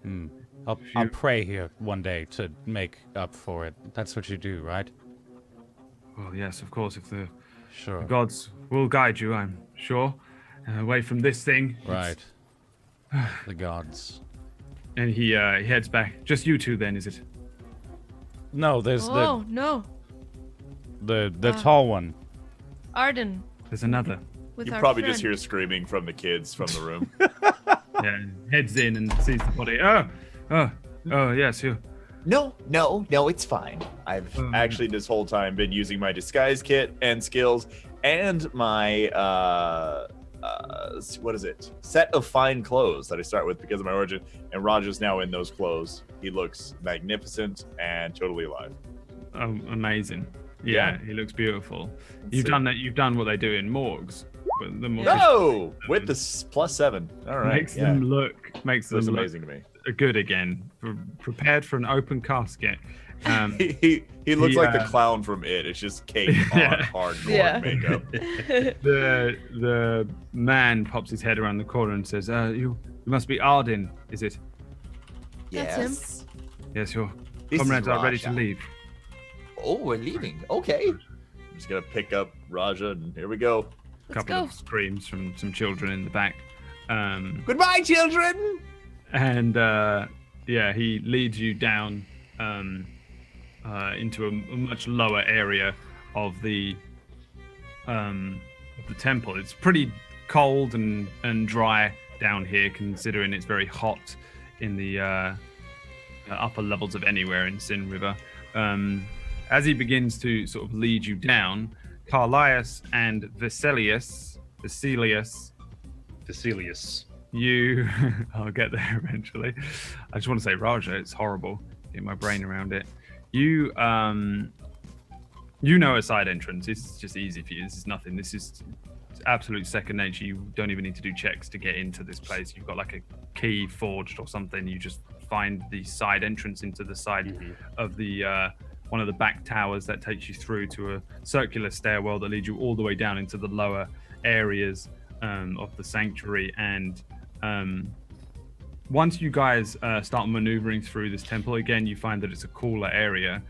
and I'll pray here one day to make up for it. That's what you do, right? well, yes, of course, if the Sure. gods will guide you, I'm sure, away from this thing. Right. The gods. And he heads back. Just you two, then, is it? No, there's Oh no, the tall one. Arden. There's another. With You our probably friend. just hear screaming from the kids from the room. Yeah, and heads in and sees the body. Oh, yes, you. No, it's fine. I've Actually, this whole time been using my disguise kit and skills and my set of fine clothes that I start with because of my origin. And Raja's now in those clothes. He looks magnificent and totally alive. Oh, amazing. Yeah, he looks beautiful. You've done what they do in morgues. But the morgue No, with the +7. All right, makes them look Looks amazing to me. good again. Prepared for an open casket. He looks like the clown from It. It's just cake on hardcore makeup. The man pops his head around the corner and says, "You must be Arden, is it?" That's him. yes. Yes, your This is comrades are ready to Raja. leave. Oh, we're leaving. Okay. I'm just gonna pick up Raja, and here we go. A couple of screams from some children in the back. Goodbye, children. And he leads you down into a much lower area of the temple. It's pretty cold and dry down here, considering it's very hot in the upper levels of anywhere in Sin River. As he begins to sort of lead you down, Carlias and Veselius, you I'll get there eventually. I just want to say Raja, it's horrible. Get my brain around it. You know a side entrance. It's just easy for you. This is nothing. This is absolute second nature. You don't even need to do checks to get into this place. You've got like a key forged or something. You just find the side entrance into the side of the one of the back towers that takes you through to a circular stairwell that leads you all the way down into the lower areas of the sanctuary. And once you guys start maneuvering through this temple, again, you find that it's a cooler area.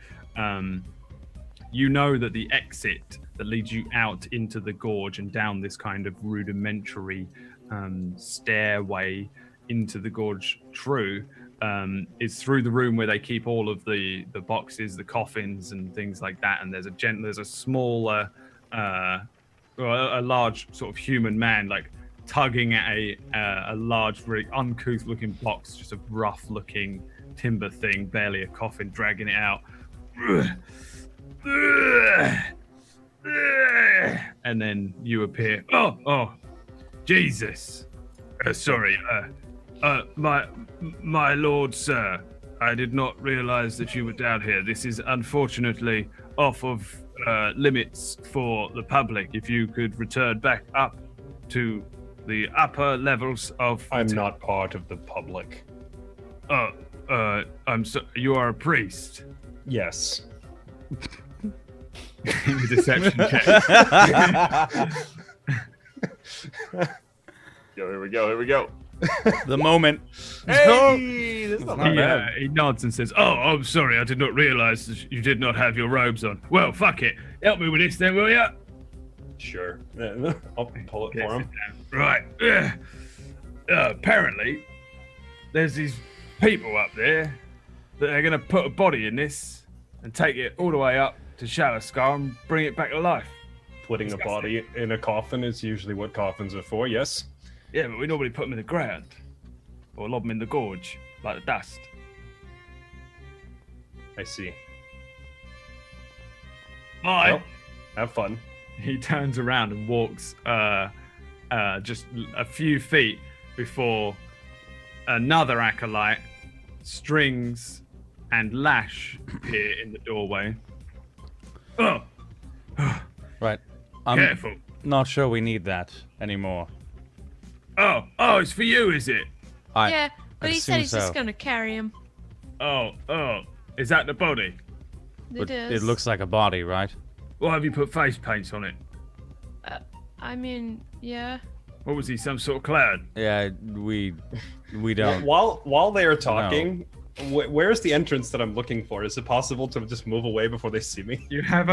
You know that the exit that leads you out into the gorge and down this kind of rudimentary stairway into the gorge is through the room where they keep all of the boxes, the coffins, and things like that. And there's a small, a large sort of human man, like tugging at a large, very uncouth-looking box, just a rough-looking timber thing, barely a coffin, dragging it out. And then you appear. Oh, Jesus! Sorry, my lord, sir. I did not realize that you were down here. This is unfortunately off of limits for the public. If you could return back up to the upper levels of. I'm not part of the public. You are a priest. Yes. Deception check. Here we go. The moment. Hey, this is not bad. He nods and says, "Oh, I'm sorry. I did not realize that you did not have your robes on. Well, fuck it. Help me with this then, will ya?" Sure. I'll pull it for him. Right. Apparently, there's these people up there that are going to put a body in this and take it all the way up to Shallow and bring it back to life. Putting a body in a coffin is usually what coffins are for, yes? Yeah, but we normally put them in the ground. Or lob them in the gorge, like the dust. I see. Bye. Well, have fun. He turns around and walks just a few feet before another acolyte, Strings and Lash appear in the doorway. Oh! Right. I'm Careful. not sure we need that anymore. Oh, it's for you, is it? Yeah, but he said assume he's just so. gonna carry him. Oh, is that the body? It is. It looks like a body, right? Why have you put face paints on it? I mean, yeah. What was he, some sort of clown? Yeah, we don't. While they are talking, where's the entrance that I'm looking for? Is it possible to just move away before they see me? You have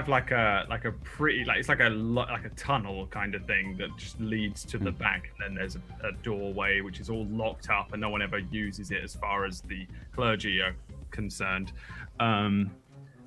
like a pretty, like it's like a tunnel kind of thing that just leads to the back, and then there's a doorway which is all locked up and no one ever uses it as far as the clergy are concerned.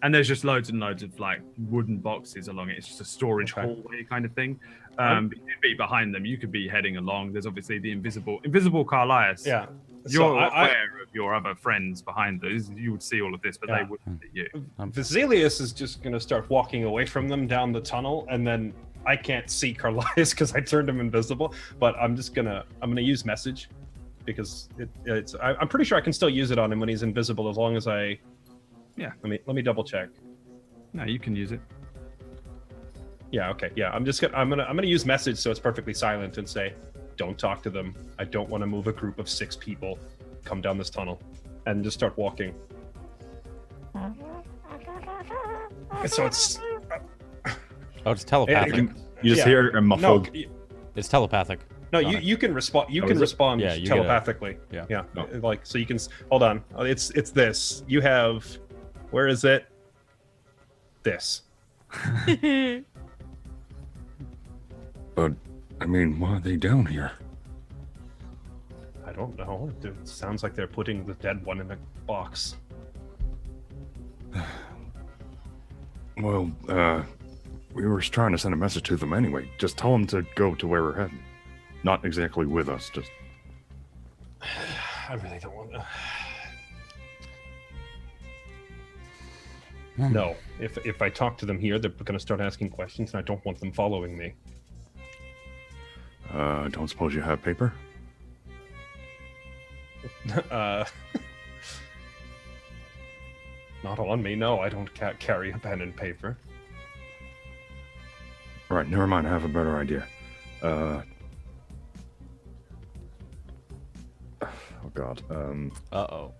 And there's just loads and loads of like wooden boxes along it. It's just a storage hallway kind of thing. But you'd be behind them. You could be heading along. There's obviously the invisible Carlias. Yeah. You're aware of your other friends behind those. You would see all of this, but they wouldn't see you. Vesalius is just going to start walking away from them down the tunnel, and then I can't see Carlias because I turned him invisible. But I'm gonna use message because I'm pretty sure I can still use it on him when he's invisible as long as I. Yeah. Let me double check. No, you can use it. Yeah. Okay. Yeah. I'm gonna use message so it's perfectly silent and say, don't talk to them. I don't want to move a group of 6 people come down this tunnel, and just start walking. So it's. Oh, it's telepathic. You just hear a muffled. No, It's telepathic. no, you can respond. You can is it? respond Yeah, you get a- telepathically. yeah. Yeah. No. Like so, you can hold on. It's this. You have. Where is it? This. But I mean, why are they down here? I don't know. It sounds like they're putting the dead one in a box. Well, we were trying to send a message to them anyway. Just tell them to go to where we're heading. Not exactly with us, just. I really don't want to. No. If I talk to them here, they're going to start asking questions, and I don't want them following me. Don't suppose you have paper? Not on me. No, I don't carry a pen and paper. Right, never mind. I have a better idea. Oh God. Uh-oh.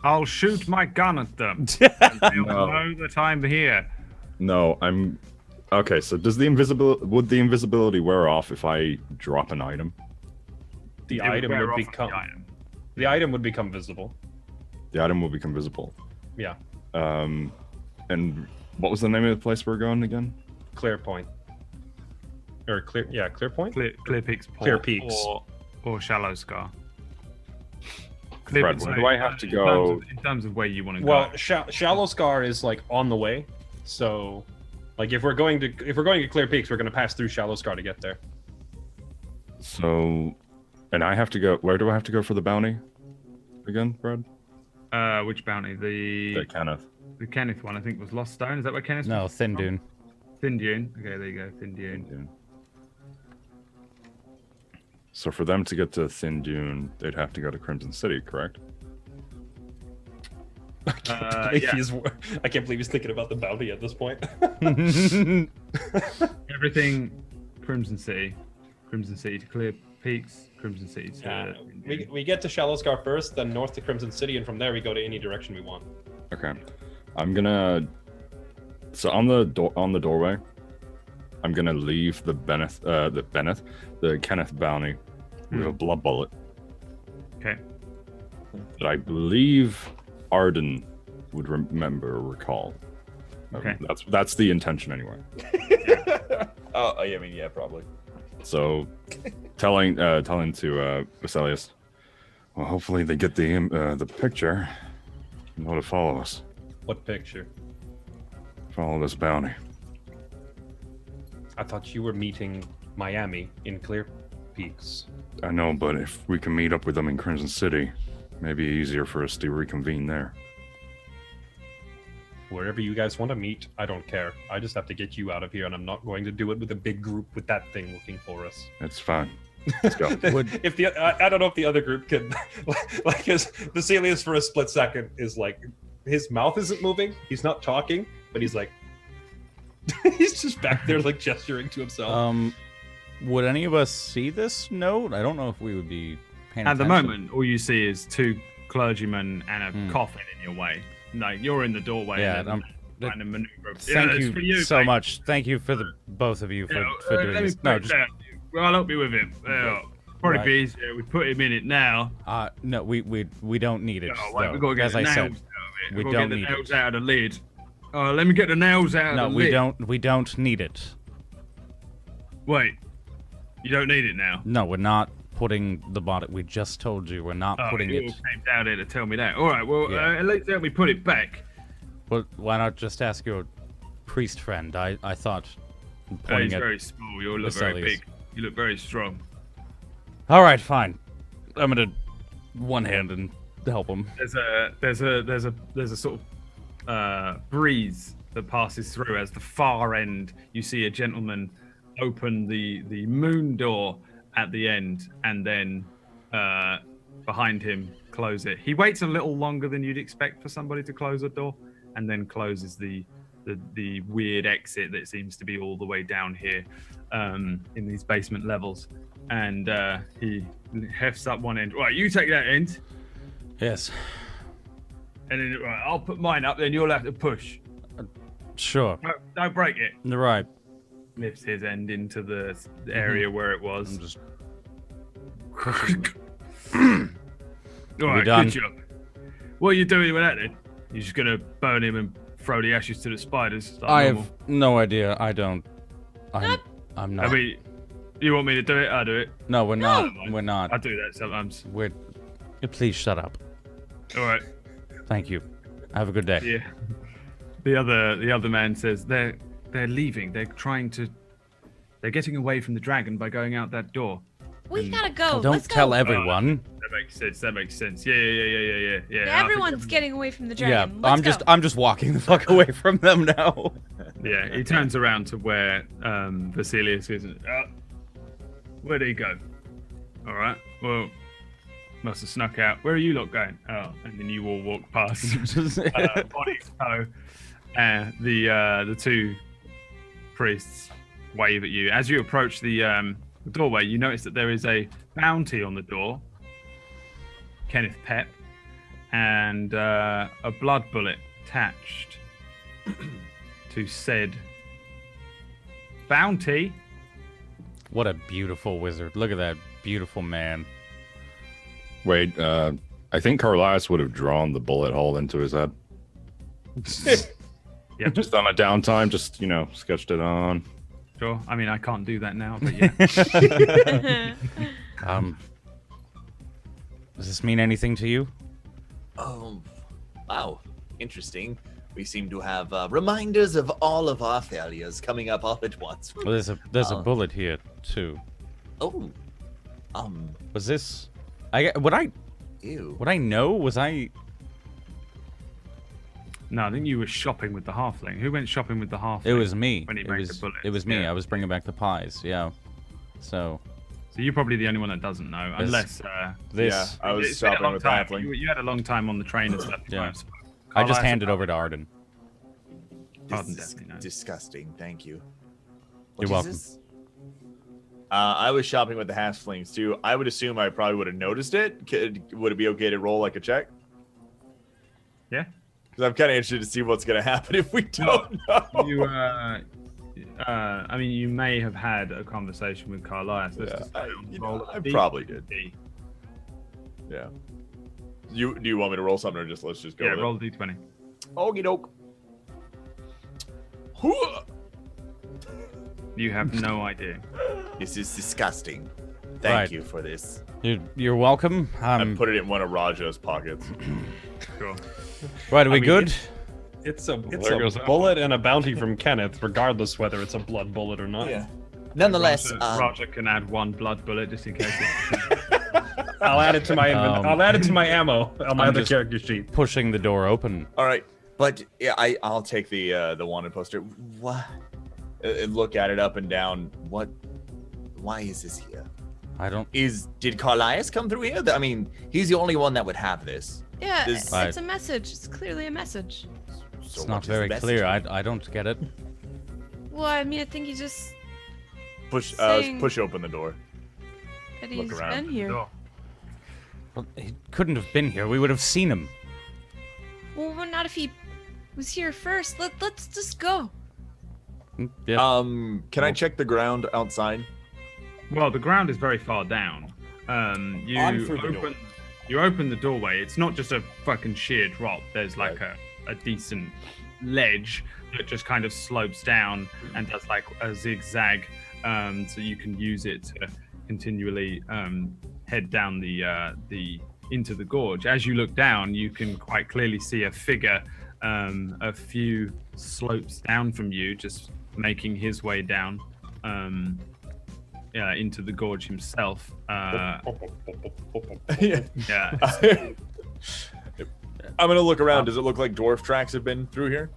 I'll shoot my gun at them. They'll know that I'm here. No, I'm. Okay, so would the invisibility wear off if I drop an item? The It would item wear would off become the item. visible. The item will become visible. Yeah. And what was the name of the place we're going again? Clear Point. Or Clear Point? Clear Peaks. Clear Peaks. Or Shallow Scar. Brad, where do I have to go? In terms of where you want to go. Well, Shallow Scar is like on the way. So, like if we're going to Clear Peaks, we're going to pass through Shallow Scar to get there. So, and I have to go. Where do I have to go for the bounty? Again, Brad? Which bounty? The Kenneth one, I think, was Lost Stone. Is that where Kenneth? No, was Thin from? Dune. Thin Dune. Okay, there you go. Thin Dune. So for them to get to Thin Dune, they'd have to go to Crimson City, correct? I can't believe he's thinking about the bounty at this point. Everything Crimson City to Clear Peaks, Crimson City to we get to Shallow Scar first, then north to Crimson City, and from there we go to any direction we want. Okay. I'm gonna. So on the doorway, I'm gonna leave the Kenneth bounty with a blood bullet. Okay. That I believe Arden would recall. Okay. That's the intention anyway. I mean, yeah, probably. So, telling to Vesalius, well, hopefully they get the picture and know to follow us. What picture? Follow this bounty. I thought you were meeting Miami in Clear Peaks. I know, but if we can meet up with them in Crimson City, maybe easier for us to reconvene there. Wherever you guys want to meet, I don't care. I just have to get you out of here, and I'm not going to do it with a big group with that thing looking for us. It's fine. Let's go. I don't know if the other group could, like his Vesalius for a split second is like, his mouth isn't moving, he's not talking, but he's like, he's just back there like gesturing to himself. Would any of us see this note? I don't know if we would be paying At the attention. moment, all you see is two clergymen and a coffin in your way. Like, you're in the doorway. Yeah, and trying to maneuver. Thank it's you, for you so mate. much. Thank you for both of you for doing let me this. put No, it just down. Well, I'll help you with it. Probably Right. be easier. We put him in it now. no, we don't need it. Oh, wait, though. we've got to get As the I nails said, out of it. we We've got to don't get need the nails it. out of the lid. Oh, let me get the nails out No, of the we lid. don't. We don't need it. Wait, you don't need it now? No, we're not putting the body. We just told you we're not putting you it. all came down here to tell me that. All right, well, Yeah. at least let me put it back. Well, why not just ask your priest friend? I thought He's pointing at. very small. You all look very Vesalius. big. You look very strong. All right, fine. I'm gonna one hand and help him. There's a sort of breeze that passes through as the far end. You see a gentleman open the moon door at the end, and then behind him close it. He waits a little longer than you'd expect for somebody to close a door, and then closes the weird exit that seems to be all the way down here in these basement levels. And he hefts up one end. Right, you take that end, Yes, and then right, I'll put mine up. Then you'll have to push. sure. Don't break it. You're right. Lifts his end into the area where it was. I'm just All right, done? good job. What are you doing with that then? You're just gonna burn him and throw the ashes to the spiders? Like I normal? have no idea. I don't. I'm I not. mean, you want me to do it? I'll do it. No, we're not. We're I not. do that sometimes. We're. Please shut up. All right. Thank you. Have a good day. Yeah. The other man says they're leaving. They're getting away from the dragon by going out that door. We gotta go. Don't Let's tell go. everyone. That makes sense. Yeah. I think Everyone's getting away from the Yeah, dragon. Let's go. I'm just walking the fuck away from them now. Yeah, he turns around to where Vesalius is. Where'd he go? All right. Well, must have snuck out. Where are you lot going? Oh, and then you all walk past. Bodies toe. The two priests wave at you as you approach the doorway. You notice that there is a bounty on the door. Kenneth Pep, and a blood bullet attached to said bounty. What a beautiful wizard. Look at that beautiful man. Wait, I think Carlias would have drawn the bullet hole into his head. Yeah, Just on a downtime, just, sketched it on. sure. I mean, I can't do that now, but yeah. Does this mean anything to you? Oh, wow. Interesting. We seem to have reminders of all of our failures coming up all at once. Well, there's a bullet here too. Oh. Was this? Ew. Would I know? Was I? No, I think you were shopping with the halfling. Who went shopping with the halfling? It was me. When he It made was. the bullets? It was me. Yeah. I was bringing back the pies. Yeah. So So you're probably the only one that doesn't know, unless this. Yeah, I was it's been a shopping long with time. Halfling. You had a long time on the train and stuff. Yeah. So I just Carlisle- handed over to Arden. Pardon, This is definitely no. disgusting. Thank you. You're welcome. This? I was shopping with the halflings too. I would assume I probably would have noticed it. Would it be okay to roll like a check? Yeah. Because I'm kind of interested to see what's going to happen if we don't know. You, I mean, you may have had a conversation with Carlisle. So let's Yeah, just I probably did. Yeah. Do you want me to roll something or let's just go? Yeah, with roll the d20. it? Okie doke. You have no idea. This is disgusting. Thank Right. you for this. You're welcome. I put it in one of Raja's pockets. Sure. Right, are we mean, good? It's There goes a that bullet and a bounty from Kenneth, regardless whether it's a blood bullet or not. Nonetheless, Raja can add one blood bullet just in case. I'll add it to my I'll add it to my ammo on my I'm other just- character sheet. Pushing the door open. All right. but yeah, I'll take the wanted poster. what? Look at it up and down. What? Why is this here? I don't. Did Carlias come through here? I mean, he's the only one that would have this. Yeah, This- it's a message. It's clearly a message. So It's what not is the very message? clear. I don't get it. Well, I mean, I think he just Push Saying- push open the door. that Look he's around. been here. Sure. Well, he couldn't have been here. We would have seen him. Well, not if he was here first. Let's just go. Yeah. Can I check the ground outside? Well, the ground is very far down. You On through the door. open the doorway. It's not just a fucking sheer drop. There's like a decent ledge that just kind of slopes down and does like a zigzag, so you can use it to continually head down the into the gorge. As you look down, you can quite clearly see a figure a few slopes down from you, just making his way down into the gorge himself. Yeah. I'm gonna look around. Does it look like dwarf tracks have been through here?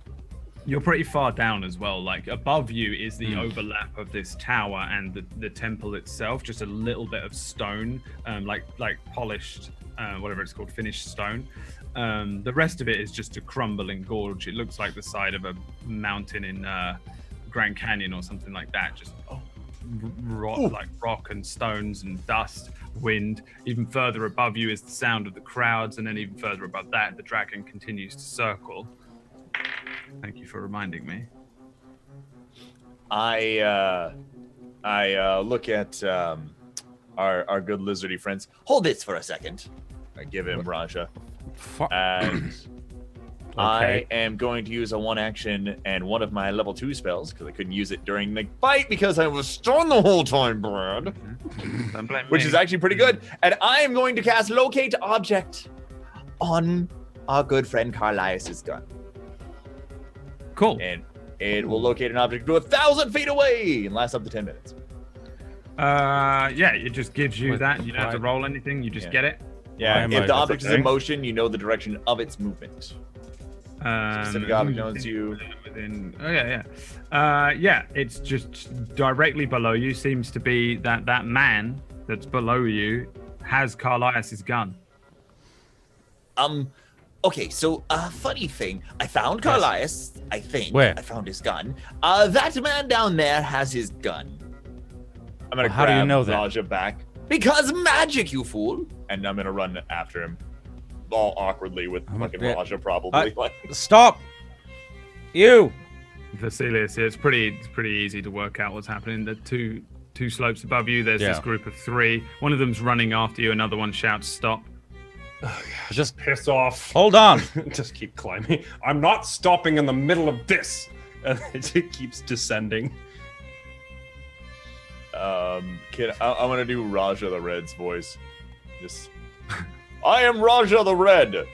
You're pretty far down as well. Like above you is the overlap of this tower and the temple itself. Just a little bit of stone, like polished, whatever it's called, finished stone. The rest of it is just a crumbling gorge. It looks like the side of a mountain in Grand Canyon or something like that. Just rock and stones and dust, wind. Even further above you is the sound of the crowds, and then even further above that, the dragon continues to circle. Thank you for reminding me. I look at our good lizardy friends. Hold this for a second. I give him Raja, Fu- and I am going to use a one action and one of my level 2 spells because I couldn't use it during the fight because I was stunned the whole time, Brad. Don't blame Which me. is actually pretty good. And I am going to cast Locate Object On our good friend Carlias's gun. cool. and it will locate an object to 1,000 feet away and last up to 10 minutes. Yeah, it just gives you Wait, that. You don't have to why- roll anything. You just Yeah. get it. Yeah, Why am I- if the object is in okay. motion, you know the direction of its movement. Specific object knows you. Within, oh yeah. Yeah, it's just directly below you. Seems to be that man that's below you has Carlias's gun. Okay, so funny thing, I found Carlias, I think. Where? I found his gun. That man down there has his gun. I'm gonna Well, how do you grab know that? Raja back, Because magic, you fool. and I'm gonna run after him, all awkwardly with fucking yeah. Raja probably. Like, Stop! You! Vasilius, it's pretty easy to work out what's happening. The two slopes above you, there's this Yeah. group of 3. One of them's running after you. Another one shouts "Stop!" Just Piss off. hold on. Just keep climbing. I'm not stopping in the middle of this. And it keeps descending. I'm gonna do Raja the Red's voice. Just, I am Raja the Red.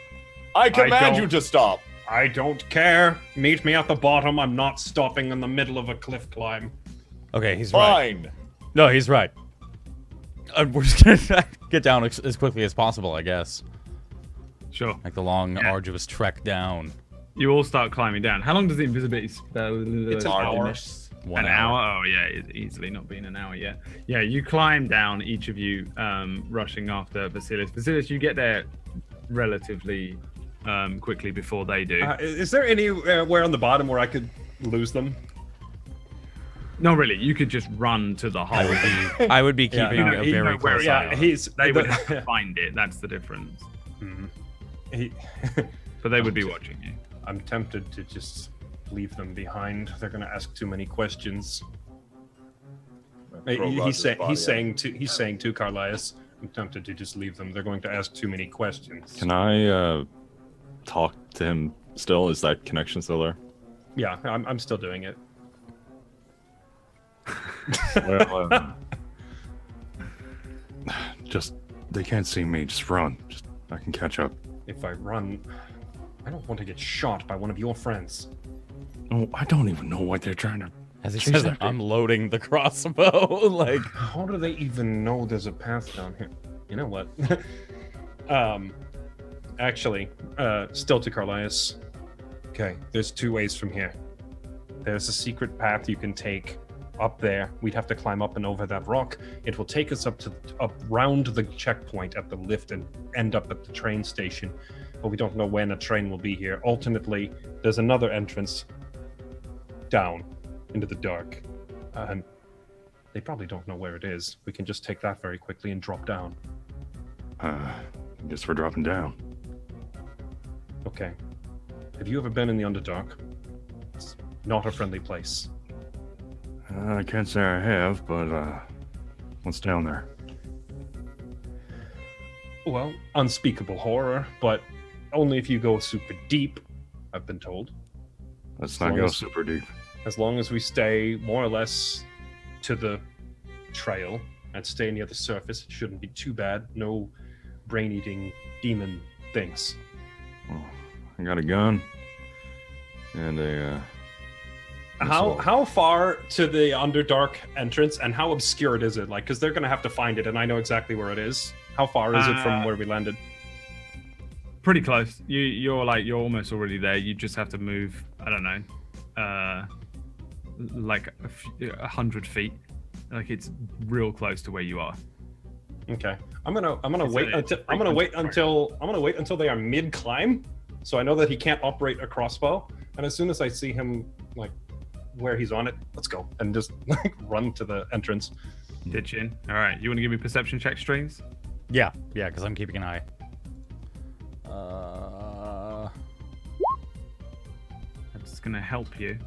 I command you to stop. I don't care. Meet me at the bottom. I'm not stopping in the middle of a cliff climb. Okay, he's right. Fine. No, he's right. We're just gonna get down as quickly as possible, I guess. Sure. Like the long, arduous trek down. You all start climbing down. How long does the invisibility spell? It's an hour. One An hour? Oh, yeah, it's easily not been an hour yet. Yeah, you climb down, each of you rushing after Vasilis. Vasilis, you get there relatively quickly before they do. Is there anywhere on the bottom where I could lose them? No, really, you could just run to the hole. I would be keeping no, a you know very where close it eye. is. on it. They would have to find it. That's the difference. But they would be watching you. I'm tempted to just leave them behind. They're going to ask too many questions. He's saying to Carlias, I'm tempted to just leave them. They're going to ask too many questions. Can I talk to him still? Is that connection still there? Yeah, I'm still doing it. Well, just they can't see me. Just run. Just I can catch up. If I run, I don't want to get shot by one of your friends. Oh, I don't even know what they're trying to. As he says, I'm loading the crossbow. Like, how do they even know there's a path down here? You know what? Actually, still to Carlias. Okay, there's two ways from here. There's a secret path you can take up there. We'd have to climb up and over that rock. It will take us up round the checkpoint at the lift and end up at the train station. But we don't know when a train will be here. Alternately, there's another entrance down into the dark. And they probably don't know where it is. We can just take that very quickly and drop down. I guess we're dropping down. Okay. Have you ever been in the Underdark? It's not a friendly place. I can't say I have, but what's down there? Well, unspeakable horror, but only if you go super deep, I've been told. Let's not go super deep. As long as we stay more or less to the trail and stay near the surface, it shouldn't be too bad. No brain-eating demon things. Well, I got a gun and a. How far to the Underdark entrance, and how obscured is it? Like, because they're gonna have to find it, and I know exactly where it is. How far is it from where we landed? Pretty close. You're almost already there. You just have to move. I don't know, like 100 feet. Like it's real close to where you are. Okay, I'm gonna wait until they are mid climb, so I know that he can't operate a crossbow. And as soon as I see him like where he's on it, let's go and just like run to the entrance. Ditch in. All right, you want to give me perception check, Streams? yeah, because I'm keeping an eye. That's going to help you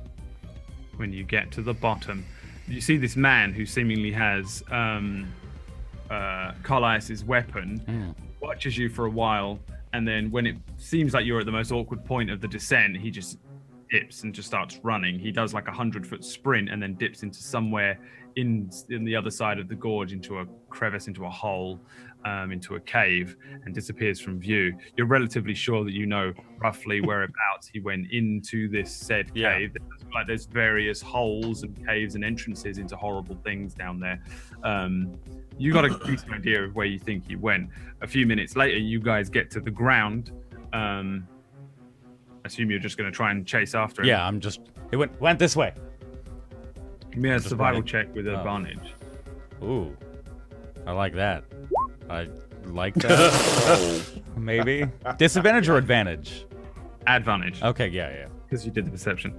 when you get to the bottom. You see this man who seemingly has Carlias' weapon, watches you for a while, and then when it seems like you're at the most awkward point of the descent, he just dips and just starts running. He does like 100-foot sprint and then dips into somewhere in the other side of the gorge, into a crevice, into a hole, into a cave, and disappears from view. You're relatively sure that you know roughly whereabouts he went into this said cave. Like there's various holes and caves and entrances into horrible things down there. You got a decent idea of where you think he went. A few minutes later, you guys get to the ground. I assume you're just going to try and chase after him. Yeah, it went this way. Give me a survival check with advantage. Ooh, I like that. I like that. Maybe disadvantage or advantage? Advantage. Okay, yeah. Because you did the perception.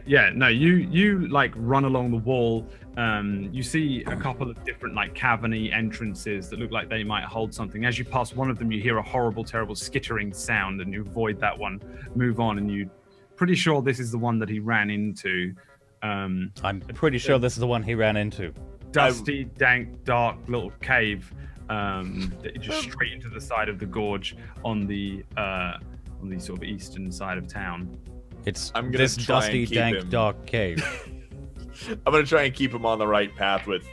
You like run along the wall. You see a couple of different like cavern-y entrances that look like they might hold something. As you pass one of them, you hear a horrible, terrible skittering sound, and you avoid that one. Move on, and you're pretty sure this is the one that he ran into. I'm pretty sure this is the one he ran into. Dusty, dank, dark little cave. just straight into the side of the gorge on the sort of eastern side of town. It's I'm gonna this try and dusty, keep dank, him- dark cave. I'm gonna try and keep him on the right path with,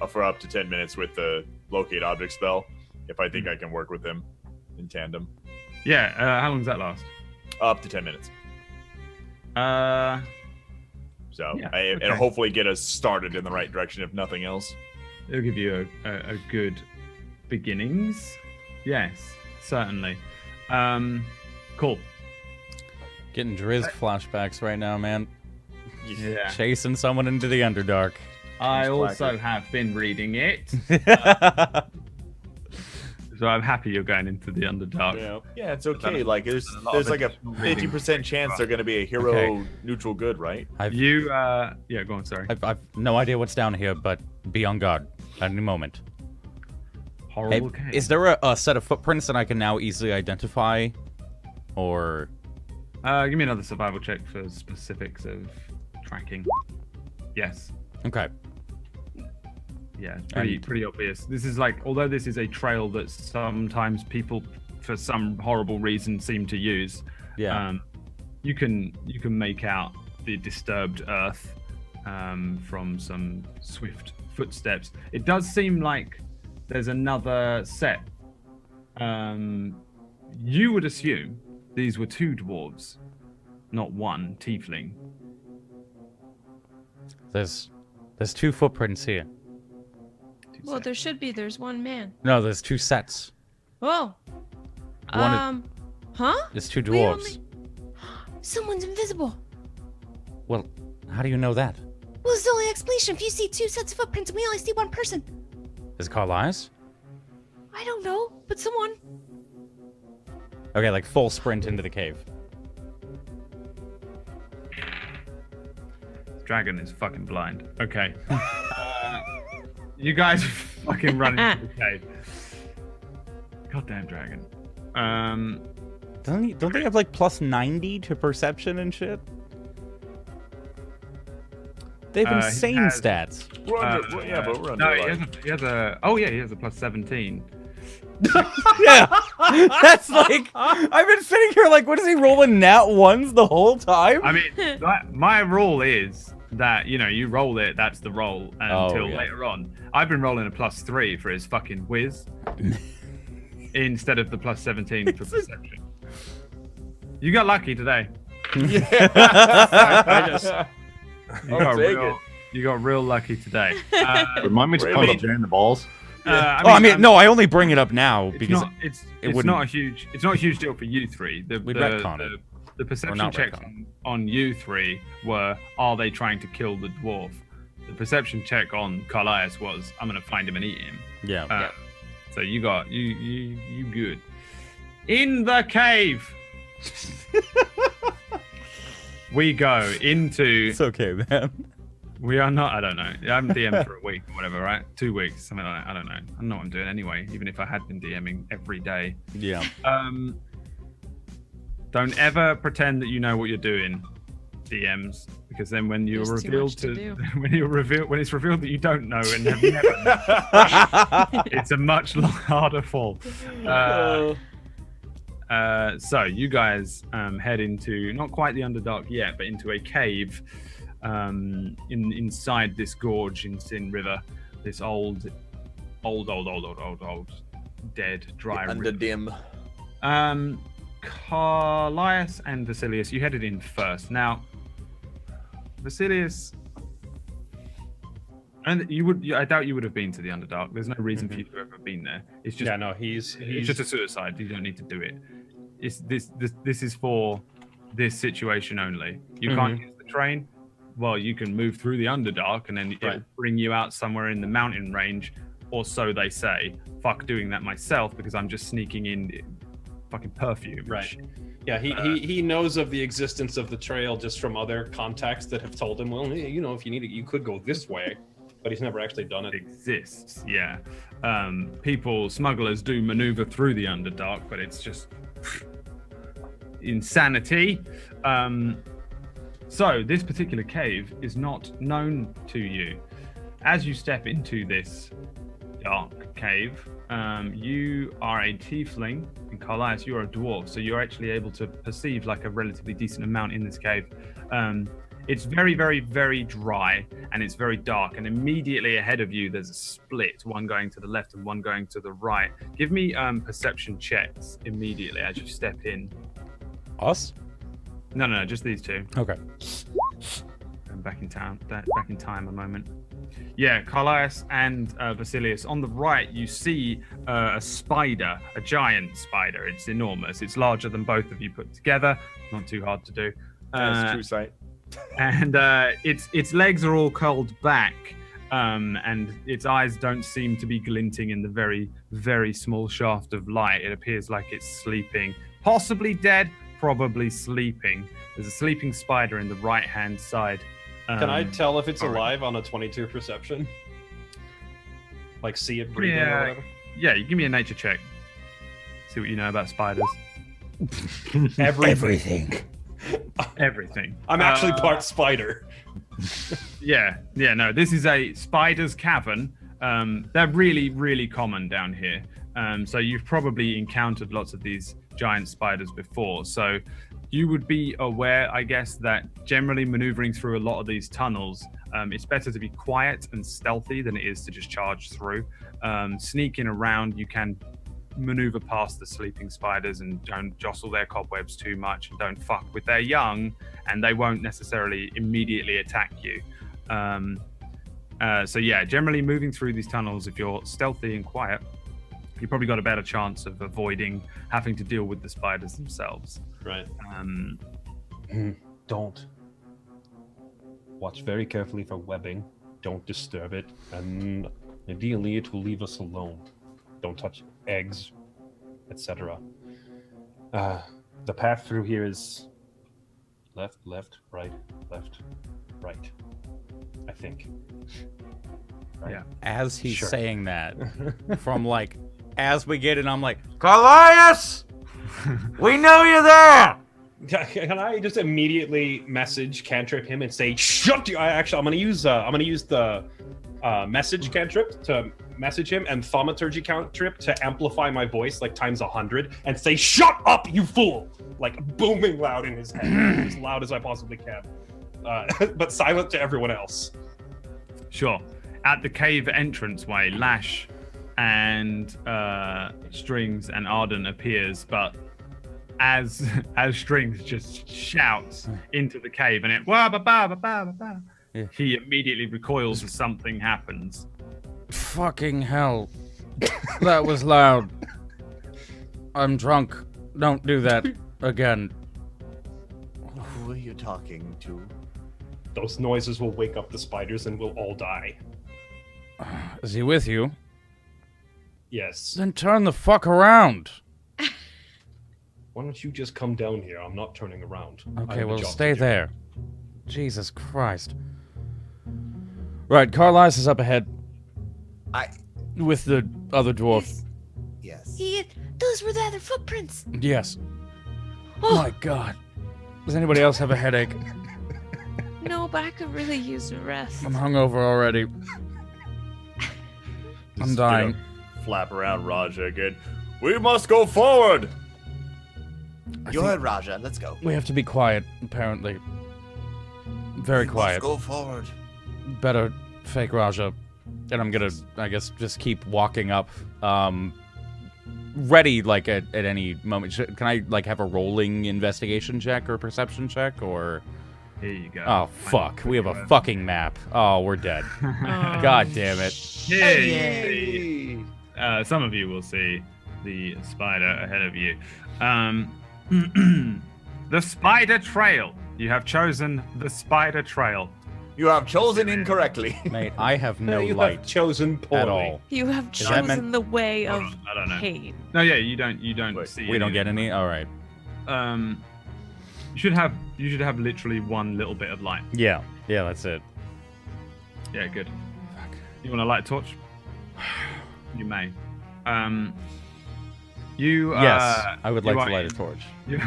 for up to 10 minutes with the locate object spell, if I think I can work with him in tandem. Yeah. How long does that last? Up to 10 minutes. So Yeah, it'll okay. hopefully get us started in the right direction, if nothing else. It'll give you a good beginnings. Yes, certainly. Cool. Getting Drizzt flashbacks right now, man. Yeah. Chasing someone into the Underdark. I It's also have been reading it, so I'm happy you're going into the Underdark. Yeah, it's okay. Like there's a lot of like a additional reading. 50% chance they're gonna be a hero Okay. neutral good, right? You, yeah, go on. Sorry. I've no idea what's down here, but be on guard at any moment. Hey, Horrible cave. is there a set of footprints that I can now easily identify? Or... Give me another survival check for specifics of tracking. Yes. Okay. Yeah, it's And- pretty obvious. This is like, although this is a trail that sometimes people, for some horrible reason, seem to use. Yeah. You can make out the disturbed earth from some swift footsteps. It does seem like there's another set. You would assume these were two dwarves, not one tiefling. There's two footprints here. Well, there should be. There's one man. No, there's two sets. Whoa. One Huh? There's two We dwarves. Someone's invisible. Well, how do you know that? Well, it's the only explanation. If you see two sets of footprints and we only see one person, Is it Carlisle's? I don't know, but someone. Okay, like full sprint into the cave. Dragon is fucking blind. Okay. You guys fucking run into the cave. Goddamn dragon. Don't they have like plus 90 to perception and shit? They have He insane has- stats. We're under, but we're under. No, like- he has a plus 17. Yeah, that's like I've been sitting here like, what is he rolling nat ones the whole time? I mean, my rule is that, you roll it, that's the roll until yeah. later on. I've been rolling a plus 3 for his fucking whiz instead of the plus 17 for perception. You got lucky today. I just I'll take it. You got real lucky today. Remind me to Really? put up Jay in the balls. No, I only bring it up now It's because not, it's wouldn't- not a huge deal for you three. We'd retcon it. The perception not checks retcon. on you three were, are they trying to kill the dwarf? The perception check on Carlias was, I'm gonna find him and eat him. yeah. So you got you good. In the cave. We go into. It's okay, man. We are not. I don't know. I haven't DM'd for a week or whatever, right? 2 weeks, something like that. I don't know. I don't know what I'm doing anyway. Even if I had been DMing every day. Yeah. Don't ever pretend that you know what you're doing, DMs, because then when you're There's too revealed much to do. when it's revealed that you don't know and have never known, it's a much harder fall. So you guys head into not quite the Underdark yet, but into a cave inside this gorge in Sin River, this old dead dry Under river. dim. Carlias and Vasilius, you headed in first. Now, Vasilius, and I doubt you would have been to the Underdark. There's no reason for you to have ever been there. It's just, yeah, no, he's it's just a suicide. You don't need to do it. It's this is for this situation only. You can't use the train. Well, you can move through the Underdark, and then it'll bring you out somewhere in the mountain range, or so they say. Fuck doing that myself, because I'm just sneaking in fucking perfume. right. Yeah, he knows of the existence of the trail just from other contacts that have told him, well, you know, if you need it, you could go this way, but he's never actually done it. Exists, yeah. Smugglers do maneuver through the Underdark, but it's just insanity. So this particular cave is not known to you. As you step into this dark cave, You are a tiefling, and Carlias, you're a dwarf, so you're actually able to perceive like a relatively decent amount in this cave. It's very, very, very dry, and it's very dark, and immediately ahead of you there's a split, one going to the left and one going to the right. Give me perception checks immediately as you step in. Us? No, just these two. Okay. I'm back in time a moment. Yeah, Carlias and Vasilius. On the right, you see a spider, a giant spider. It's enormous. It's larger than both of you put together. Not too hard to do. That's true sight. And its legs are all curled back, and its eyes don't seem to be glinting in the very, very small shaft of light. It appears like it's sleeping, possibly dead, probably sleeping. There's a sleeping spider in the right-hand side. Can I tell if it's alive on a 22 perception? Like see it breathing or whatever? Yeah, you give me a nature check. See what you know about spiders. Everything. Everything. I'm actually part spider. Yeah, no, this is a spider's cavern. They're really, really common down here. So you've probably encountered lots of these giant spiders before. So you would be aware, I guess, that generally maneuvering through a lot of these tunnels, it's better to be quiet and stealthy than it is to just charge through. Sneaking around, you can maneuver past the sleeping spiders and don't jostle their cobwebs too much and don't fuck with their young, and they won't necessarily immediately attack you. So yeah, generally moving through these tunnels, if you're stealthy and quiet, you probably got a better chance of avoiding having to deal with the spiders themselves. Right. Don't. Watch very carefully for webbing. Don't disturb it. And ideally, it will leave us alone. Don't touch eggs, etc. The path through here is left, right, left, right. I think. Right? Yeah. As he's Sure. saying that, from like, as we get in, I'm like, Carlias! We know you're there! Can I just immediately message cantrip him and say, "Shut you"? I'm gonna use the message cantrip to message him, and thaumaturgy cantrip to amplify my voice like times 100 and say, "Shut up, you fool!" Like booming loud in his head, as loud as I possibly can, but silent to everyone else. Sure. At the cave entranceway, Lash and Strings and Arden appears, but as Strings just shouts into the cave and Yeah. he immediately recoils as something happens. Fucking hell. That was loud. I'm drunk. Don't do that again. Who are you talking to? Those noises will wake up the spiders and we'll all die. Is he with you? Yes. Then turn the fuck around. Why don't you just come down here? I'm not turning around. I Okay, have a well, job stay to do. there. Jesus Christ. Right, Carlias is up ahead with the other dwarf. Yes. Those were the other footprints. Yes. Oh. My God. Does anybody else have a headache? No, but I could really use a rest. I'm hungover already. I'm Just dying. gonna flap around Raja again. We must go forward. You heard Raja. Let's go. We have to be quiet, apparently. Very We quiet. Must go forward. Better fake Raja. And I'm gonna, I guess, just keep walking up. Ready, like, at any moment. Can I, like, have a rolling investigation check or perception check, or... Here you go. Oh, fuck. We have a fucking map. Oh, we're dead. God damn it. Here you see. Some of you will see the spider ahead of you. The spider trail. You have chosen the spider trail. You have chosen incorrectly. Mate, I have no You light have chosen poorly. at all. You have Does that chosen mean- the way Hold of on, I don't know. pain. No, yeah, you don't Wait, see. We don't get any? Alright. You should have literally one little bit of light. Yeah. Yeah, that's it. Yeah, good. You want to light a torch? You may. Yes, I would like you to are light a in- torch. You,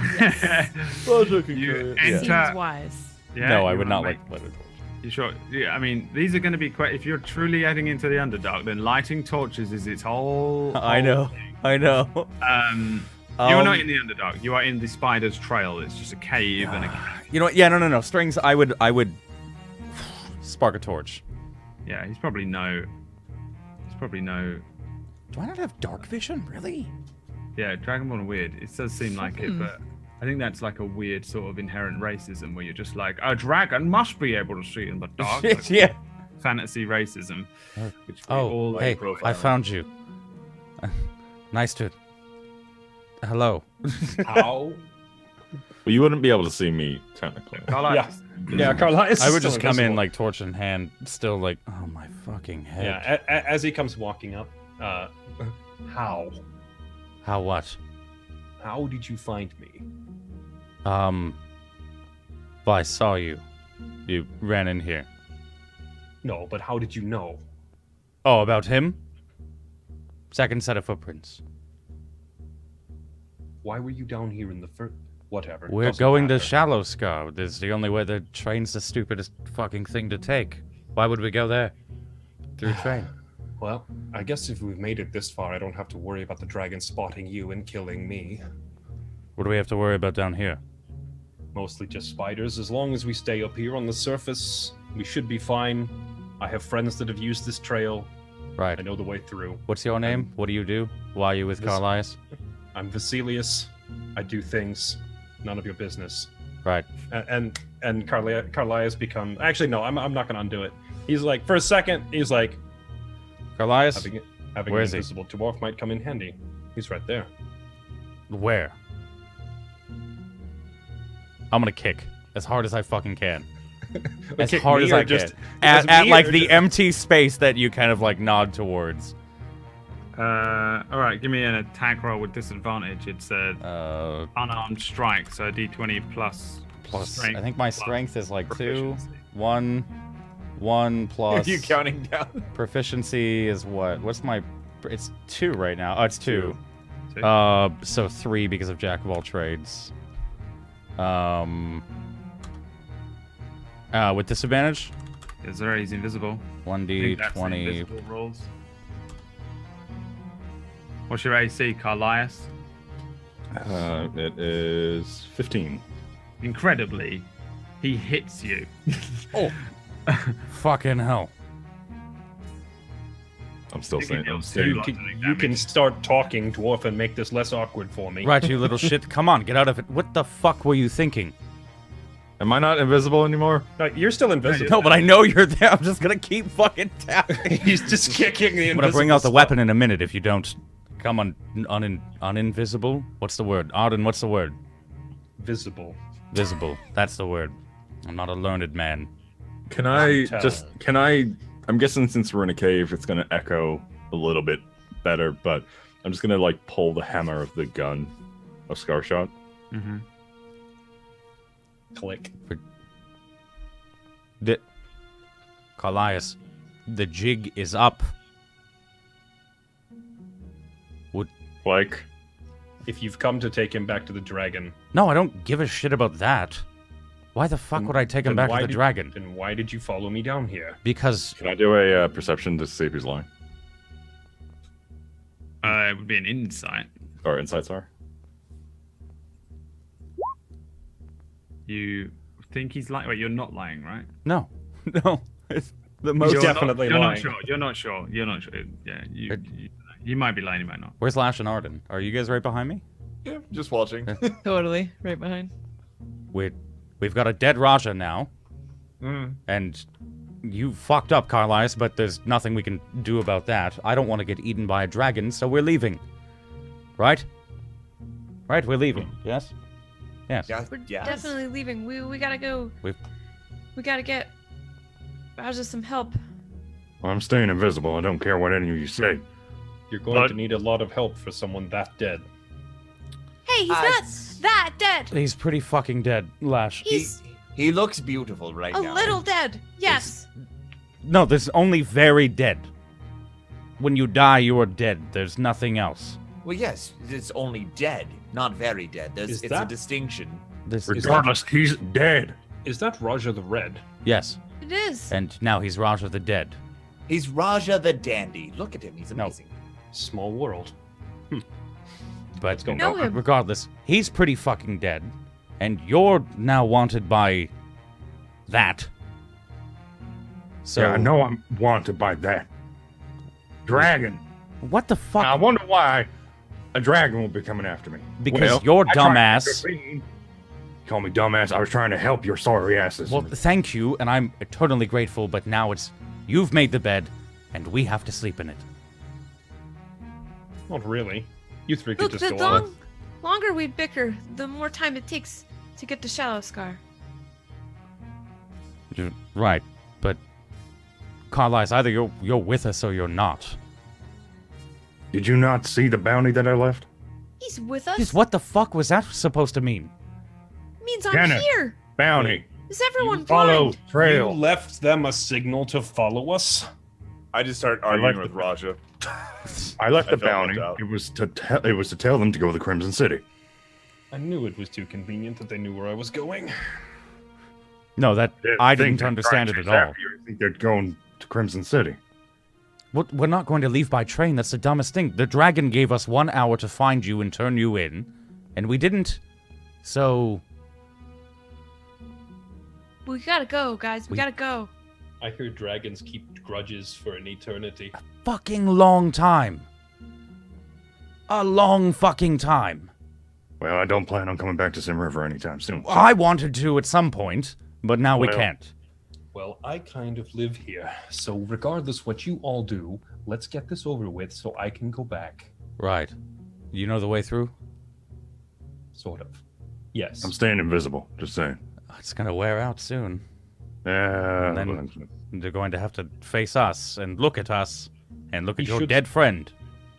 Raja can you carry it. enter. Seems wise. Yeah, No, I you would wanna not make- like to light a torch. You sure? Yeah, I mean, these are going to be quite. If you're truly heading into the Underdark, then lighting torches is its whole. I know. You're not in the Underdark. You are in the Spider's Trail. It's just a cave and a cave. You know what? Yeah, no. Strings. I would spark a torch. Yeah, he's probably no. Do I not have dark vision? Really? Yeah, Dragonborn are weird. It does seem like it, but I think that's like a weird sort of inherent racism where you're just like, a dragon must be able to see in the dark. Like, Yeah. Fantasy racism. Which we Oh, all hey, profile. I found you. Nice to. Hello. How? Well, you wouldn't be able to see me technically. Carlisle. Yeah, Carlisle. I would just come in like torch in hand, still like, oh my fucking head. Yeah, as he comes walking up, how? How what? How did you find me? Well, I saw you. You ran in here. No, but how did you know? Oh, about him? Second set of footprints. Why were you down here in the first? Whatever. We're doesn't going to matter. Shallow Scar. This is the only way the train's the stupidest fucking thing to take. Why would we go there? Through train. Well, I guess if we've made it this far, I don't have to worry about the dragon spotting you and killing me. What do we have to worry about down here? Mostly just spiders. As long as we stay up here on the surface, we should be fine. I have friends that have used this trail. Right. I know the way through. What's your name? What do you do? Why are you with This- Carlias? I'm Vasilius. I do things. None of your business. Right. And Carlias become. Actually, no. I'm not gonna undo it. He's like, for a second, he's like, Carlias? having Where an is he? invisible dwarf might come in handy. He's right there. Where? I'm gonna kick as hard as I fucking can. As Kick hard me as or I just- can. because At me like or the just- empty space that you kind of like nod towards. All right, give me an attack roll with disadvantage. It's a unarmed strike, so a d20 plus strength. I think my plus strength is like 2, proficiency. 1 plus. Are you counting down? Proficiency is what? What's my? It's 2 right now. Oh, it's 2. Two. So 3 because of Jack of all trades. With disadvantage, Is there? He's invisible. I think that's the 1d20. invisible rolls. What's your AC, Carlias? It is 15. Incredibly, he hits you. Fucking hell! I'm still You can saying. deal I'm two saying lots of You can damage. start talking, dwarf, and make this less awkward for me. Right, you little shit. Come on, get out of it. What the fuck were you thinking? am I not invisible anymore? No, you're still invisible. No, but I know you're there. I'm just gonna keep fucking tapping. He's just kicking the I'm invisible. gonna bring out the stuff. weapon in a minute if you don't. Come on, uninvisible? What's the word? Arden, what's the word? Visible. Visible. That's the word. I'm not a learned man. Can I Tell. just? Can I? I'm guessing since we're in a cave, it's gonna echo a little bit better. But I'm just gonna like pull the hammer of the gun of Scarshot. Mm-hmm. Click. Carlias, the jig is up. Like, If you've come to take him back to the dragon, No, I don't give a shit about that. Why the fuck would I take him then back why to the did- dragon? then why did you follow me down here? Because can I do a perception to see if he's lying It would be an insight. or insights are? You think he's lying? Wait, you're not lying, right? no, no, it's the most. You're definitely You're not lying. sure. You're not sure. You're not sure. Yeah, you might be lying. You might not. Where's Lash and Arden? Are you guys right behind me? Yeah, just watching. Totally. Right behind. We've got a dead Raja now, and you fucked up, Carlias. But there's nothing we can do about that. I don't want to get eaten by a dragon, so we're leaving. Right? Right, we're leaving. Yes. Yes. Yeah, We're yes. definitely leaving. We gotta go. We've- We gotta get Raja some help. Well, I'm staying invisible. I don't care what any of you say. You're going to need a lot of help for someone that dead. Hey, he's not that dead. He's pretty fucking dead, Lash. He looks beautiful right A now. little dead. Yes. No, there's only very dead. When you die, you are dead. There's nothing else. Well, yes, it's only dead, not very dead. It's a that- distinction. This Regardless, he's dead. Is that Raja the Red? yes. It is. And now he's Raja the Dead. He's Raja the Dandy. Look at him. He's amazing. Small world. But go. Know him. regardless, he's pretty fucking dead. And you're now wanted by that. So Yeah, I know I'm wanted by that dragon. what the fuck? I wonder why a dragon will be coming after me. Because Well, you're I tried to dumbass. intervene. Call me dumbass. I was trying to help your sorry asses. Well, thank you, and I'm eternally grateful, but now it's you've made the bed, and we have to sleep in it. Not really. You three could Look, just the go on. longer we bicker, the more time it takes to get to Shallow Scar. Right, but Carlisle, either you're with us or you're not. Did you not see the bounty that I left? He's with us. Just what the fuck was that supposed to mean? Means I'm Kenneth. here. Bounty. Is everyone Follow blind? You trail. left them a signal to follow us? I just start I arguing like with Raja. I left the I felt bounty. left out. It was to tell them to go to the Crimson City. I knew it was too convenient that they knew where I was going. No, that They I think didn't they're understand it trying at to all. chase after you. I think they're going to Crimson City. We're not going to leave by train. That's the dumbest thing. The dragon gave us 1 hour to find you and turn you in, and we didn't. So We gotta go, guys. We gotta go. I hear dragons keep grudges for an eternity. fucking long time. A long fucking time. Well, I don't plan on coming back to Sim River anytime soon. I wanted to at some point, but now we Well- can't. Well, I kind of live here, so regardless what you all do, let's get this over with so I can go back. Right. You know the way through? Sort of. Yes. I'm staying invisible. Just saying. It's gonna wear out soon. Yeah. And then they're going to have to face us and look at us and look at You your should- dead friend.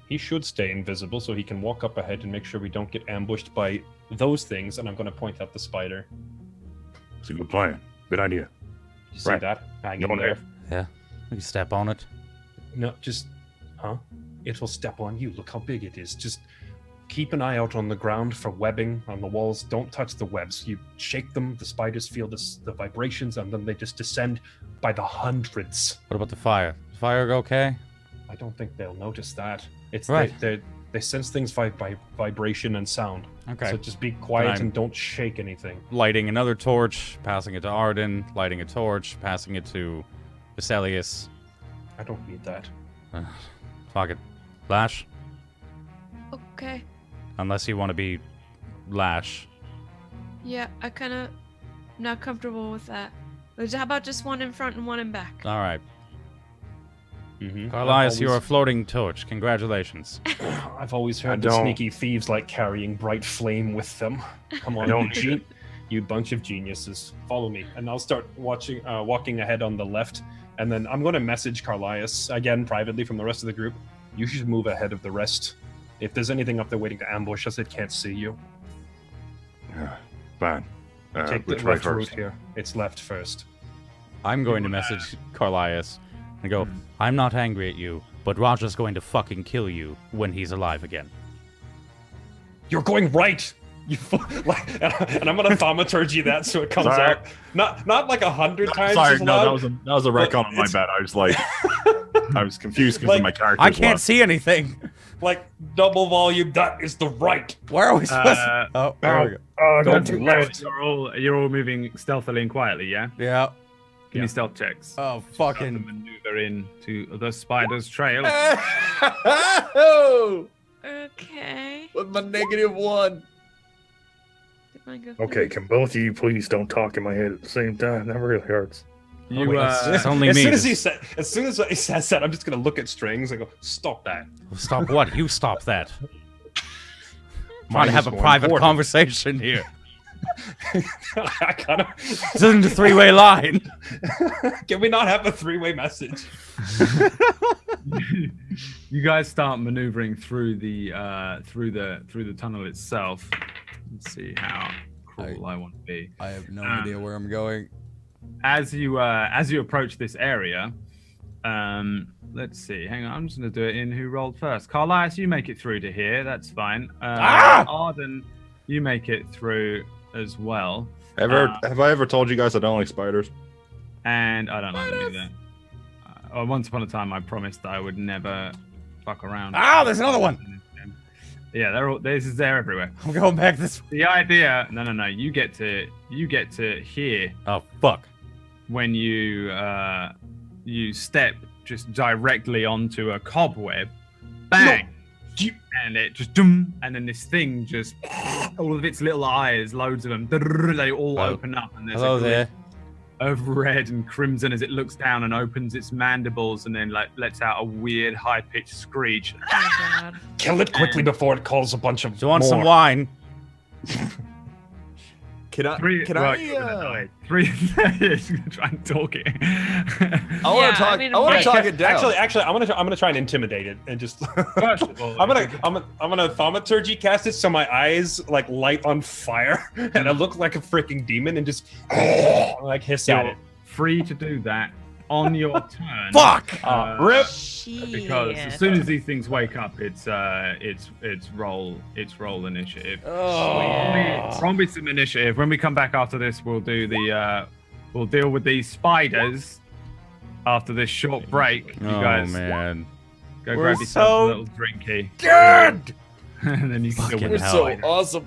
He should stay invisible so he can walk up ahead and make sure we don't get ambushed by those things, and I'm going to point out the spider. It's a good plan. Good idea. You see Right. that? Hanging Go on there. Yeah. You step on it. No, just... Huh? It will step on you. Look how big it is. Just keep an eye out on the ground for webbing on the walls. Don't touch the webs. You shake them, the spiders feel the vibrations, and then they just descend by the hundreds. What about the fire? Is fire okay? I don't think they'll notice that. It's Right. they sense things by vibration and sound. Okay. So just be quiet I'm- and don't shake anything. Lighting another torch, passing it to Arden, lighting a torch, passing it to Vesalius. I don't need that. Fuck it. Lash? Okay. Unless you want to be Lash. Yeah, I kind of not comfortable with that. But how about just one in front and one in back? Alright. Mm-hmm. Carlias, you're a floating torch. Congratulations. I've always heard I that don't- sneaky thieves like carrying bright flame with them. Come on, don't you bunch of geniuses. Follow me, and I'll start walking ahead on the left, and then I'm going to message Carlias again privately from the rest of the group. You should move ahead of the rest. If there's anything up there waiting to ambush us, it can't see you. Fine. Take the which way left route first? here. It's left first. I'm going to message Carlias and go, I'm not angry at you, but Raja's going to fucking kill you when he's alive again. You're going right. You and I'm gonna thaumaturgy that so it comes Sorry. out not like 100 times. Sorry, as no, loud. that was a retcon on my it's- bad. I was like, I was confused because Like, of my character. I can't see anything. Like double volume. That is the right. Where are we supposed to? Oh, there we go. Don't do left. You're all moving stealthily and quietly, yeah? Yeah. Give me stealth checks. Oh, Start to fucking. maneuver into the spider's trail. Oh, Okay. with my -1. Did mine go Okay, through? can both of you please don't talk in my head at the same time? That really hurts. You, wait, it's only as me. soon as he says that, I'm just gonna look at strings and go, "Stop that." Stop what? You stop that. Trying to have a more private important. conversation here. I gotta. This isn't a three-way line. Can we not have a three-way message? you guys start maneuvering through the tunnel itself. Let's see how cruel I want to be. I have no idea where I'm going. As you approach this area, let's see. Hang on, I'm just going to do it in who rolled first. Carlias, you make it through to here. That's fine. Arden, you make it through as well. Have I ever told you guys I don't like spiders? and I don't like them either. Once upon a time, I promised I would never fuck around. Ah, there's another one. Yeah, they're everywhere. I'm going back this. The idea, no. You get to hear. Oh fuck. When you step just directly onto a cobweb, bang, and it just and then this thing just all of its little eyes, loads of them, they all open up, and there's hello a there. of red and crimson as it looks down and opens its mandibles and then like lets out a weird high-pitched screech. Oh, God. Kill it quickly before it calls a bunch of. Do you want more. some wine? Can I? Three, Can well, I? you're gonna die. Three. Try and talk it. I want Yeah, to talk. I mean, I want to talk Okay, it down. Actually, I'm gonna try and intimidate it and just. First of all, I'm gonna thaumaturgy cast it so my eyes like light on fire and I look like a freaking demon and just like hiss at you're it. free to do that on your turn. Fuck! Rip. Because as soon as these things wake up, it's roll initiative. Probably some initiative. When we come back after this, we'll do the we'll deal with these spiders after this short break. You guys man. go We're grab yourself so a little drinky. Good! And then you can deal Fucking with the hell. spiders. Awesome.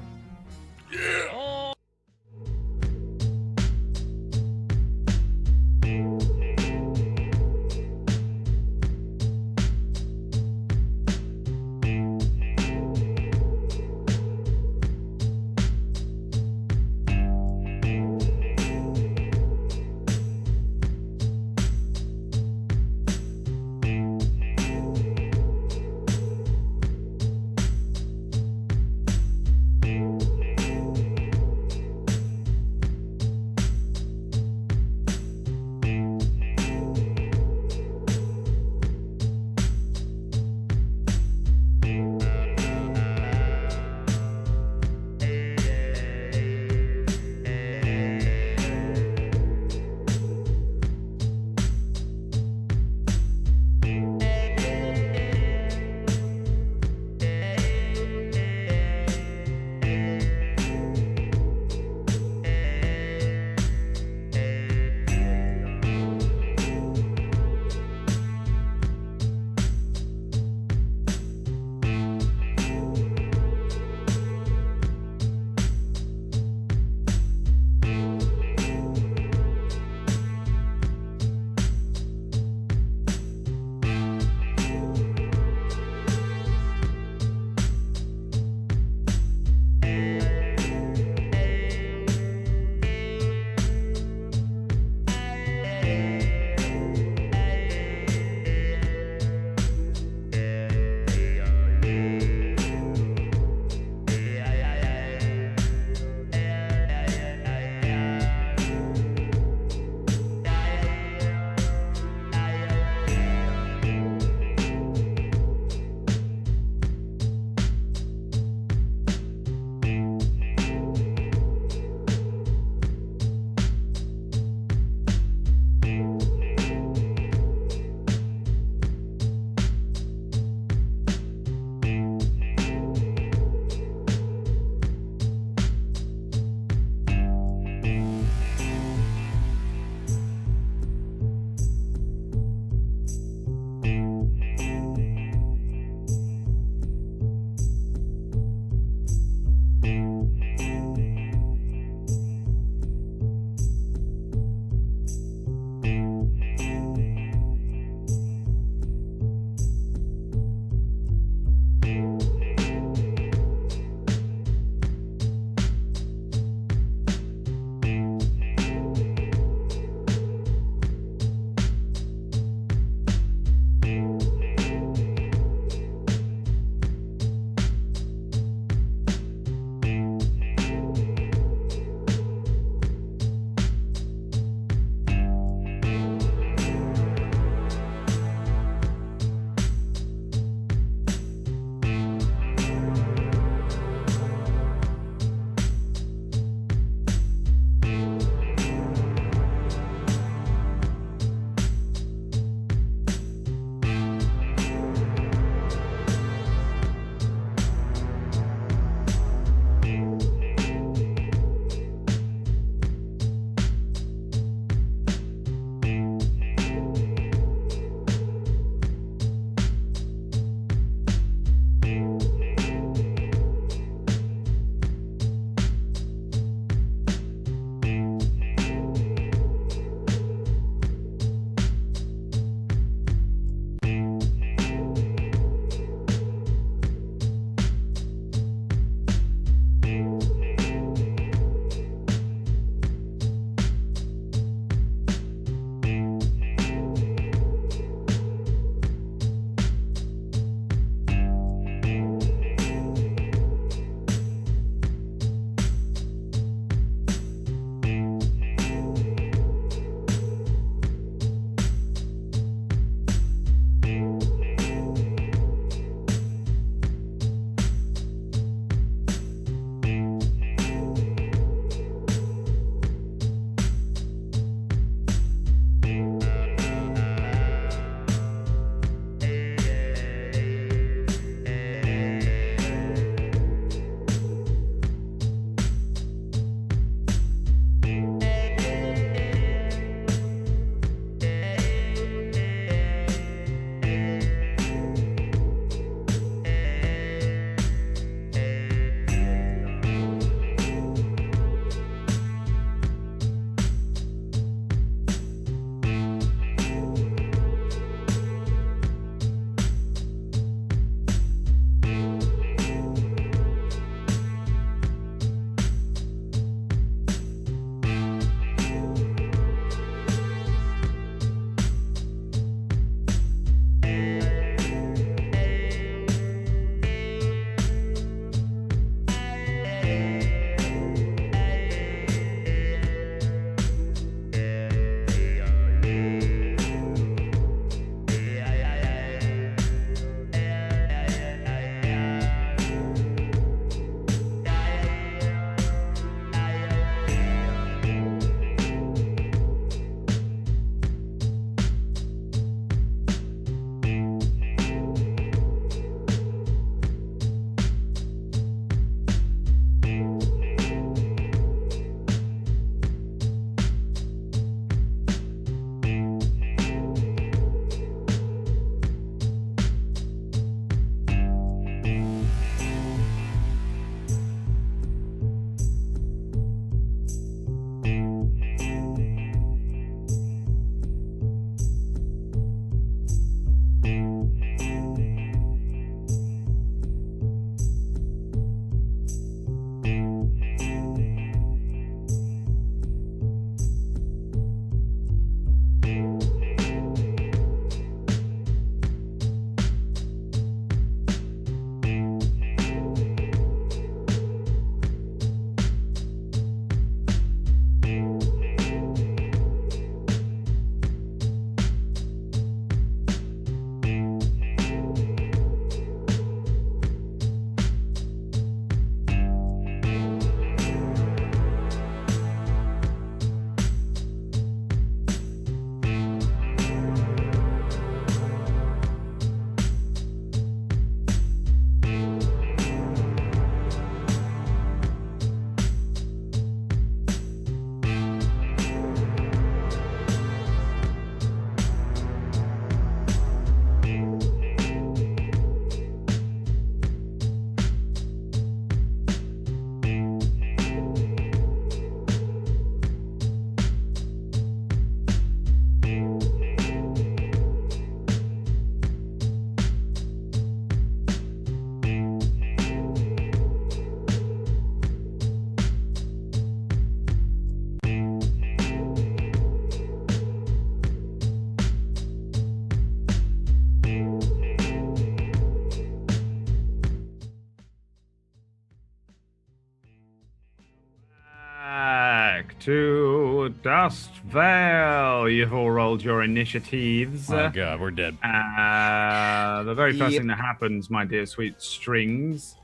to Dust Vale. You've all rolled your initiatives. Oh god, we're dead. The very first thing that happens, my dear sweet strings,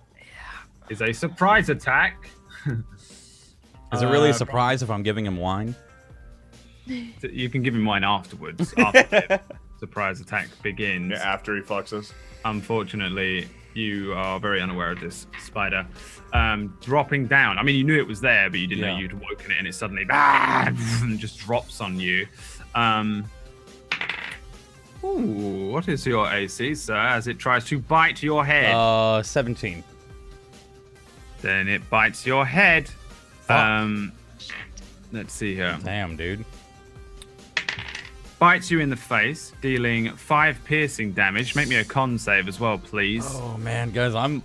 is a surprise attack. Is it really a surprise if I'm giving him wine? You can give him wine afterwards. After the surprise attack begins. Yeah, after he fucks us. Unfortunately, you are very unaware of this spider dropping down. I mean, you knew it was there, but you didn't know you'd woken it, and it suddenly just drops on you. Ooh, what is your AC, sir? As it tries to bite your head. 17. Then it bites your head. Fuck. Let's see here. Damn, dude. Bites you in the face, dealing 5 piercing damage. Make me a con save as well, please. Oh man, guys, I'm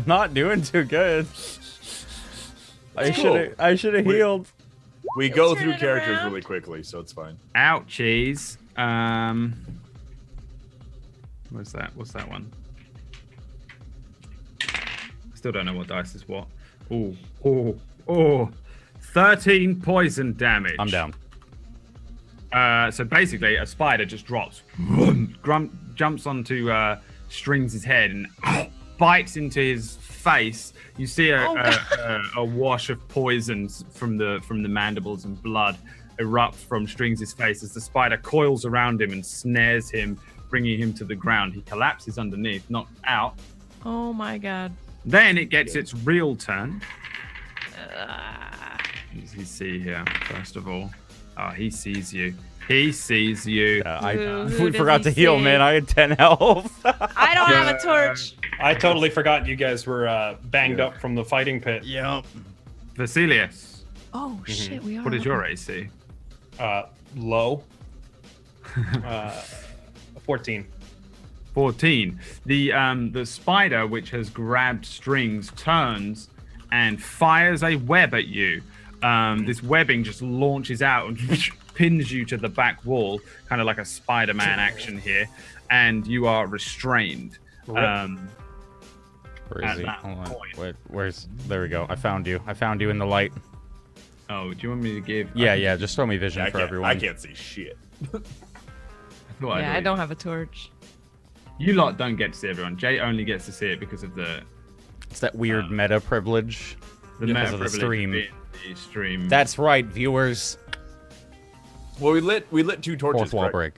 not doing too good. I should have healed. We go through characters really quickly, so it's fine. Ouchies. What's that? What's that one? Still don't know what dice is what. Oh. 13 poison damage. I'm down. So basically, a spider just drops, jumps onto Strings' head and bites into his face. You see a wash of poisons from the mandibles and blood erupt from Strings' face as the spider coils around him and snares him, bringing him to the ground. He collapses underneath, knocked out. Oh my god. Then it gets its real turn. What does he see here, first of all? Oh, he sees you. He sees you. We forgot to heal, man. I had 10 health. I don't have a torch. I totally forgot you guys were banged up from the fighting pit. Yep. Vasilius, Oh shit, we are. what is your AC? Low. 14. 14. The spider, which has grabbed Strings, turns and fires a web at you. This webbing just launches out and pins you to the back wall, kind of like a Spider-Man action here, and you are restrained. Where is he? Hold on. Wait, where's? There we go. I found you. I found you in the light. Oh, do you want me to give? Yeah. Just throw me vision for everyone. I can't see shit. I don't have a torch. You lot don't get to see everyone. Jay only gets to see it because of the. It's that weird meta privilege. Because of the stream. The stream. That's right, viewers. Well, we lit 2 torches. Fourth wall correct? break.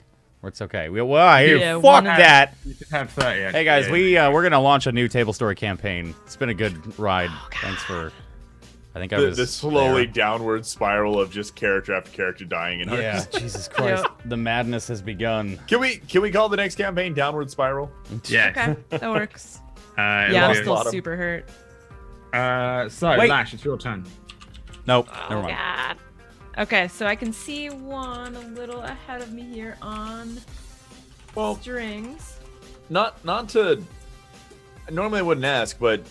It's okay. Fuck one that. You should have 30. Hey guys, actually. we're gonna launch a new Tablestory campaign. It's been a good ride. Thanks for. I think I was The slowly there. downward spiral of just character after character dying. And Yeah, Jesus Christ, the madness has begun. Can we call the next campaign Downward Spiral? Yeah. Okay, that works. It'll I'm be- still bottom. super hurt. So, Wait. Lash, it's your turn. Nope, never mind. God. Okay, so I can see one a little ahead of me here on Strings. Not to. Normally I wouldn't ask, but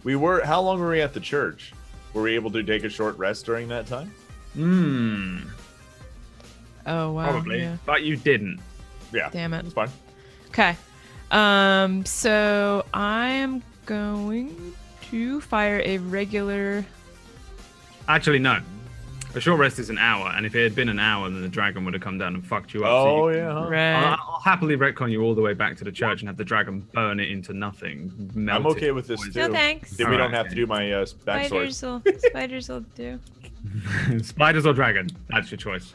how long were we at the church? Were we able to take a short rest during that time? Oh wow. Probably. Yeah. But you didn't. Yeah. Damn it. It's fine. Okay. So I am going to fire a regular. Actually, no. A short rest is an hour, and if it had been an hour, then the dragon would have come down and fucked you up. Oh, so you- yeah. Huh? Red. I'll happily retcon you all the way back to the church and have the dragon burn it into nothing. Melt I'm okay it. with this too. No thanks. Then we don't Alright. have to do my backstory. Spiders will do. Spiders or dragon? That's your choice.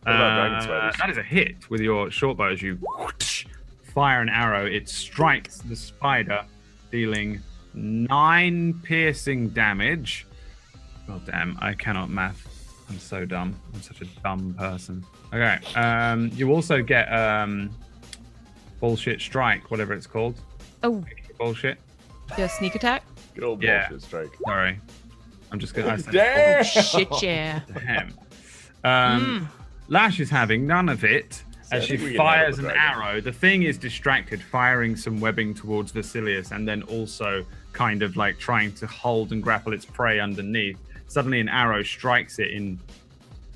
What about dragon spiders? That is a hit with your short bow as you fire an arrow. It strikes the spider, dealing 9 piercing damage. God damn, I cannot math. I'm so dumb. I'm such a dumb person. Okay. You also get bullshit strike, whatever it's called. Oh, Bullshit. yeah, sneak attack. Good old Yeah. bullshit strike. Sorry. I'm just gonna. I said Damn! Shit, yeah. Damn. Lash is having none of it as I she think we can fires an handle the dragon. arrow. The thing is distracted, firing some webbing towards Vasilius, and then also kind of like trying to hold and grapple its prey underneath. Suddenly, an arrow strikes it in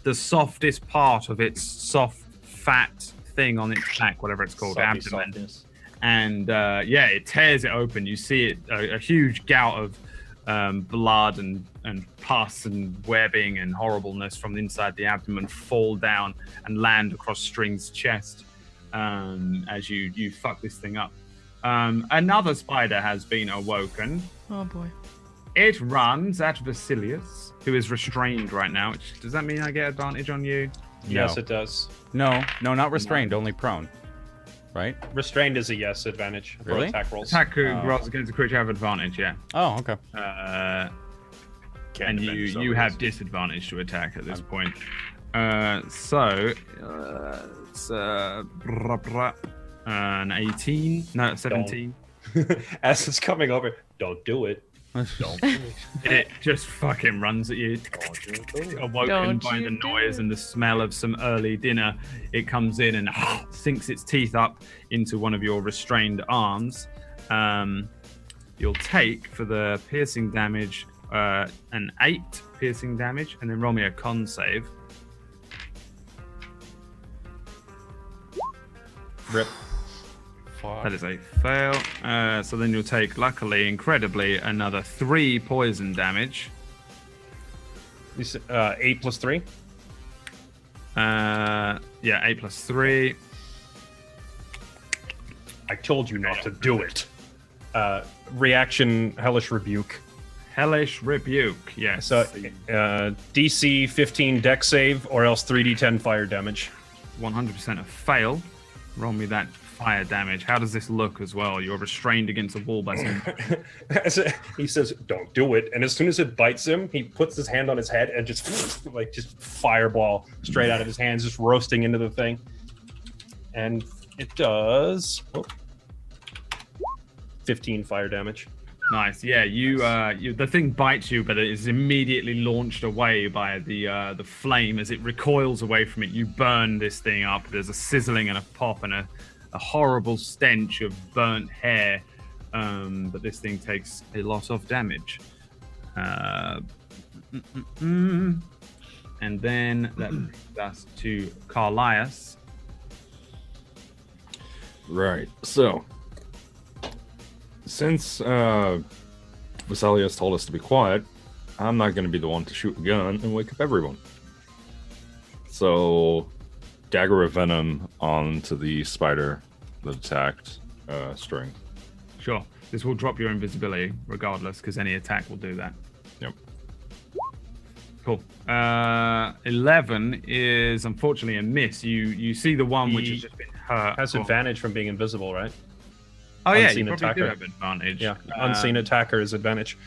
the softest part of its soft, fat thing on its back, whatever it's called, Softy abdomen. softness. And it tears it open. You see it, a huge gout of blood and pus and webbing and horribleness from inside the abdomen fall down and land across String's chest as you fuck this thing up. Another spider has been awoken. Oh boy. It runs at Vasilius, who is restrained right now. Does that mean I get advantage on you? Yes, it does. No, not restrained, only prone. Right? Restrained is a yes advantage for Really? attack rolls. Attack rolls against a creature have advantage, yeah. Oh, okay. Can't And defend you somebody. have disadvantage to attack at this point. It's an 18. No, 17. As it's coming over, don't do it. Don't do it. It just fucking runs at you. Awoken Don't by you the do noise it. and the smell of some early dinner, it comes in and sinks its teeth up into one of your restrained arms. You'll take for the piercing damage an 8 piercing damage, and then roll me a con save. Rip. That is a fail. So then you'll take, luckily, incredibly, another 3 poison damage. You said, 8 plus 3? Yeah, 8 plus 3. I told you not to do it. Reaction, Hellish Rebuke. Hellish Rebuke, yes. So DC 15 deck save, or else 3d10 fire damage. 100% a fail. Roll me that fire damage. How does this look as well? You're restrained against a wall by some... He says, "Don't do it." And as soon as it bites him, he puts his hand on his head and just fireball straight out of his hands, just roasting into the thing. And it does 15 fire damage. Nice. Yeah, you the thing bites you, but it is immediately launched away by the flame as it recoils away from it. You burn this thing up. There's a sizzling and a pop and a horrible stench of burnt hair. But this thing takes a lot of damage. And then that brings us to Carlias. Right. So, since Vasilius told us to be quiet, I'm not going to be the one to shoot a gun and wake up everyone. So, dagger of venom onto the spider that attacked String. Sure. This will drop your invisibility regardless, because any attack will do that. Yep. Cool. 11 is unfortunately a miss. You see the one which has just been hurt. Has advantage from being invisible, right? Oh yeah, unseen you probably do attacker. have advantage. Yeah, unseen attacker is advantage.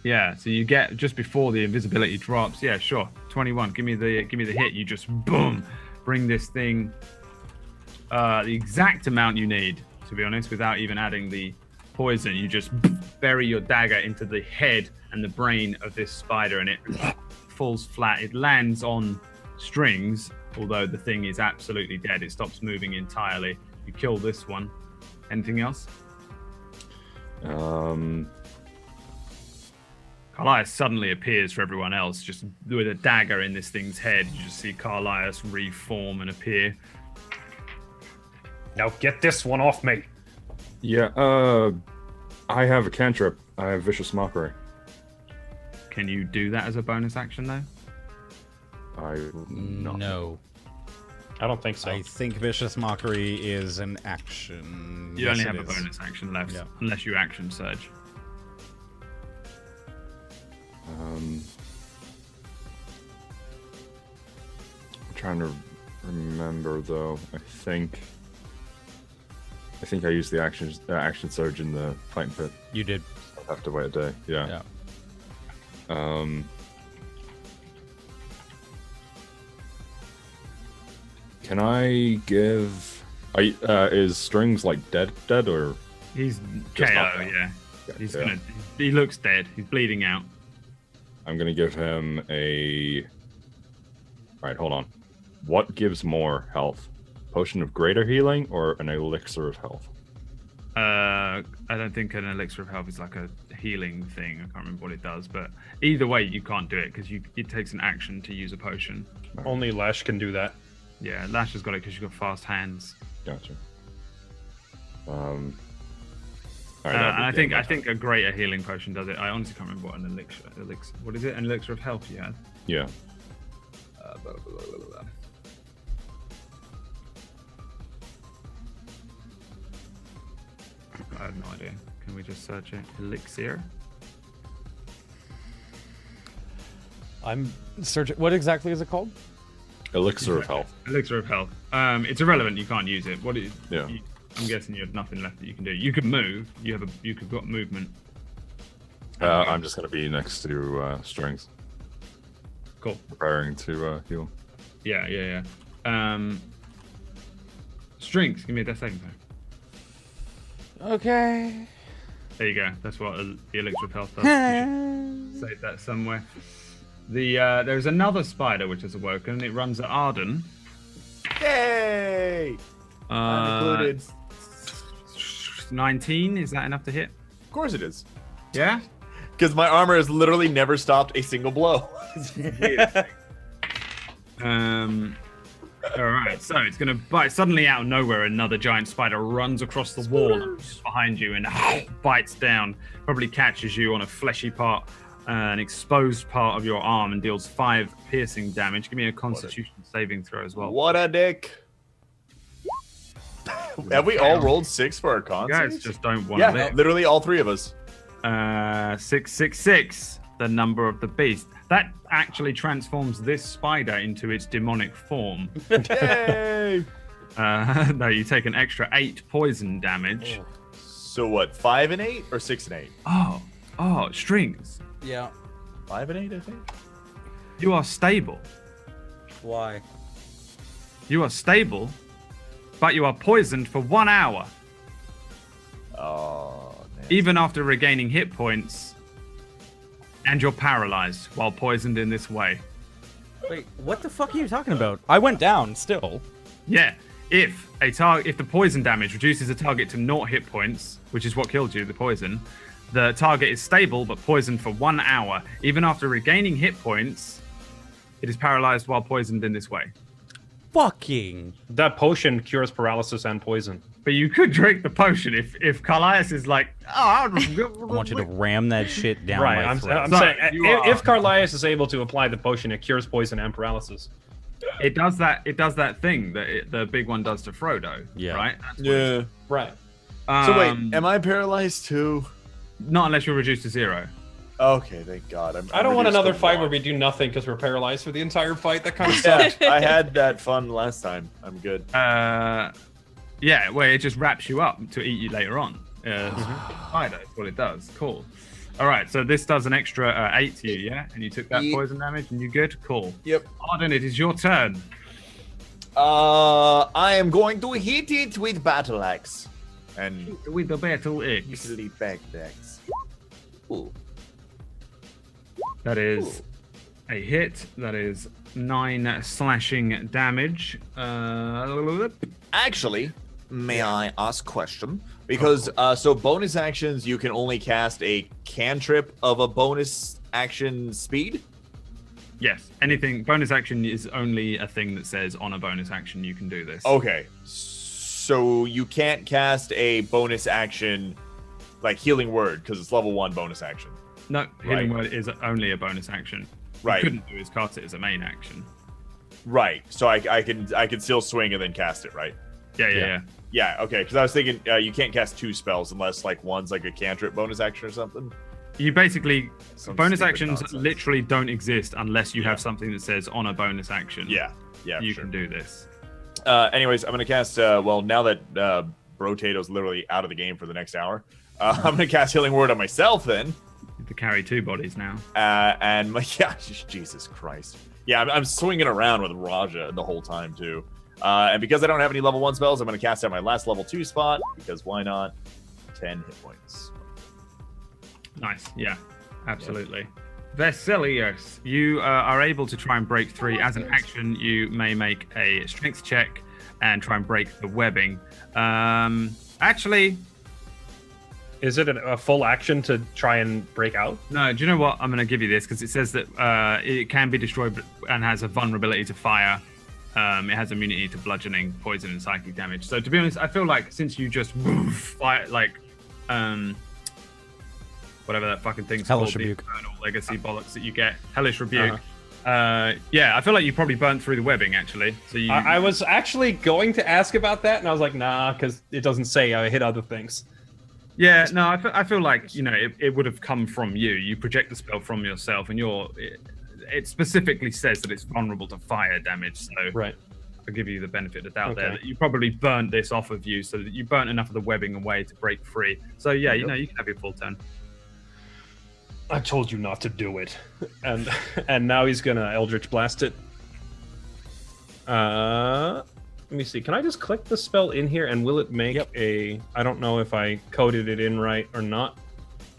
Yeah, so you get just before the invisibility drops. Yeah, sure. 21. Give me the hit. You just boom, bring this thing the exact amount you need, to be honest, without even adding the poison. You just bury your dagger into the head and the brain of this spider, and it falls flat. It lands on Strings, although the thing is absolutely dead. It stops moving entirely. You kill this one. Anything else? Carlias suddenly appears for everyone else, just with a dagger in this thing's head. You just see Carlias reform and appear. Now get this one off me. Yeah, I have a cantrip. I have Vicious Mockery. Can you do that as a bonus action, though? No. I don't think so. I think Vicious Mockery is an action. You Yes, only it have a is. bonus action left, Yeah. unless you action surge. I'm trying to remember though. I think I used the action surge in the fighting pit. You did. I'll have to wait a day. Yeah. Can I give? Is Strings like dead or? He's Just KO, not that. yeah. He's Yeah. gonna. He looks dead. He's bleeding out. I'm gonna give him a. All right, hold on. What gives more health? Potion of greater healing or an elixir of health? I don't think an elixir of health is like a healing thing. I can't remember what it does, but either way, you can't do it because it takes an action to use a potion. Only Lash can do that. Yeah, Lash has got it because you've got fast hands. Gotcha. All right, and I think a greater healing potion does it. I honestly can't remember what an elixir. What is it? An elixir of health you had? Yeah. Blah, blah, blah, blah, blah. I have no idea. Can we just search it? Elixir. I'm searching. What exactly is it called? Elixir of health. Elixir of health. It's irrelevant. You can't use it. Yeah. I'm guessing you have nothing left that you can do. You can move. You've got movement. I'm just gonna be next to strength, Cool. preparing to heal. Yeah. Strength. Give me a death saving throw. Okay. There you go. That's what the elixir of health does. You should save that somewhere. There's another spider which has awoken. It runs at Arden. Yay! I'm included. 19. Is that enough to hit? Of course it is. Yeah. Because my armor has literally never stopped a single blow. All right. So it's gonna bite. Suddenly, out of nowhere, another giant spider runs across the wall behind you and bites down. Probably catches you on a fleshy part. An exposed part of your arm and deals 5 piercing damage. Give me a Constitution saving throw as well. What a dick. Have we all rolled 6 for our con You guys saves? just don't want to Yeah, live. literally all 3 of us. 666, the number of the beast. That actually transforms this spider into its demonic form. Yay! No, you take an extra 8 poison damage. So what, 5 and 8 or 6 and 8? Oh, strings. Yeah. 5 and 8, I think. You are stable. Why? You are stable, but you are poisoned for 1 hour. Oh, man. Even after regaining hit points, and you're paralyzed while poisoned in this way. Wait, what the fuck are you talking about? I went down still. Yeah, if the poison damage reduces a target to 0 hit points, which is what killed you, the poison, the target is stable but poisoned for 1 hour. Even after regaining hit points, it is paralyzed while poisoned in this way. Fucking. That potion cures paralysis and poison. But you could drink the potion if Carlias is like, I want you to ram that shit down Right, my I'm throat. saying you are- if Carlias is able to apply the potion, it cures poison and paralysis. It does that thing that the big one does to Frodo. Yeah. Right. That's what Yeah. Right. So wait, am I paralyzed too? not unless you're reduced to 0. Okay, thank God. I don't want reduced another to fight 1. where we do nothing because we're paralyzed for the entire fight. That kind of Yeah, sucks. I had that fun last time. I'm good. Yeah, where it just wraps you up to eat you later on. Spider, that's what it does. Cool. All right, so this does an extra 8 to you, yeah? And you took that Ye- poison damage, and you good? Cool. Yep. Arden, it is your turn. I am going to hit it with battle axe. And With the battle X. usually back axe. Ooh. That is a hit. That is 9 slashing damage. Actually, may I ask a question? Because so bonus actions, you can only cast a cantrip of a bonus action speed. Yes, anything. Bonus action is only a thing that says on a bonus action you can do this. Okay, so you can't cast a bonus action like healing word because it's level 1 bonus action. No, healing Right. word is only a bonus action. Right. You couldn't do is cast it as a main action. Right. So I can still swing and then cast it, right? Yeah. Yeah. Okay. Because I was thinking you can't cast 2 spells unless like one's like a cantrip bonus action or something. You basically Some bonus stupid actions nonsense. literally don't exist unless you Yeah. have something that says on a bonus action. Yeah. Yeah. you sure. can do this. Anyways, I'm gonna cast. Well, now that BradWOTO's literally out of the game for the next hour, I'm gonna cast Healing Word on myself then. You have to carry 2 bodies now. And my Jesus Christ. Yeah, I'm swinging around with Raja the whole time too. And because I don't have any level 1 spells, I'm gonna cast out my last level 2 spot because why not? 10 hit points. Nice. Yeah, absolutely. Vesilius, you are able to try and break 3. As an action, you may make a strength check and try and break the webbing. Actually, Is it a full action to try and break out? no, do you know what? I'm going to give you this because it says that it can be destroyed and has a vulnerability to fire. It has immunity to bludgeoning, poison, and psychic damage. So to be honest, I feel like since you just fire, like whatever that fucking thing's Hellish called, Rebuke. the Infernal Legacy bollocks that you get. Hellish Rebuke. Yeah, I feel like you probably burnt through the webbing, actually. So you... I was actually going to ask about that, and I was like, nah, because it doesn't say I hit other things. Yeah, no, I feel like, you know, it would have come from you. You project the spell from yourself, and it specifically says that it's vulnerable to fire damage, so Right. I'll give you the benefit of the doubt there. Okay. That you probably burnt this off of you, so that you burnt enough of the webbing away to break free. So yeah, you know, you can have your full turn. I told you not to do it. And now he's gonna Eldritch Blast it. Let me see. Can I just click the spell in here and will it make a... I don't know if I coded it in right or not.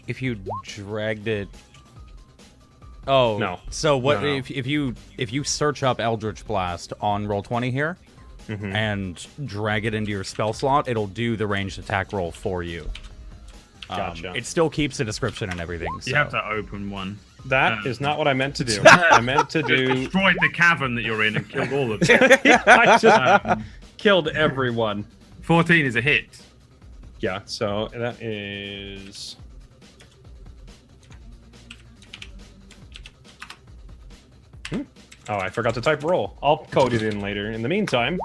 If you dragged it... Oh, No. So what No. if you search up Eldritch Blast on Roll20 here and drag it into your spell slot, it'll do the ranged attack roll for you. Gotcha. It still keeps the description and everything. So. You have to open one. That is not what I meant to do. I meant to do... Destroyed the cavern that you're in and killed all of them. I just killed everyone. 14 is a hit. Yeah, so that is... Oh, I forgot to type roll. I'll code it in later. In the meantime,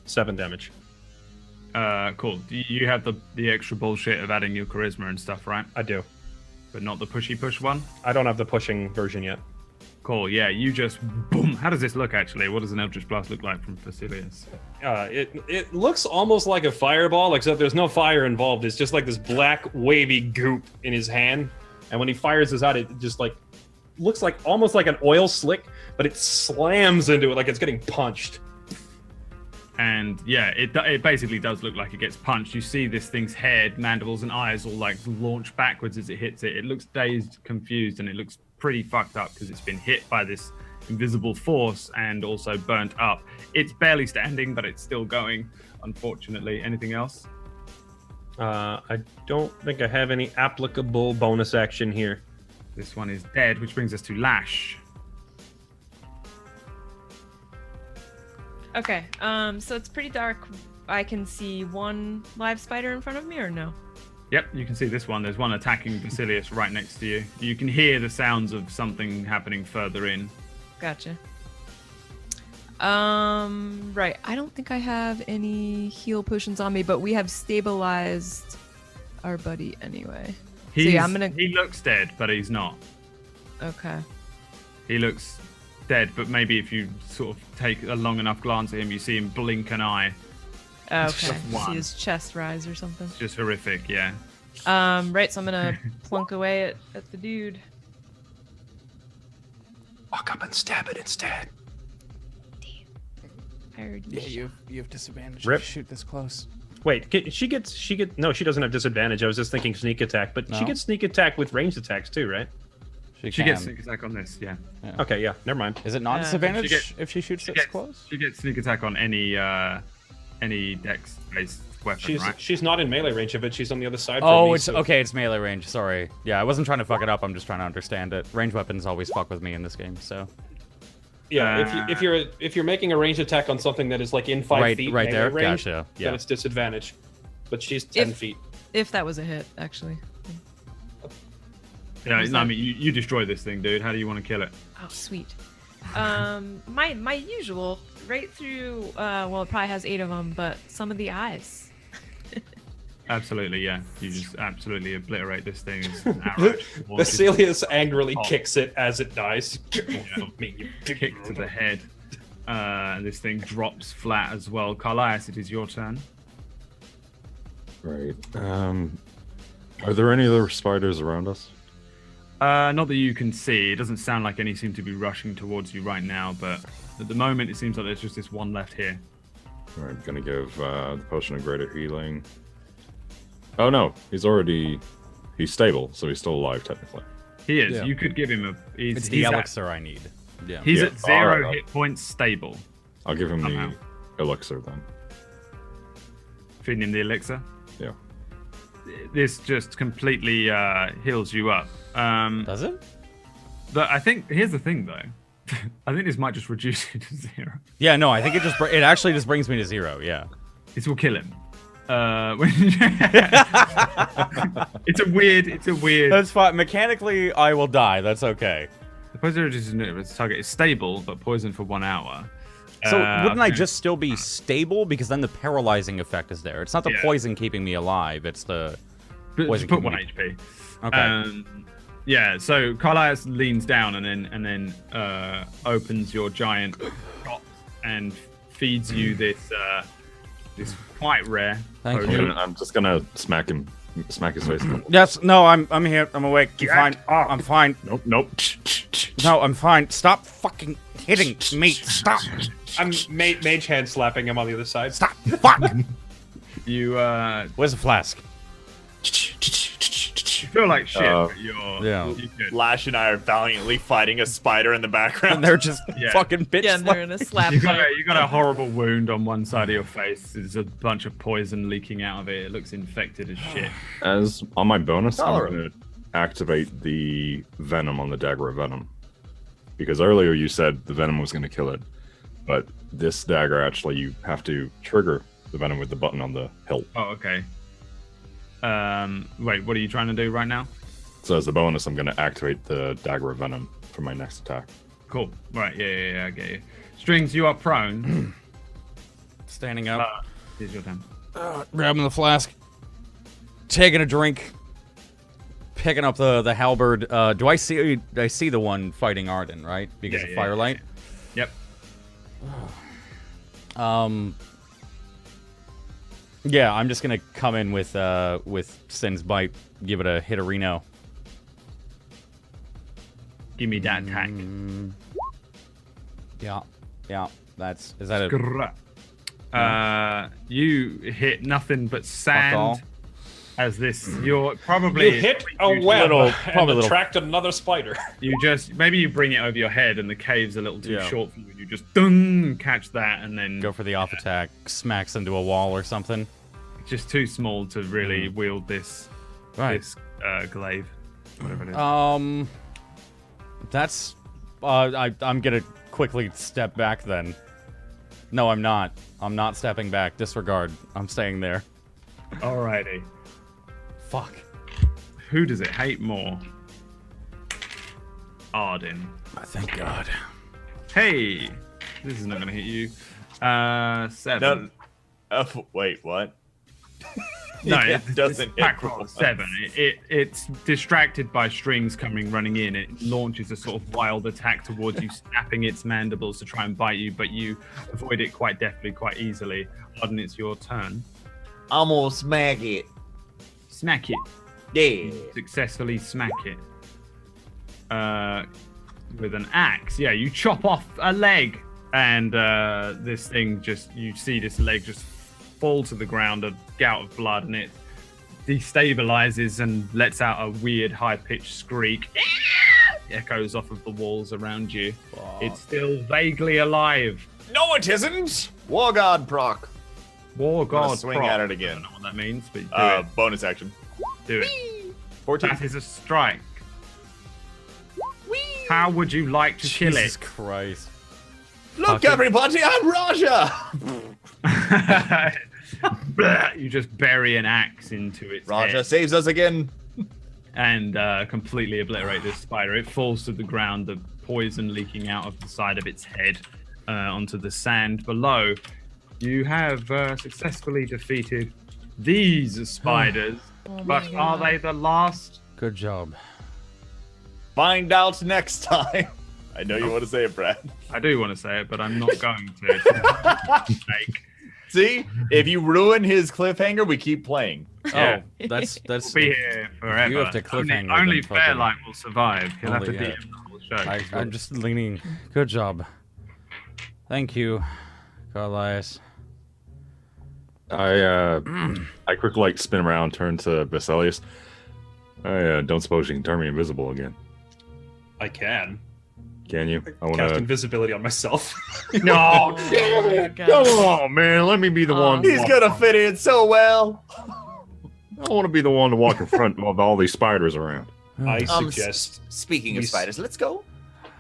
7 damage. Cool. You have the extra bullshit of adding your charisma and stuff, right? I do. But not the pushy push one? I don't have the pushing version yet. Cool, yeah, you just boom. How does this look actually? What does an Eldritch Blast look like from Facilius? It looks almost like a fireball, except there's no fire involved. It's just like this black wavy goop in his hand, and when he fires this out, it just like looks like almost like an oil slick, but it slams into it like it's getting punched. And yeah, it basically does look like it gets punched. You see this thing's head, mandibles, and eyes all like launch backwards as it hits it. It looks dazed, confused, and it looks pretty fucked up because it's been hit by this invisible force and also burnt up. It's barely standing, but it's still going, unfortunately. Anything else? I don't think I have any applicable bonus action here. This one is dead, which brings us to Lash. Okay, so it's pretty dark. I can see one live spider in front of me, or no? Yep, you can see this one. There's one attacking Basilius right next to you. You can hear the sounds of something happening further in. Gotcha. Right. I don't think I have any heal potions on me, but we have stabilized our buddy anyway. So yeah, He looks dead, but he's not. Okay. He looks dead, but maybe if you sort of take a long enough glance at him, you see him blink an eye. Okay. one. See his chest rise or something. It's just horrific, yeah. Right, so I'm gonna plunk away at the dude. Walk up and stab it instead. I heard you. you have disadvantage Rip. if you shoot this close. Wait, she gets no, she doesn't have disadvantage. I was just thinking sneak attack, but she No. gets sneak attack with ranged attacks too, right? She gets sneak attack on this, yeah. Okay, yeah, never mind. Is it not Yeah. disadvantage if she shoots this close? She gets sneak attack on any dex-based weapon, right? She's not in melee range of it. She's on the other side. from Oh, me, it's so- okay. It's melee range. Sorry. Yeah, I wasn't trying to fuck it up. I'm just trying to understand it. Range weapons always fuck with me in this game. So Yeah, if you're making a range attack on something that is like in 5 feet right melee there. range, Gotcha. then Yeah. it's disadvantage. But she's 10 If- feet. If that was a hit, actually. Yeah, Was no, I that- mean, you destroy this thing, dude. How do you want to kill it? Oh, sweet. My usual, right through. Well, it probably has 8 of them, but some of the eyes. Absolutely, yeah. You just absolutely obliterate this thing. It's an arrow. Basilius angrily Oh. kicks it as it dies. Get off of me, you big Kick to the head. And this thing drops flat as well. Carlias, it is your turn. Right. Are there any other spiders around us? Not that you can see. It doesn't sound like any seem to be rushing towards you right now, but at the moment it seems like there's just this one left here. All right, I'm gonna give the potion of greater healing. Oh no, he's stable, so he's still alive technically. He is. Yeah. You could give him a. It's the he's at, elixir I need. Yeah. he's Yeah, at 0 alright. hit points stable. I'll give him Somehow. the elixir then. Feeding him the elixir. Yeah. This just completely heals you up. Does it? But I think here's the thing though. I think this might just reduce it to 0. Yeah. No, I think it actually just brings me to 0. Yeah. This will kill him. It's a weird. That's fine. Mechanically, I will die. That's okay. The poison target is stable, but poison for 1 hour. So wouldn't I just still be stable? Because then the paralyzing effect is there. It's not the poison keeping me alive. It's the poison put keeping 1 me... HP. Okay. Yeah. So Carlisle leans down and then opens your giant top and feeds you this quite rare. Thank potion. you. I'm just gonna smack his face. Yes. No. I'm here. I'm awake. I'm fine. I'm fine. Nope. No. I'm fine. Stop fucking hitting me. Stop. I'm mage hand slapping him on the other side. Stop. Fuck. You Where's the flask? feel like shit, but yeah. you're good. Lash and I are valiantly fighting a spider in the background. And they're just fucking bitch. Yeah, and they're in a slap You fight. got a horrible wound on one side of your face. There's a bunch of poison leaking out of it. It looks infected as shit. As on my bonus, I'm Tolerant. going to activate the venom on the dagger of venom. Because earlier you said the venom was going to kill it. But this dagger, actually, you have to trigger the venom with the button on the hilt. Oh, okay. Wait, what are you trying to do right now? So as a bonus, I'm going to activate the dagger of venom for my next attack. Cool. Right, yeah, I get you. Strings, you are prone. Standing up. Here's your turn. Grabbing the flask. Taking a drink. Picking up the halberd. Do I see the one fighting Arden, right? Because of firelight? Yep. Yeah, I'm just gonna come in with Sin's Bite, give it a hit a Reno. Give me that attack. Yeah. Is that a you hit nothing but all? sand. As this, you're probably You hit a web and little. attract another spider. You just maybe you bring it over your head, and the cave's a little too Yeah. short for you. You just dung, catch that, and then Go for the off attack, smacks into a wall or something. just too small to really wield this glaive, whatever it is. That's I'm gonna quickly step back then. No, I'm not. I'm not stepping back. Disregard. I'm staying there. Alrighty. Fuck. Who does it hate more? Arden. Thank God. Hey, this is not gonna hit you. 7. No, wait, what? No, Yeah, it doesn't hit attack roll once. 7. It's distracted by strings running in. It launches a sort of wild attack towards you, snapping its mandibles to try and bite you, but you avoid it quite deftly, quite easily. Arden, it's your turn. I'm gonna smack it. Smack it. Yeah. Successfully smack it. With an axe. Yeah, you chop off a leg, and this thing you see this leg just fall to the ground, a gout of blood, and it destabilizes and lets out a weird high-pitched skreak. Echoes off of the walls around you. It's still vaguely alive. No, it isn't. War God proc. War God swing proc. at it I again. don't know what that means, but Bonus action. do it. 14. That is a strike. How would you like to kill Jesus it? Christ. Look, everybody, I'm Raja. You just bury an axe into its Raja head saves us again. and completely obliterate this spider. It falls to the ground, the poison leaking out of the side of its head onto the sand below. You have successfully defeated these spiders, but are they the last? Good job. Find out next time. I know you want to say it, Brad. I do want to say it, but I'm not going to. Snake. See, if you ruin his cliffhanger, we keep playing. Yeah. Oh, that's We'll be here forever. You have to cliffhanger Only them, Fairlight will survive. He'll have to Only, be yeah. in the whole show. I'm just leaning. Good job. Thank you, Carlisle. I quick like spin around, turn to Basilius. I don't suppose you can turn me invisible again, I can. can you? I want Cast to. invisibility on myself. No, damn it. Come on, man. Let me be the one. He's gonna fit in so well. I want to be the one to walk in front of all these spiders around. I suggest. Speaking of We- spiders, let's go.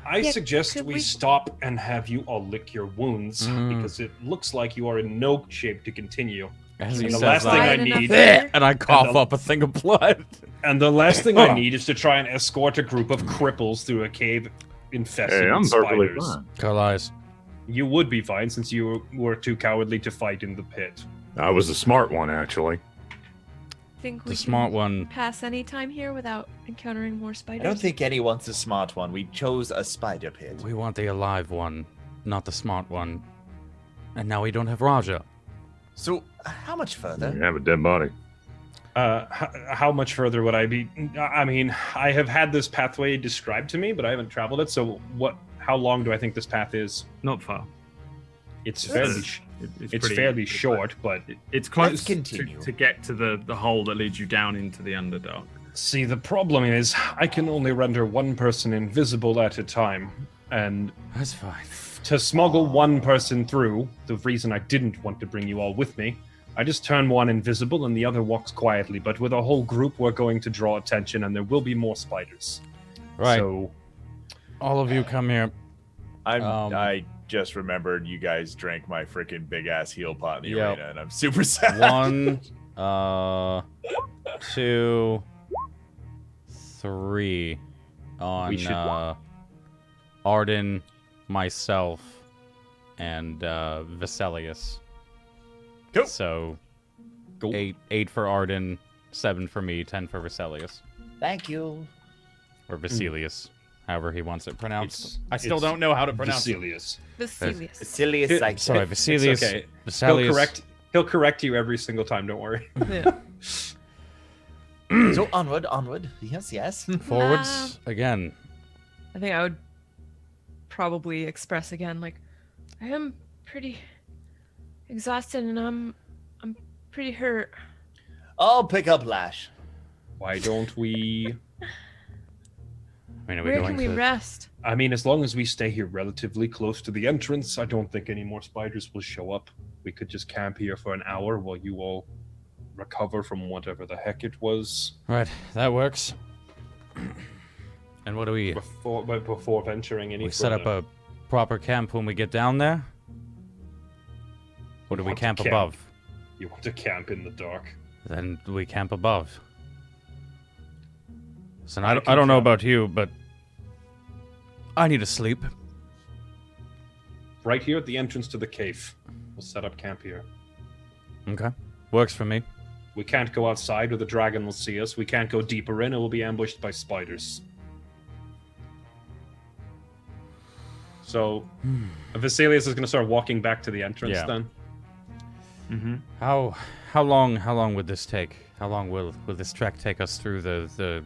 I Yeah, suggest could we we- stop and have you all lick your wounds because it looks like you are in no shape to continue. As he And the says last thing I Wide enough need, here? and I cough the- up a thing of blood. and the last thing I need is to try and escort a group of cripples through a cave infested Hey, I'm with perfectly spiders. fine. Carlias, You would be fine since you were too cowardly to fight in the pit. I was the smart one, actually. Think we the smart can one. pass any time here without encountering more I spiders? don't think anyone's a smart one. We chose a spider pit. We want the alive one, not the smart one. And now we don't have Raja. So, how much further? You have a dead body. How much further would I be? I mean, I have had this pathway described to me, but I haven't traveled it. So, how long do I think this path is? Not far. It's It's- fairly, it's pretty- fairly short, but It's close Let's continue. to get to the hole that leads you down into the Underdark. see, the problem is I can only render one person invisible at a time, and That's fine. to smuggle one person through, the reason I didn't want to bring you all with me, I just turn one invisible and the other walks quietly. But with a whole group, we're going to draw attention, and there will be more spiders. Right. So All of you come here. I just remembered you guys drank my freaking big ass heal pot in the Yep. arena, and I'm super sad. 1, 2, 3 on We should- Arden, myself, and Veselius. Cool. So Cool. 8 for Arden, 7 for me, 10 for Veselius. Thank you. Or Veselius, however he wants it pronounced. It's- I still it's don't know how to pronounce it. Veselius. Vasilius. Silliest It- like Sorry, It's Veselius. okay. Veselius. He'll correct you every single time. Don't worry. Yeah. So onward. Yes, yes. Forwards again. I think I would probably express again, like, I am pretty exhausted and I'm pretty hurt. I'll pick up Lash. Why don't we? I mean, are we Where going can we to... rest? I mean, as long as we stay here relatively close to the entrance, I don't think any more spiders will show up. We could just camp here for an hour while you all recover from whatever the heck it was Right, that works. And what do we... before venturing any We set up further. a proper camp when we get down there? Or do we want to camp camp. above? You want to camp in the dark? Then we camp above. So I I can don't know camp. about you, but I need to sleep. Right here at the entrance to the cave. We'll set up camp here. Okay, works for me. We can't go outside or the dragon will see us. We can't go deeper in or we'll be ambushed by spiders. So, Veselius is going to start walking back to the entrance Yeah. then. Mm-hmm. How long would this take? How long will this trek take us through the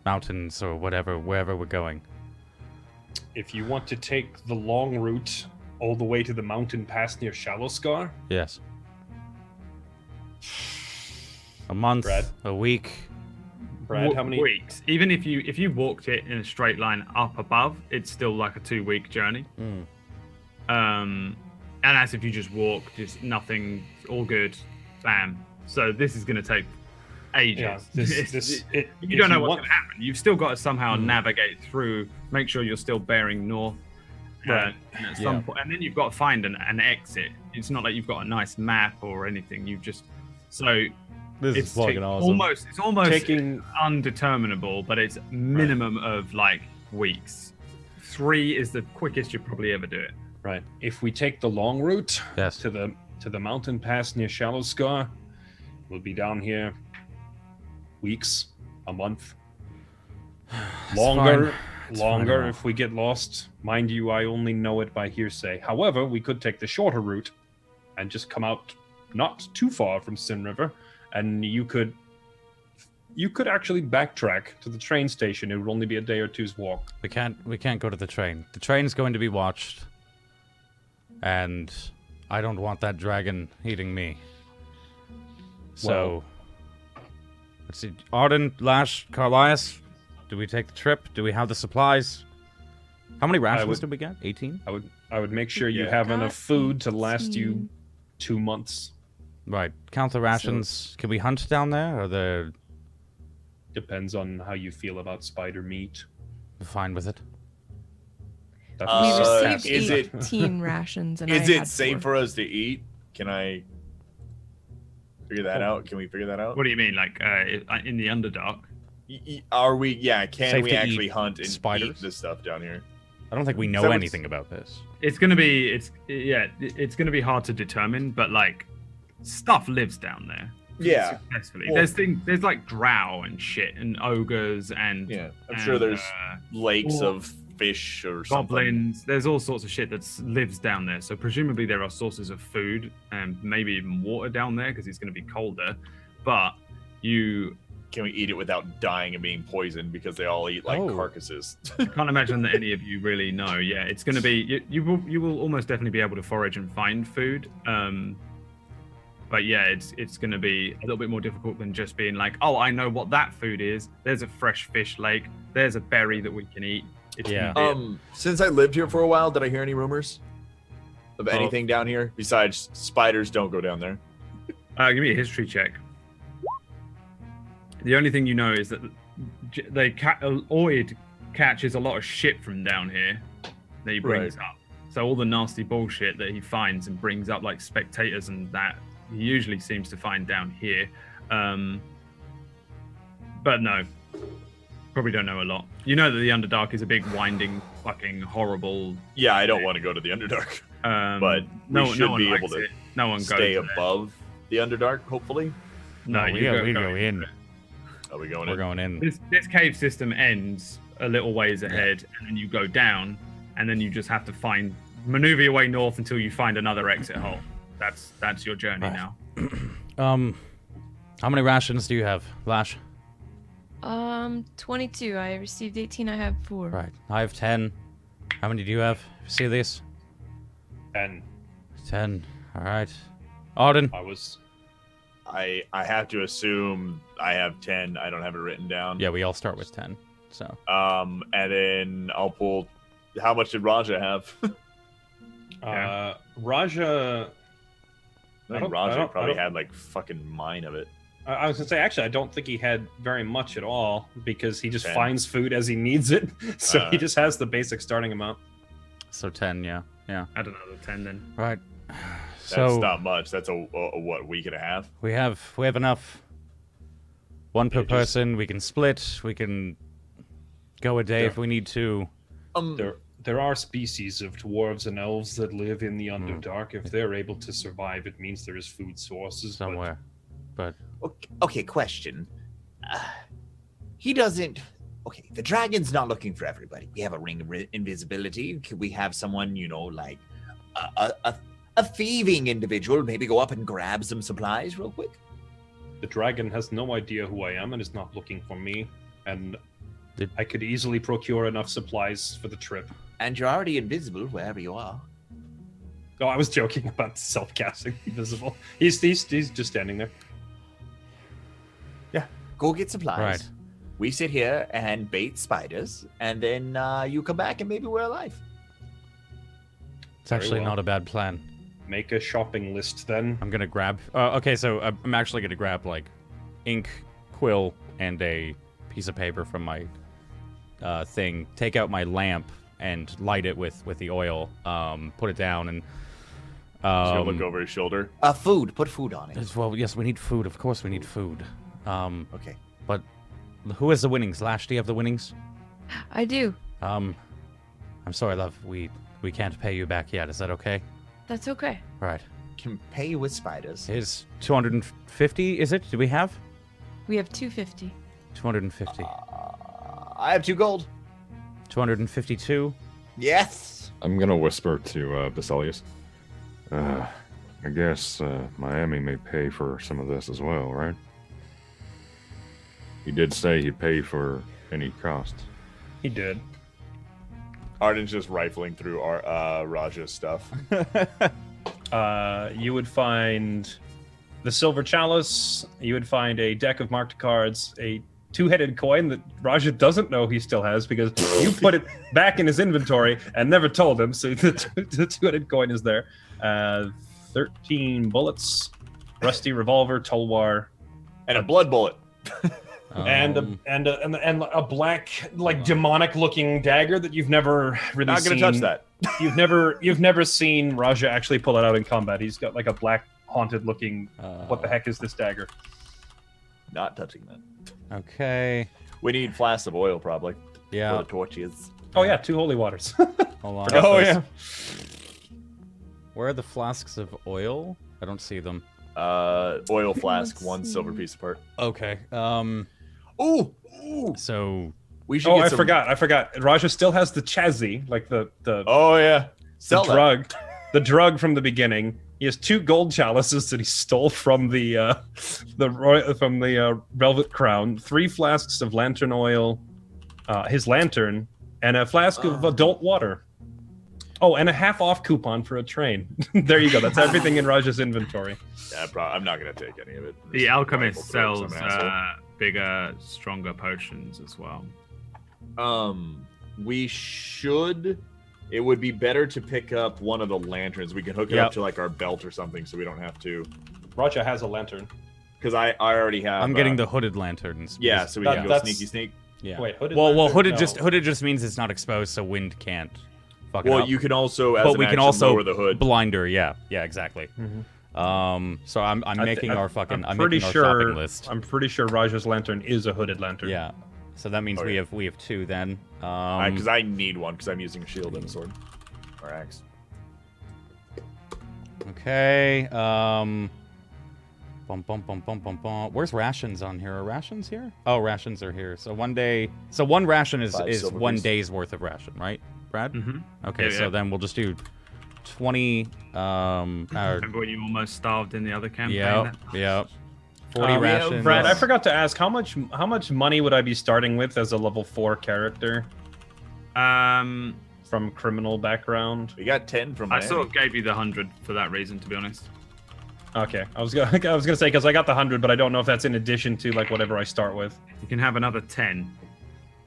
mountains or whatever, wherever we're going? If you want to take the long route all the way to the mountain pass near Shallow Scar, Yes. A month, Brad? a week. Brad, how many? weeks? Even if you walked it in a straight line up above, it's still like a 2-week journey. Mm. And that's if you just walk, just nothing, all good, bam. So this is going to take ages. Yeah, You don't know what's going to happen. You've still got to somehow navigate through, make sure you're still bearing north. Right. And at some point, and then you've got to find an exit. It's not like you've got a nice map or anything. You've just This it's is fucking awesome. It's almost Taking- undeterminable, but it's minimum of like weeks. 3 is the quickest you'll probably ever do it. Right. If we take the long route Yes. to the mountain pass near Shallow Scar, we'll be down here weeks, a month. Longer, It's longer fine. if we get lost. Mind you, I only know it by hearsay. However, we could take the shorter route and just come out not too far from Sin River, and you could actually backtrack to the train station. It would only be a day or two's walk. We can't go to the train. The train's going to be watched. And I don't want that dragon eating me. So let's see. Arden, Lash, Carlias, do we take the trip? Do we have the supplies? How many rations would- did we get? 18? I would make sure you Yeah. have enough food to last you 2 months. Right. Count the rations. Can we hunt down there? Or the Depends on how you feel about spider meat. fine with it? That's We Uh, received is it- 18 rations and Is I it had safe 4. for us to eat? Can I figure that out? Can we figure that out? What do you mean, like in the Underdark? Are we? Yeah. Can Safe we to actually eat hunt and spiders? eat this stuff down here? I don't think we that know what's- anything about this. It's gonna be it's gonna be hard to determine, but like stuff lives down there. Yeah. Successfully. Well- there's like drow and shit and ogres and Yeah. I'm sure there's lakes of fish or something. goblins. There's all sorts of shit that lives down there. So presumably there are sources of food and maybe even water down there because it's going to be colder. But Can we eat it without dying and being poisoned because they all eat like Oh. carcasses? I can't imagine that any of you really know. Yeah, it's going to be you will almost definitely be able to forage and find food. But yeah, it's going to be a little bit more difficult than just being like, oh, I know what that food is. There's a fresh fish lake. There's a berry that we can eat. It's Yeah. gonna be Since I lived here for a while, did I hear any rumors of anything down here besides spiders don't go down there? give me a history check. The only thing you know is that Oid catches a lot of shit from down here that he brings up. So all the nasty bullshit that he finds and brings up, like spectators and that, he usually seems to find down here. But no, probably don't know a lot. You know that the Underdark is a big, winding, fucking horrible. Yeah, I don't want to go to the Underdark, but we should be able to No one goes stay there. above the Underdark, hopefully. No, we you go in. Are we going We're in? going in. This cave system ends a little ways ahead, and then you go down, and then you just have to maneuver your way north until you find another exit hole. That's your journey Right. now. How many rations do you have, Lash? 22. I received 18. I have 4. Right. I have 10. How many do you have? See this? And 10. All right. Arden. I have to assume I have 10. I don't have it written down. Yeah, we all start with 10. So. And then I'll pull. How much did Raja have? Raja. I think Raja probably had like fucking mine of it. I was gonna say, actually, I don't think he had very much at all because he just 10. finds food as he needs it. So he just has the basic starting amount. So 10, yeah. Add another 10 then. Right. That's So not much. That's a what, week and a half? we have enough. One per Yeah, just- person. We can split. We can go a day if we need to. There are species of dwarves and elves that live in the Underdark. If they're able to survive, it means there is food sources. but- Somewhere. But Okay, question. He doesn't. Okay, the dragon's not looking for everybody. We have a ring of invisibility. Could we have someone, like a thieving individual, maybe go up and grab some supplies real quick? The dragon has no idea who I am and is not looking for me. And Did- I could easily procure enough supplies for the trip. And you're already invisible wherever you are. Oh, I was joking about self-casting invisible. He's just standing there. Go get supplies. Right. We sit here and bait spiders, and then you come back and maybe we're alive. it's actually well. not a bad plan. Make a shopping list then. I'm gonna grab. Okay, so I'm actually gonna grab like ink, quill, and a piece of paper from my thing. Take out my lamp and light it with the oil. Put it down and. He's gonna look over his shoulder. Food. Put food on it. Well, yes, we need food. Of course, we need food. Okay. But who has the winnings? Lash, do you have the winnings? I do. I'm sorry, love. We can't pay you back yet. Is that okay? That's okay. Right. Can pay you with spiders. Is 250? Is it? Do we have We have 250. 250? I have 2 gold. 252. Yes. I'm gonna whisper to Basilius. I guess Miami may pay for some of this as well, right? He did say he'd pay for any cost. He did. Arden's just rifling through our Raja's stuff. You would find the silver chalice. You would find a deck of marked cards, a 2-headed coin that Raja doesn't know he still has because you put it back in his inventory and never told him. So the 2-headed coin is there. 13 bullets, rusty revolver, tulwar, And a blood bullet. and a black, like demonic-looking dagger that you've never really Not gonna seen. touch that. You've never seen Raja actually pull it out in combat. He's got like a black haunted-looking. What the heck is this dagger? Not touching that. Okay. We need flasks of oil, probably. For Yeah. the torches. Oh yeah, 2 holy waters. Hold on. Forgot those. Where are the flasks of oil? I don't see them. Oil flask, Let's 1 silver see. piece apart. Okay. Ooh! So We should Oh, get I some... forgot. Raja still has the chazzy, like the Oh, yeah. Sell that. drug, the drug from the beginning. He has 2 gold chalices that he stole from the Velvet Crown, 3 flasks of lantern oil, his lantern, and a flask of adult water. Oh, and a half-off coupon for a train. There you go. That's everything in Raja's inventory. Yeah, I'm not going to take any of it. The alchemist sells I'm an asshole. bigger, stronger potions as well. We should... It would be better to pick up one of the lanterns. We can hook it Yep. up to like our belt or something, so we don't have to. Raja has a lantern. Because I already have. I'm getting the hooded lanterns. Yeah, because- so we can go that's- sneaky sneak. Yeah. Wait, hooded Well, lantern? No. hooded just means it's not exposed, so wind can't fuck it Well, up. you can also, as but an we can action, also lower the hood. blinder. Yeah, exactly. Mhm. So I'm making our fucking. I'm pretty making our sure. shopping list. I'm pretty sure Raja's lantern is a hooded lantern. Yeah. So that means Okay. we have 2 then. Because I need one because I'm using a shield and a sword or axe. Okay. Bum, bum, bum, bum, bum, bum. Where's rations on here? Are rations here? Oh, rations are here. So one ration is 5 silver 1 piece. day's worth of ration, right, Brad? Mm-hmm. Okay, Yeah, so yeah. then we'll just do 20. Remember when you almost starved in the other campaign? Yep. 40 rations. Brad, I forgot to ask how much money would I be starting with as a level 4 character from criminal background? We got 10 from I Miami. sort of gave you the 100 for that reason, to be honest. Okay, I was gonna say because I got the 100, but I don't know if that's in addition to like whatever I start with. You can have another 10.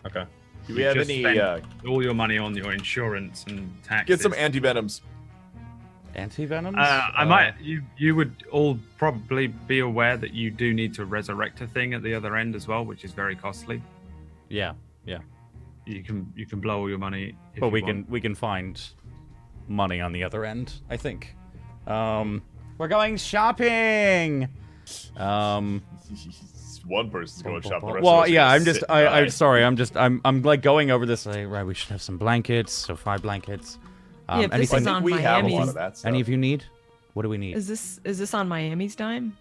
Okay. Do we have just any? spent all your money on your insurance and taxes. Get some anti-venoms. Anti-venoms? I might. You would all probably be aware that you do need to resurrect a thing at the other end as well, which is very costly. Yeah. You can blow all your money. If But you want. we can find money on the other end, I think. We're going shopping. One person's going shop. The rest Well, of us are yeah, gonna I'm just, sit and I'm die. sorry, I'm like going over this. Like, right, we should have some blankets, so 5 blankets. Yeah, if this anything, is I think on we have a lot Miami's. of that stuff. any of you need? What do we need? Is this on Miami's dime?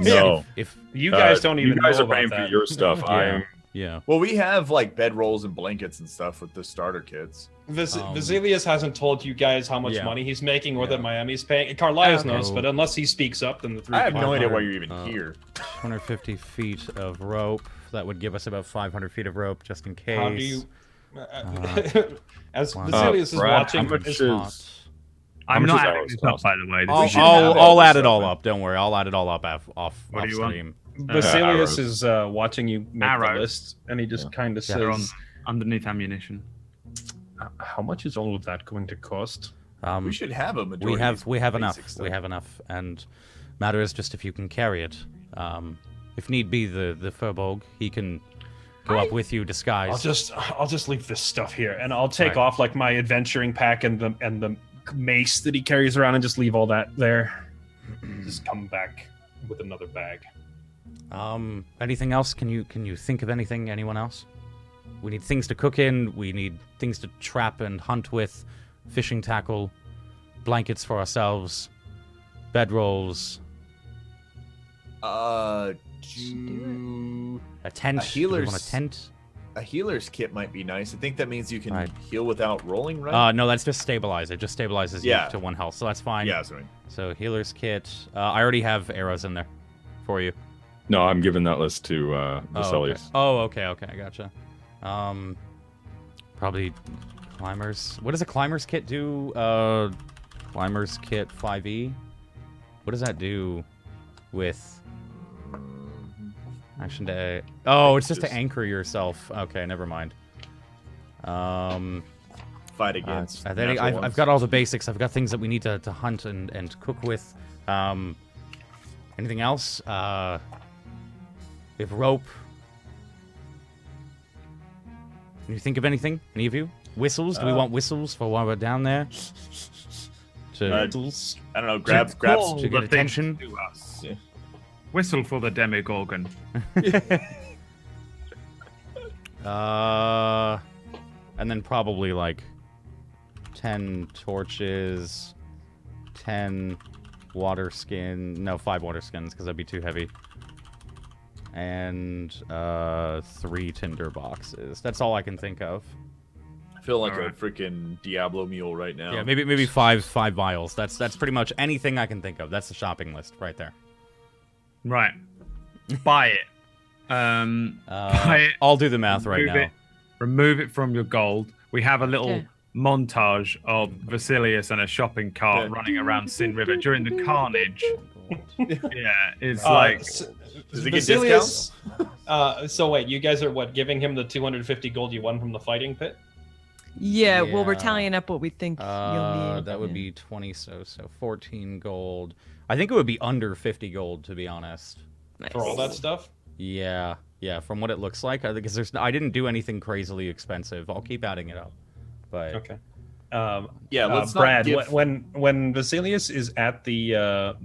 No. If You guys don't even You guys know are about paying that. for your stuff. I'm. yeah. Well, we have like bedrolls and blankets and stuff with the starter kits. Vasilius hasn't told you guys how much Yeah. money he's making or that Miami's paying. Carlisle Okay. knows, but unless he speaks up, then the 3 I have no people- idea why you're even Uh, here. 250 feet of rope. That would give us about 500 feet of rope, just in case. How do you? As Wow. Vasilius is Brad, watching, how much is- is- I'm much not is adding ours this up, cost? by the way. This I'll, is- should have all I'll this add it stuff, all man. up. Don't worry. I'll add it all up off What do you want? stream. Vasilius arrows. is watching you make the Arrows. list, and he just kind of They're on says, underneath ammunition. "How much is all of that going to cost?" We should have a majority. We have of enough. basic stuff. We have enough, and matter is just if you can carry it. If need be, the Furbolg, he can go up with you disguised. I'll just leave this stuff here, and I'll take Right. off like my adventuring pack and the mace that he carries around, and just leave all that there. Just come back with another bag. Anything else? Can you think of anything? Anyone else? We need things to cook in. We need things to trap and hunt with. Fishing tackle, blankets for ourselves, bedrolls, Uh, do a tent. A Do we want healer's- a tent? a healer's kit might be nice. I think that means you can Right. heal without rolling, right? No, that's just stabilize. It just stabilizes Yeah. you to 1 health, so that's fine. yeah, sorry. So healer's kit. I already have arrows in there for you. No, I'm giving that list to Oh, Vasilius. okay. I gotcha. Probably climbers. What does a climbers kit do? Climbers kit 5e. What does that do with action day? Oh, it's just to anchor yourself. Okay, never mind. Fight against. I think I've got all the basics. I've got things that we need to hunt and cook with. Anything else? We have rope. Can you think of anything? Any of you? Whistles? Do we want whistles for while we're down there? to I don't know. Grab. Call to get the things attention. to us. Yeah. Whistle for the Demogorgon. And then probably like 10 torches, 10 water skin. No, 5 water skins because that'd be too heavy. And 3 tinder boxes. That's all I can think of. I feel like Alright. a freaking Diablo mule right now. Yeah, maybe five vials. That's pretty much anything I can think of. That's the shopping list right there. Right. Buy it. Buy it. I'll do the math right remove now. it, remove it from your gold. We have a little Okay. montage of Vasilius and a shopping cart Yeah. running around Sin River during the carnage. Yeah, it's Uh, like Does he get Vasilius- so wait, you guys are what, giving him the 250 gold you won from the fighting pit? Yeah, well, we're Yeah. tallying up what we think you'll need. That would be 20, so 14 gold. I think it would be under 50 gold, to be honest. Nice. For all that stuff? Yeah, from what it looks like. Because I didn't do anything crazily expensive. I'll keep adding it up. But Okay. Yeah, let's not Brad, give- when Vasilius is at the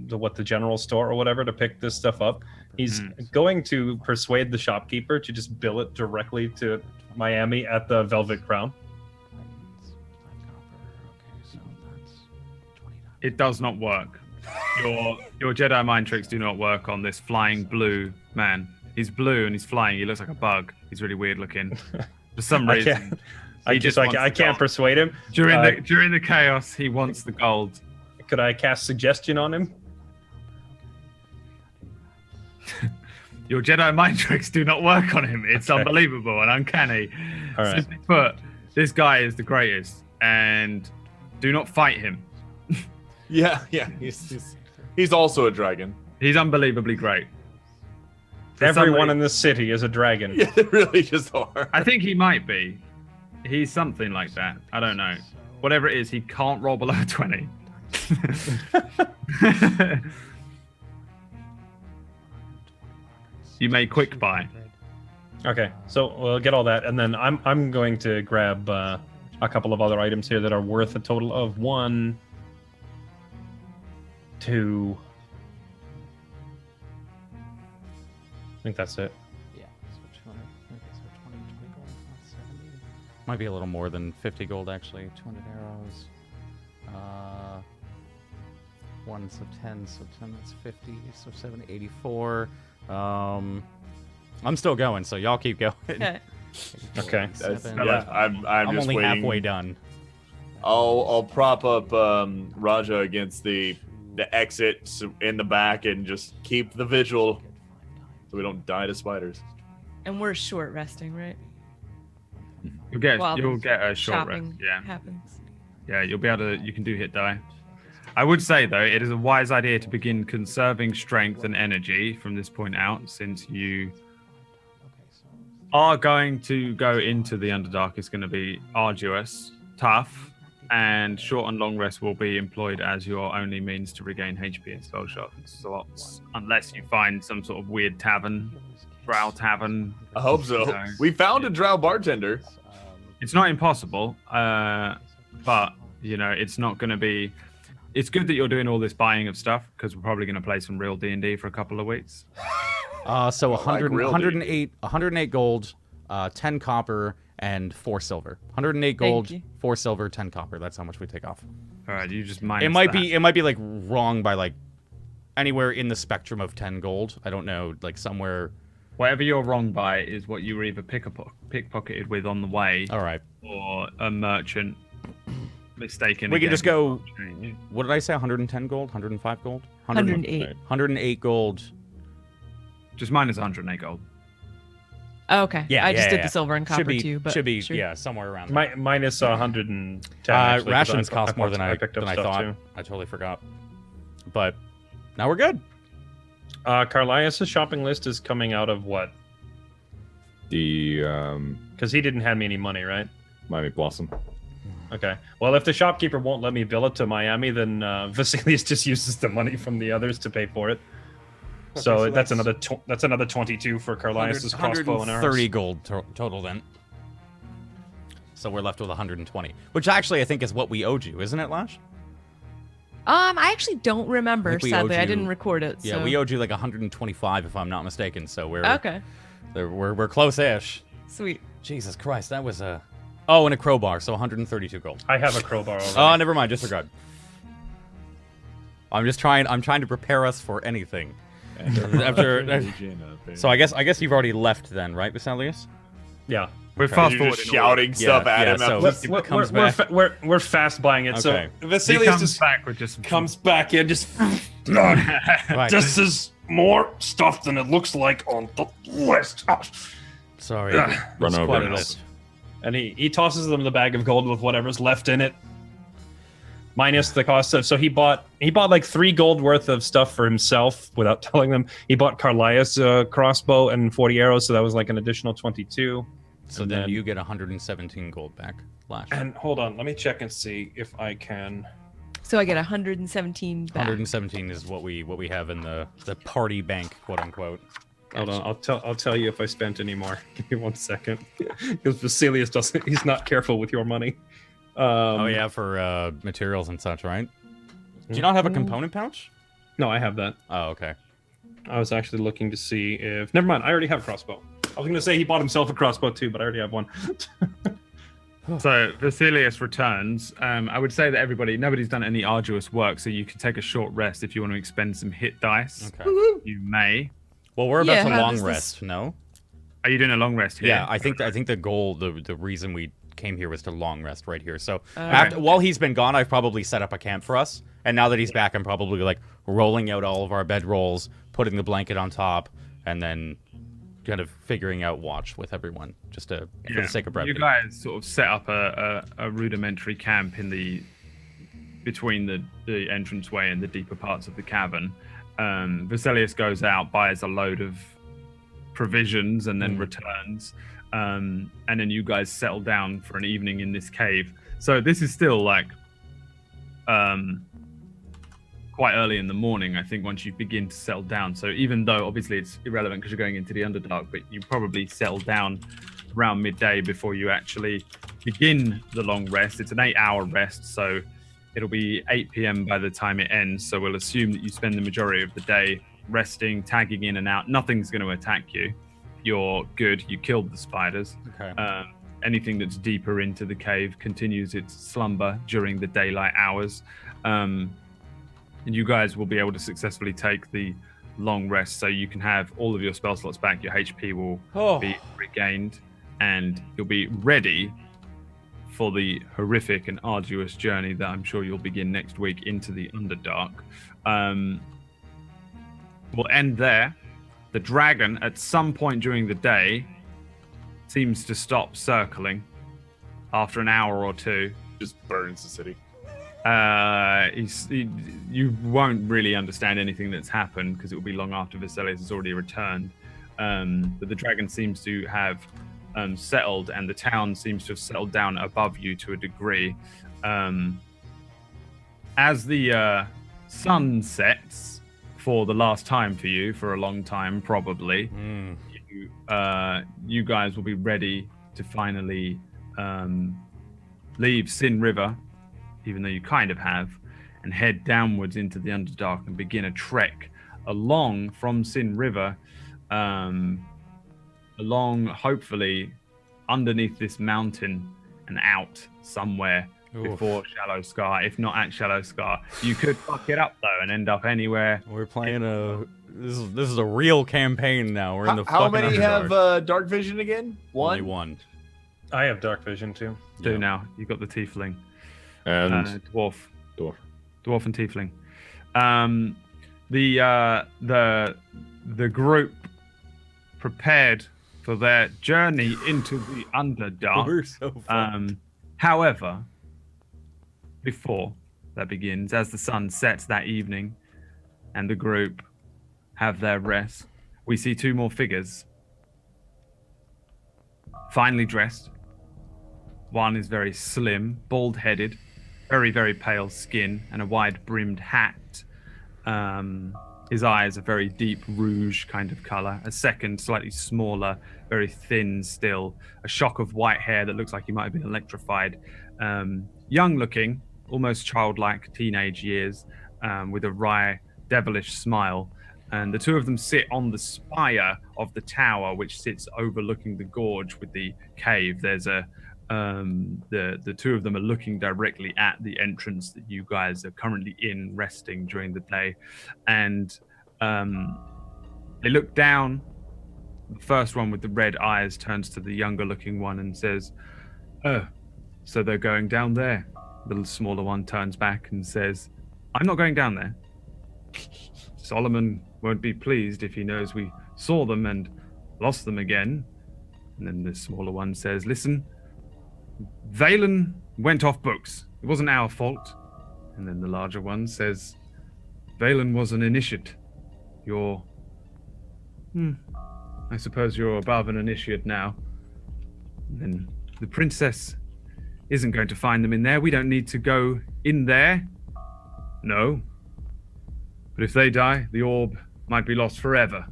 general store or whatever to pick this stuff up, he's going to persuade the shopkeeper to just bill it directly to Miami at the Velvet Crown. it does not work. Your Jedi mind tricks do not work on this flying blue man. He's blue and he's flying. He looks like a bug. He's really weird looking. For some I reason, can't- he I just just wants I the can't gold. persuade him. During the chaos, he wants the gold. Could I cast suggestion on him? Your Jedi mind tricks do not work on him. It's Okay. unbelievable and uncanny. All right. Simply put, this guy is the greatest, and do not fight him. Yeah. He's also a dragon. He's unbelievably great. For some Everyone reason- in this city is a dragon. Yeah, they really just are. I think he might be. He's something like that. I don't know. Whatever it is, he can't roll below 20. You may quick buy. Okay, so we'll get all that, and then I'm going to grab a couple of other items here that are worth a total of 1, 2. I think that's it. yeah, so 200. Okay, so 20 gold, plus 70. Might be a little more than 50 gold actually. 200 arrows. 1 so 10, so 10 that's 50, so 7 84. I'm still going, so y'all keep going. Okay. Okay. Yeah, I'm just only waiting. halfway done. I'll prop up Raja against the exit in the back and just keep the vigil so we don't die to spiders. And we're short resting, right? You'll get While a short rest. shopping Yeah. happens. Yeah, you'll be able to. You can do hit die. I would say though, it is a wise idea to begin conserving strength and energy from this point out, since you are going to go into the Underdark. It's going to be arduous, tough, and short and long rest will be employed as your only means to regain HP and spell slots, unless you find some sort of weird tavern, drow tavern. I hope so. No. We found a drow bartender. It's not impossible, but you know, it's not going to be. It's good that you're doing all this buying of stuff because we're probably going to play some real D&D for a couple of weeks. So 100, real 108 gold, 10 copper, and 4 silver. 108 gold, you. 4 silver, 10 copper. That's how much we take off. All right, you just minus It might that. be like wrong by like anywhere in the spectrum of 10 gold. I don't know, like somewhere. Whatever you're wrong by is what you were either pickpocketed with on the way, All right. or a merchant mistaken. We can again. just go. What did I say? 110 gold, 105 gold, 108. 108 gold. Just minus 108 gold. Oh, okay. Yeah, I just did yeah. the silver and copper Should be too, but should be sure. yeah, somewhere around there. Minus 110. actually, 'cause Rations I cost more than I picked up stuff thought. too. I totally forgot. But now we're good. Carlias' shopping list is coming out of what? The Because he didn't hand me any money, right? Miami Blossom. Okay. Well, if the shopkeeper won't let me bill it to Miami, then Vasilius just uses the money from the others to pay for it. So, so that's that's- another 22 for Carlias' crossbow and arrows. 130 gold total then. So we're left with 120, which actually I think is what we owed you, isn't it, Lash? I actually don't remember. think we owed Sadly, I you- didn't record it. Yeah, so. we owed you like 125, if I'm not mistaken. So we're Okay, we're close-ish. sweet. Jesus Christ, that was a. Oh, and a crowbar, so 132 gold. I have a crowbar already. Oh, never mind. Disregard. I'm trying to prepare us for anything. So I guess you've already left then, right, Vesalius? Yeah. We're You're fast just forwarding. shouting stuff at him. so after- he comes back. We're fast buying it. Okay. So He Vasilius comes just back with just comes back in, just Right. this is more stuff than it looks like on the list. Sorry. Ugh. Run It's over quite a and list. And he tosses them the bag of gold with whatever's left in it, minus the cost of. So he bought like 3 gold worth of stuff for himself without telling them. He bought Carlias crossbow and 40 arrows, so that was like an additional 22. So And then you get 117 gold back. Lash. And hold on, let me check and see if I can. So I get 117 back. 117 is what we have in the party bank, quote unquote. Hold on, I'll tell you if I spent any more. Give me 1 second, because Vasilius doesn't. He's not careful with your money. Oh yeah, for materials and such, right? Do you not have a component pouch? No, I have that. Oh, okay. I was actually looking to see if. Never mind, I already have a crossbow. I was going to say he bought himself a crossbow too, but I already have one. So Vasilius returns. I would say that nobody's done any arduous work, so you can take a short rest if you want to expend some hit dice. Okay. You may. Well, we're about Yeah, to how long does this- rest, no? Are you doing a long rest here? Yeah, I think the goal, the reason we came here was to long rest right here. So Okay. while he's been gone, I've probably set up a camp for us. And now that he's back, I'm probably like rolling out all of our bedrolls, putting the blanket on top, and then kind of figuring out watch with everyone, just for the sake of brevity. You guys sort of set up a rudimentary camp in between the entranceway and the deeper parts of the cavern. Vasilius goes out, buys a load of provisions, and then returns. And then you guys settle down for an evening in this cave. So this is still like quite early in the morning, I think, once you begin to settle down. So even though obviously it's irrelevant because you're going into the Underdark, but you probably settle down around midday before you actually begin the long rest. It's an 8-hour rest, so it'll be 8 p.m. by the time it ends. So we'll assume that you spend the majority of the day resting, tagging in and out. Nothing's going to attack you. You're good. You killed the spiders. Okay. Anything that's deeper into the cave continues its slumber during the daylight hours. And you guys will be able to successfully take the long rest, so you can have all of your spell slots back. Your HP will be regained, and you'll be ready for the horrific and arduous journey that I'm sure you'll begin next week into the Underdark. We'll end there. The dragon, at some point during the day, seems to stop circling after an hour or two. Just burns the city. You won't really understand anything that's happened because it will be long after Vasilius has already returned. But the dragon seems to have settled, and the town seems to have settled down above you to a degree. As the sun sets for the last time for you, for a long time probably, you guys will be ready to finally leave Sin River, even though you kind of have, and head downwards into the Underdark and begin a trek along from Sin River, along hopefully underneath this mountain and out somewhere before Shallow Scar. If not at Shallow Scar, you could fuck it up though and end up anywhere. We're playing this is a real campaign now. We're in the How fucking many Underdark. have dark vision again? Only one. I have dark vision too. Do now. You got the tiefling. And Dwarf and tiefling. The group prepared for their journey into the Underdark. We're so fun. However, before that begins, as the sun sets that evening and the group have their rest, we see 2 more figures, finely dressed. One is very slim, bald-headed, very, very pale skin, and a wide-brimmed hat. His eyes are very deep rouge kind of color. A second, slightly smaller, very thin still. A shock of white hair that looks like he might have been electrified. Young-looking, almost childlike teenage years, with a wry, devilish smile. And the two of them sit on the spire of the tower, which sits overlooking the gorge with the cave. There's a the two of them are looking directly at the entrance that you guys are currently in, resting during the day, and they look down. The first one with the red eyes turns to the younger looking one and says, "Oh, so they're going down there." The smaller one turns back and says, "I'm not going down there. Solomon won't be pleased if he knows we saw them and lost them again." And then the smaller one says, "Listen, Valen went off books. It wasn't our fault." And then the larger one says, "Valen was an initiate. You're... I suppose you're above an initiate now. And then the princess isn't going to find them in there. We don't need to go in there. No. But if they die, the orb might be lost forever.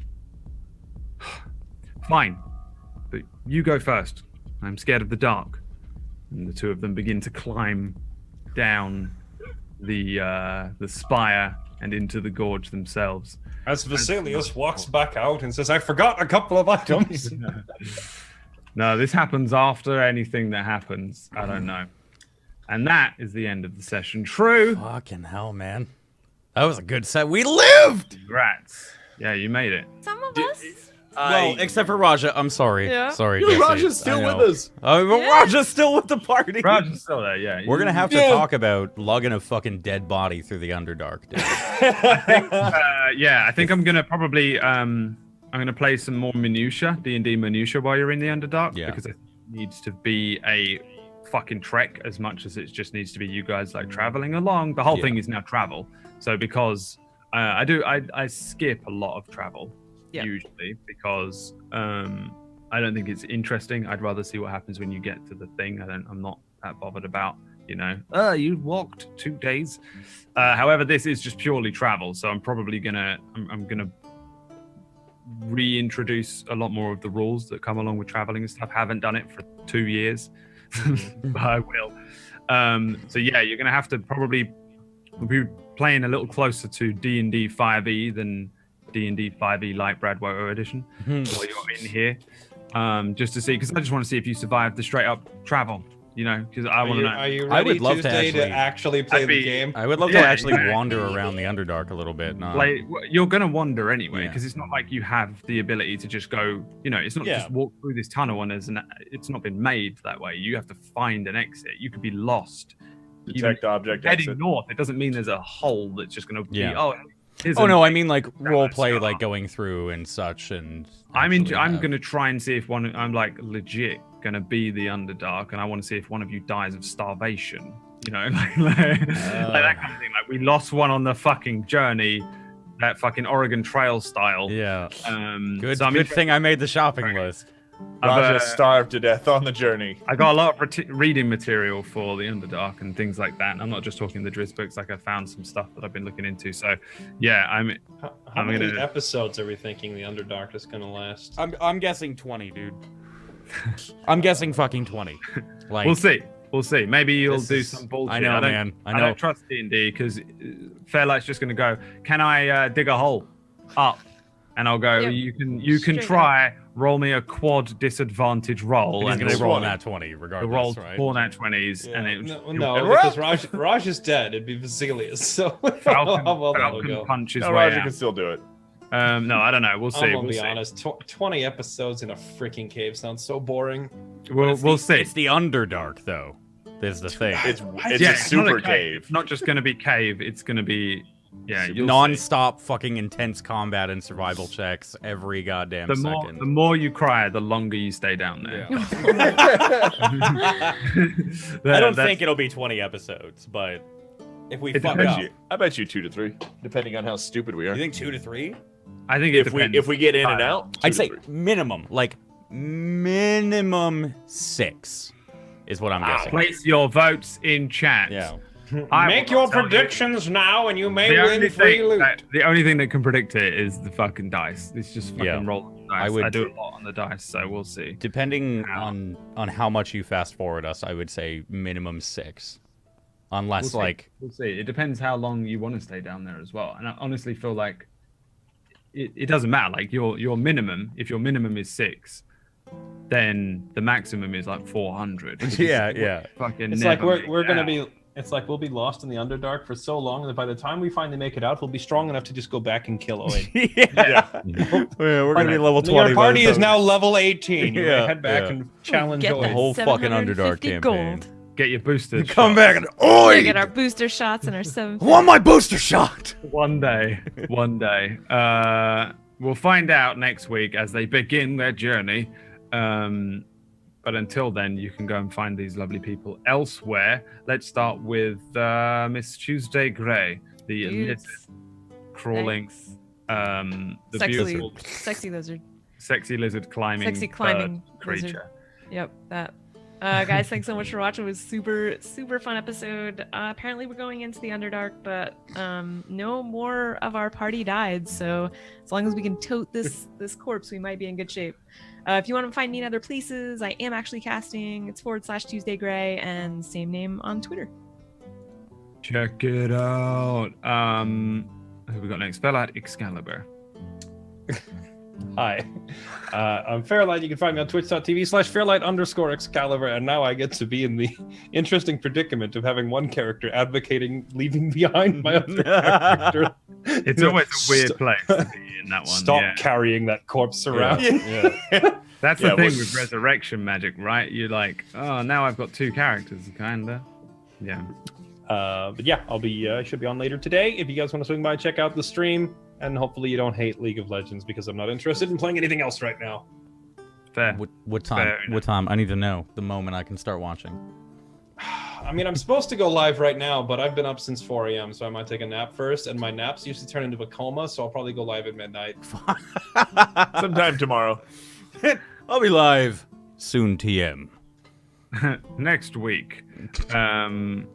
Fine. But you go first. I'm scared of the dark." And the two of them begin to climb down the spire and into the gorge themselves. As Vasilius walks back out and says, "I forgot a couple of items." No, this happens after anything that happens. I don't know. And that is the end of the session. True. Fucking hell, man. That was a good set. We lived! Congrats. Yeah, you made it. Some of us. Well, except for Raja. I'm sorry. Yeah. Sorry, Yo, Jesse. Raja's still I know. with us. Oh, but Yeah. Raja's still with the party. Raja's still there, yeah. We're gonna have to talk about lugging a fucking dead body through the Underdark, dude. Yeah, I think I'm gonna probably I'm gonna play some more minutia, D&D minutia while you're in the Underdark, Yeah. because it needs to be a fucking trek as much as it just needs to be you guys like traveling along. The whole thing is now travel. So because I skip a lot of travel usually because I don't think it's interesting. I'd rather see what happens when you get to the thing. I'm not that bothered about, you walked 2 days. However, this is just purely travel, so I'm probably gonna reintroduce a lot more of the rules that come along with traveling and stuff. Haven't done it for 2 years, but I will. So yeah, you're gonna have to probably be playing a little closer to D&D 5e than D&D 5e Light BradWOTO edition while you're in here, just to see, because I just want to see if you survive the straight up travel. Because I want to know. Are you I ready would love to Tuesday to actually- actually play the game? I would love to Yeah, actually exactly. wander around the Underdark a little bit. No. Like, you're gonna wander anyway, Yeah. because it's not like you have the ability to just go. It's not just walk through this tunnel and it's not been made that way. You have to find an exit. You could be lost. Detect object Heading exit. north, it doesn't mean there's a hole that's just gonna be. Yeah. Here's Oh a- no, I mean like That role was play, shut like up. going through and such. And I'm actually I'm have- gonna try and see if I'm like legit gonna be the Underdark, and I want to see if one of you dies of starvation. Like that kind of thing. Like we lost one on the fucking journey, that fucking Oregon Trail style. Yeah. Good. So I'm Good thing I made the shopping list. Raja starved to death on the journey. I got a lot of reading material for the Underdark and things like that. And I'm not just talking the Driz books. Like I found some stuff that I've been looking into. So yeah, How many gonna- episodes are we thinking the Underdark is going to last? I'm guessing 20, dude. I'm guessing fucking 20. Like We'll see. Maybe you'll This do is- some bullshit. I know, don't- man. I I know. don't trust D&D because Fairlight's just going to go, "Can I dig a hole up?" And I'll go, Yeah. "You can Straight try. Roll me a quad disadvantage roll." he's and gonna he'll roll 20. that 20 He'll regardless, roll right? 4 nat 20s, Yeah, and it no, because Raj is dead. It'd be Vasilius. So Falcon, how well that'll Falcon go. punch his No, way Raja out. can still do it. No, I don't know. We'll see. I'm gonna We'll be see. honest. 20 episodes in a freaking cave sounds so boring. We'll see. It's the Underdark, though. Is the thing. It's Yeah, a it's not super a cave. It's not just going to be cave. It's going to be you'll see. Non-stop fucking intense combat and survival checks every goddamn The second. more you cry, the longer you stay down there. I don't think it'll be 20 episodes, but if we It fuck depends. up, I bet you 2 to 3, depending on how stupid we are. you think 2 to 3? I think it If we depends. get in and out, 2 I'd to say 3. minimum, like minimum 6 is what I'm guessing. Place your votes in chat. Yeah. I Make will your tell you, predictions now, and you may The win only, free thing loot. the only thing that can predict it is the fucking dice. It's just fucking Yeah. rolling dice. I I do a lot on the dice, so we'll see. Depending Ow. on how much you fast forward us, I would say minimum 6 unless we'll see. It depends how long you want to stay down there as well. And I honestly feel like it doesn't matter. Like your minimum, if your minimum is 6, then the maximum is like 400. Yeah. Fucking. It's like we're gonna be. It's like we'll be lost in the Underdark for so long that by the time we finally make it out, we'll be strong enough to just go back and kill Owen. We're gonna be level 20. Your party is now level 18. You may head back Yeah. and challenge Get Owen. The whole fucking Underdark 750 campaign. gold. Get your boosters. Come shot. back and We oi! get our booster shots and our 7. I want my booster shot. One day. We'll find out next week as they begin their journey. But until then, you can go and find these lovely people elsewhere. Let's start with Miss Tuesday Gray, the lizard crawling, the beautiful, Sexy lizard. sexy lizard climbing, Sexy climbing bird creature. lizard. Yep, that. Guys, thanks so much for watching. It was super fun episode. Apparently we're going into the Underdark, but no more of our party died. So as long as we can tote this corpse, we might be in good shape. If you want to find me in other places, I am actually casting. It's /Tuesday Gray and same name on Twitter. Check it out. Who we got next? Spellite Excalibur. Hi, I'm Fairlight. You can find me on twitch.tv/Fairlight_Excalibur. And now I get to be in the interesting predicament of having one character advocating leaving behind my other character. It's always a weird place to be in that one. Stop carrying that corpse around. That's the thing with resurrection magic, right? You're like, oh, now I've got 2 characters, kinda. Yeah. But yeah, I should be on later today. If you guys want to swing by, check out the stream. And hopefully you don't hate League of Legends because I'm not interested in playing anything else right now. Fair. What time? Fair What time? I need to know the moment I can start watching. I mean, I'm supposed to go live right now, but I've been up since 4 a.m., so I might take a nap first. And my naps usually turn into a coma, so I'll probably go live at midnight. Sometime tomorrow. I'll be live soon. TM. Next week, Connor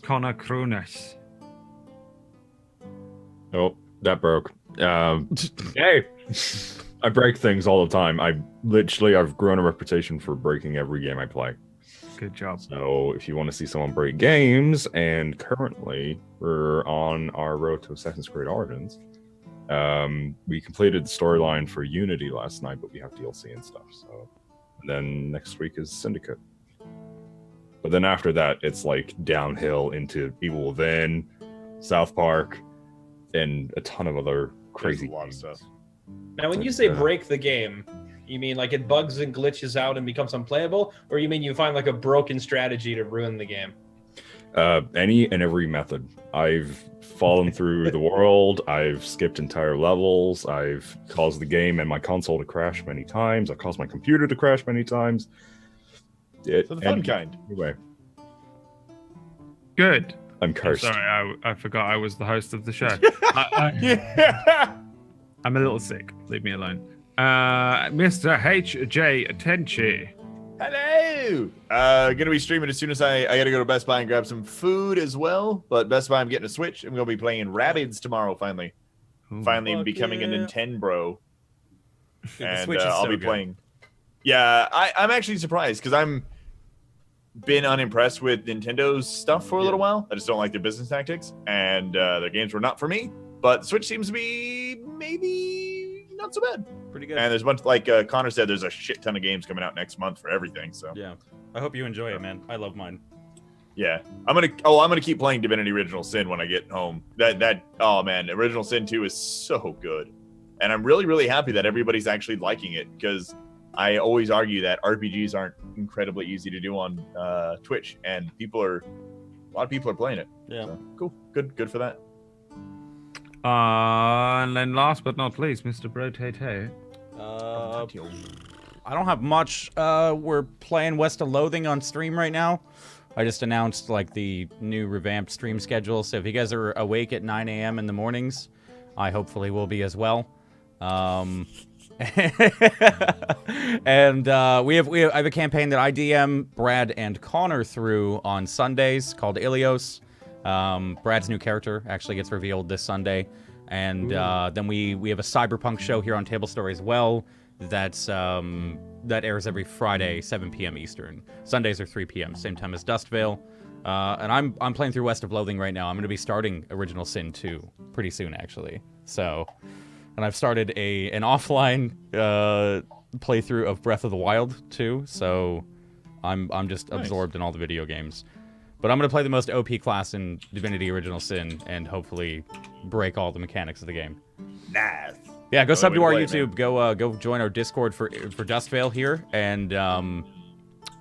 Krunis. Oh, that broke. Hey, I break things all the time. I've grown a reputation for breaking every game I play. Good job. So if you want to see someone break games, and currently we're on our road to Assassin's Creed Origins. We completed the storyline for Unity last night, but we have DLC and stuff. So and then next week is Syndicate. But then after that, it's like downhill into Evil Within, South Park, and a ton of other crazy There's a lot of games. stuff. Now, when you say break the game, you mean like it bugs and glitches out and becomes unplayable? Or you mean you find like a broken strategy to ruin the game? Any and every method. I've fallen through the world. I've skipped entire levels. I've caused the game and my console to crash many times. I've caused my computer to crash many times. So the fun kind. Anyway, Good. I'm cursed. Sorry, I forgot I was the host of the show. I'm a little sick. Leave me alone. Mr. H.J. Tenchi. Hello. Gonna be streaming as soon as I gotta go to Best Buy and grab some food as well. But Best Buy, I'm getting a Switch. I'm gonna be playing Rabbids tomorrow. Finally becoming a Nintendo bro. And I'll be playing. Yeah, I'm actually surprised because I'm been unimpressed with Nintendo's stuff for a little while. I just don't like their business tactics, and their games were not for me. But the Switch seems to be maybe not so bad. Pretty good. And there's a bunch, like Connor said, there's a shit ton of games coming out next month for everything. So Yeah, I hope you enjoy it, man. I love mine. yeah, I'm gonna keep playing Divinity Original Sin when I get home. Oh man, Original Sin 2 is so good, and I'm really happy that everybody's actually liking it because I always argue that RPGs aren't incredibly easy to do on Twitch, and a lot of people are playing it. Yeah. So, cool, good for that. And then last but not least, Mr. BradWOTO. I don't have much. We're playing West of Loathing on stream right now. I just announced like the new revamped stream schedule. So if you guys are awake at 9 a.m. in the mornings, I hopefully will be as well. And I have a campaign that I DM Brad and Connor through on Sundays called Ilios. Brad's new character actually gets revealed this Sunday, and then we have a cyberpunk show here on Tablestory as well. That airs every Friday, 7 p.m. Eastern. Sundays are 3 p.m. same time as Dustvale. And I'm playing through West of Loathing right now. I'm going to be starting Original Sin 2 pretty soon, actually. So, and I've started an offline playthrough of Breath of the Wild 2. So, I'm just absorbed in all the video games. But I'm going to play the most OP class in Divinity Original Sin and hopefully break all the mechanics of the game. Nice. Yeah, go sub to our play, YouTube. Go join our Discord for Dustvale here, and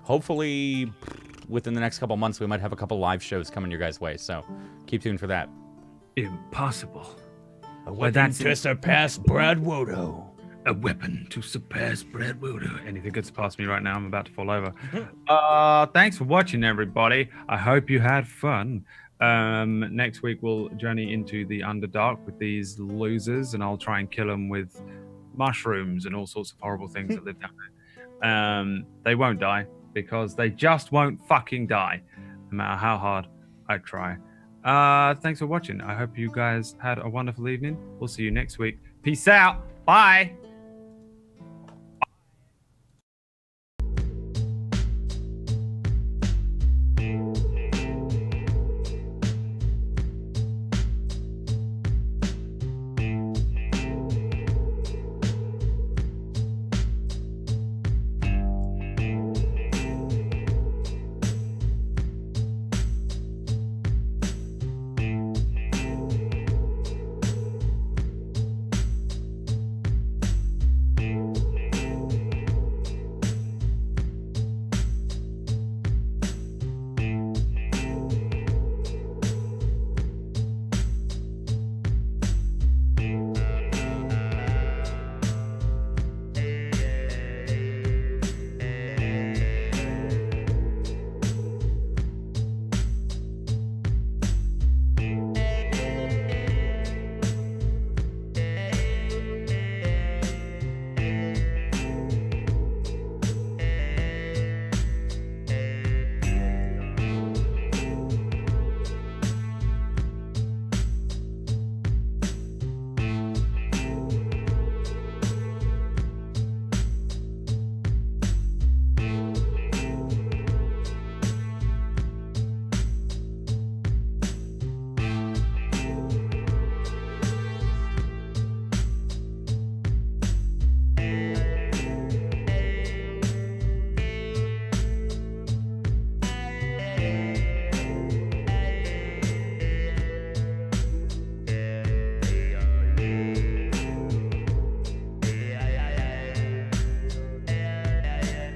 hopefully within the next couple months we might have a couple live shows coming your guys' way. So keep tuned for that. Impossible. A weapon to surpass BradWOTO. A weapon to surpass BradWOTO. Anything gets past me right now, I'm about to fall over. Thanks for watching, everybody. I hope you had fun. Next week we'll journey into the Underdark with these losers, and I'll try and kill them with mushrooms and all sorts of horrible things that live down there. They won't die because they just won't fucking die, no matter how hard I try. Thanks for watching. I hope you guys had a wonderful evening. We'll see you next week. Peace out. Bye.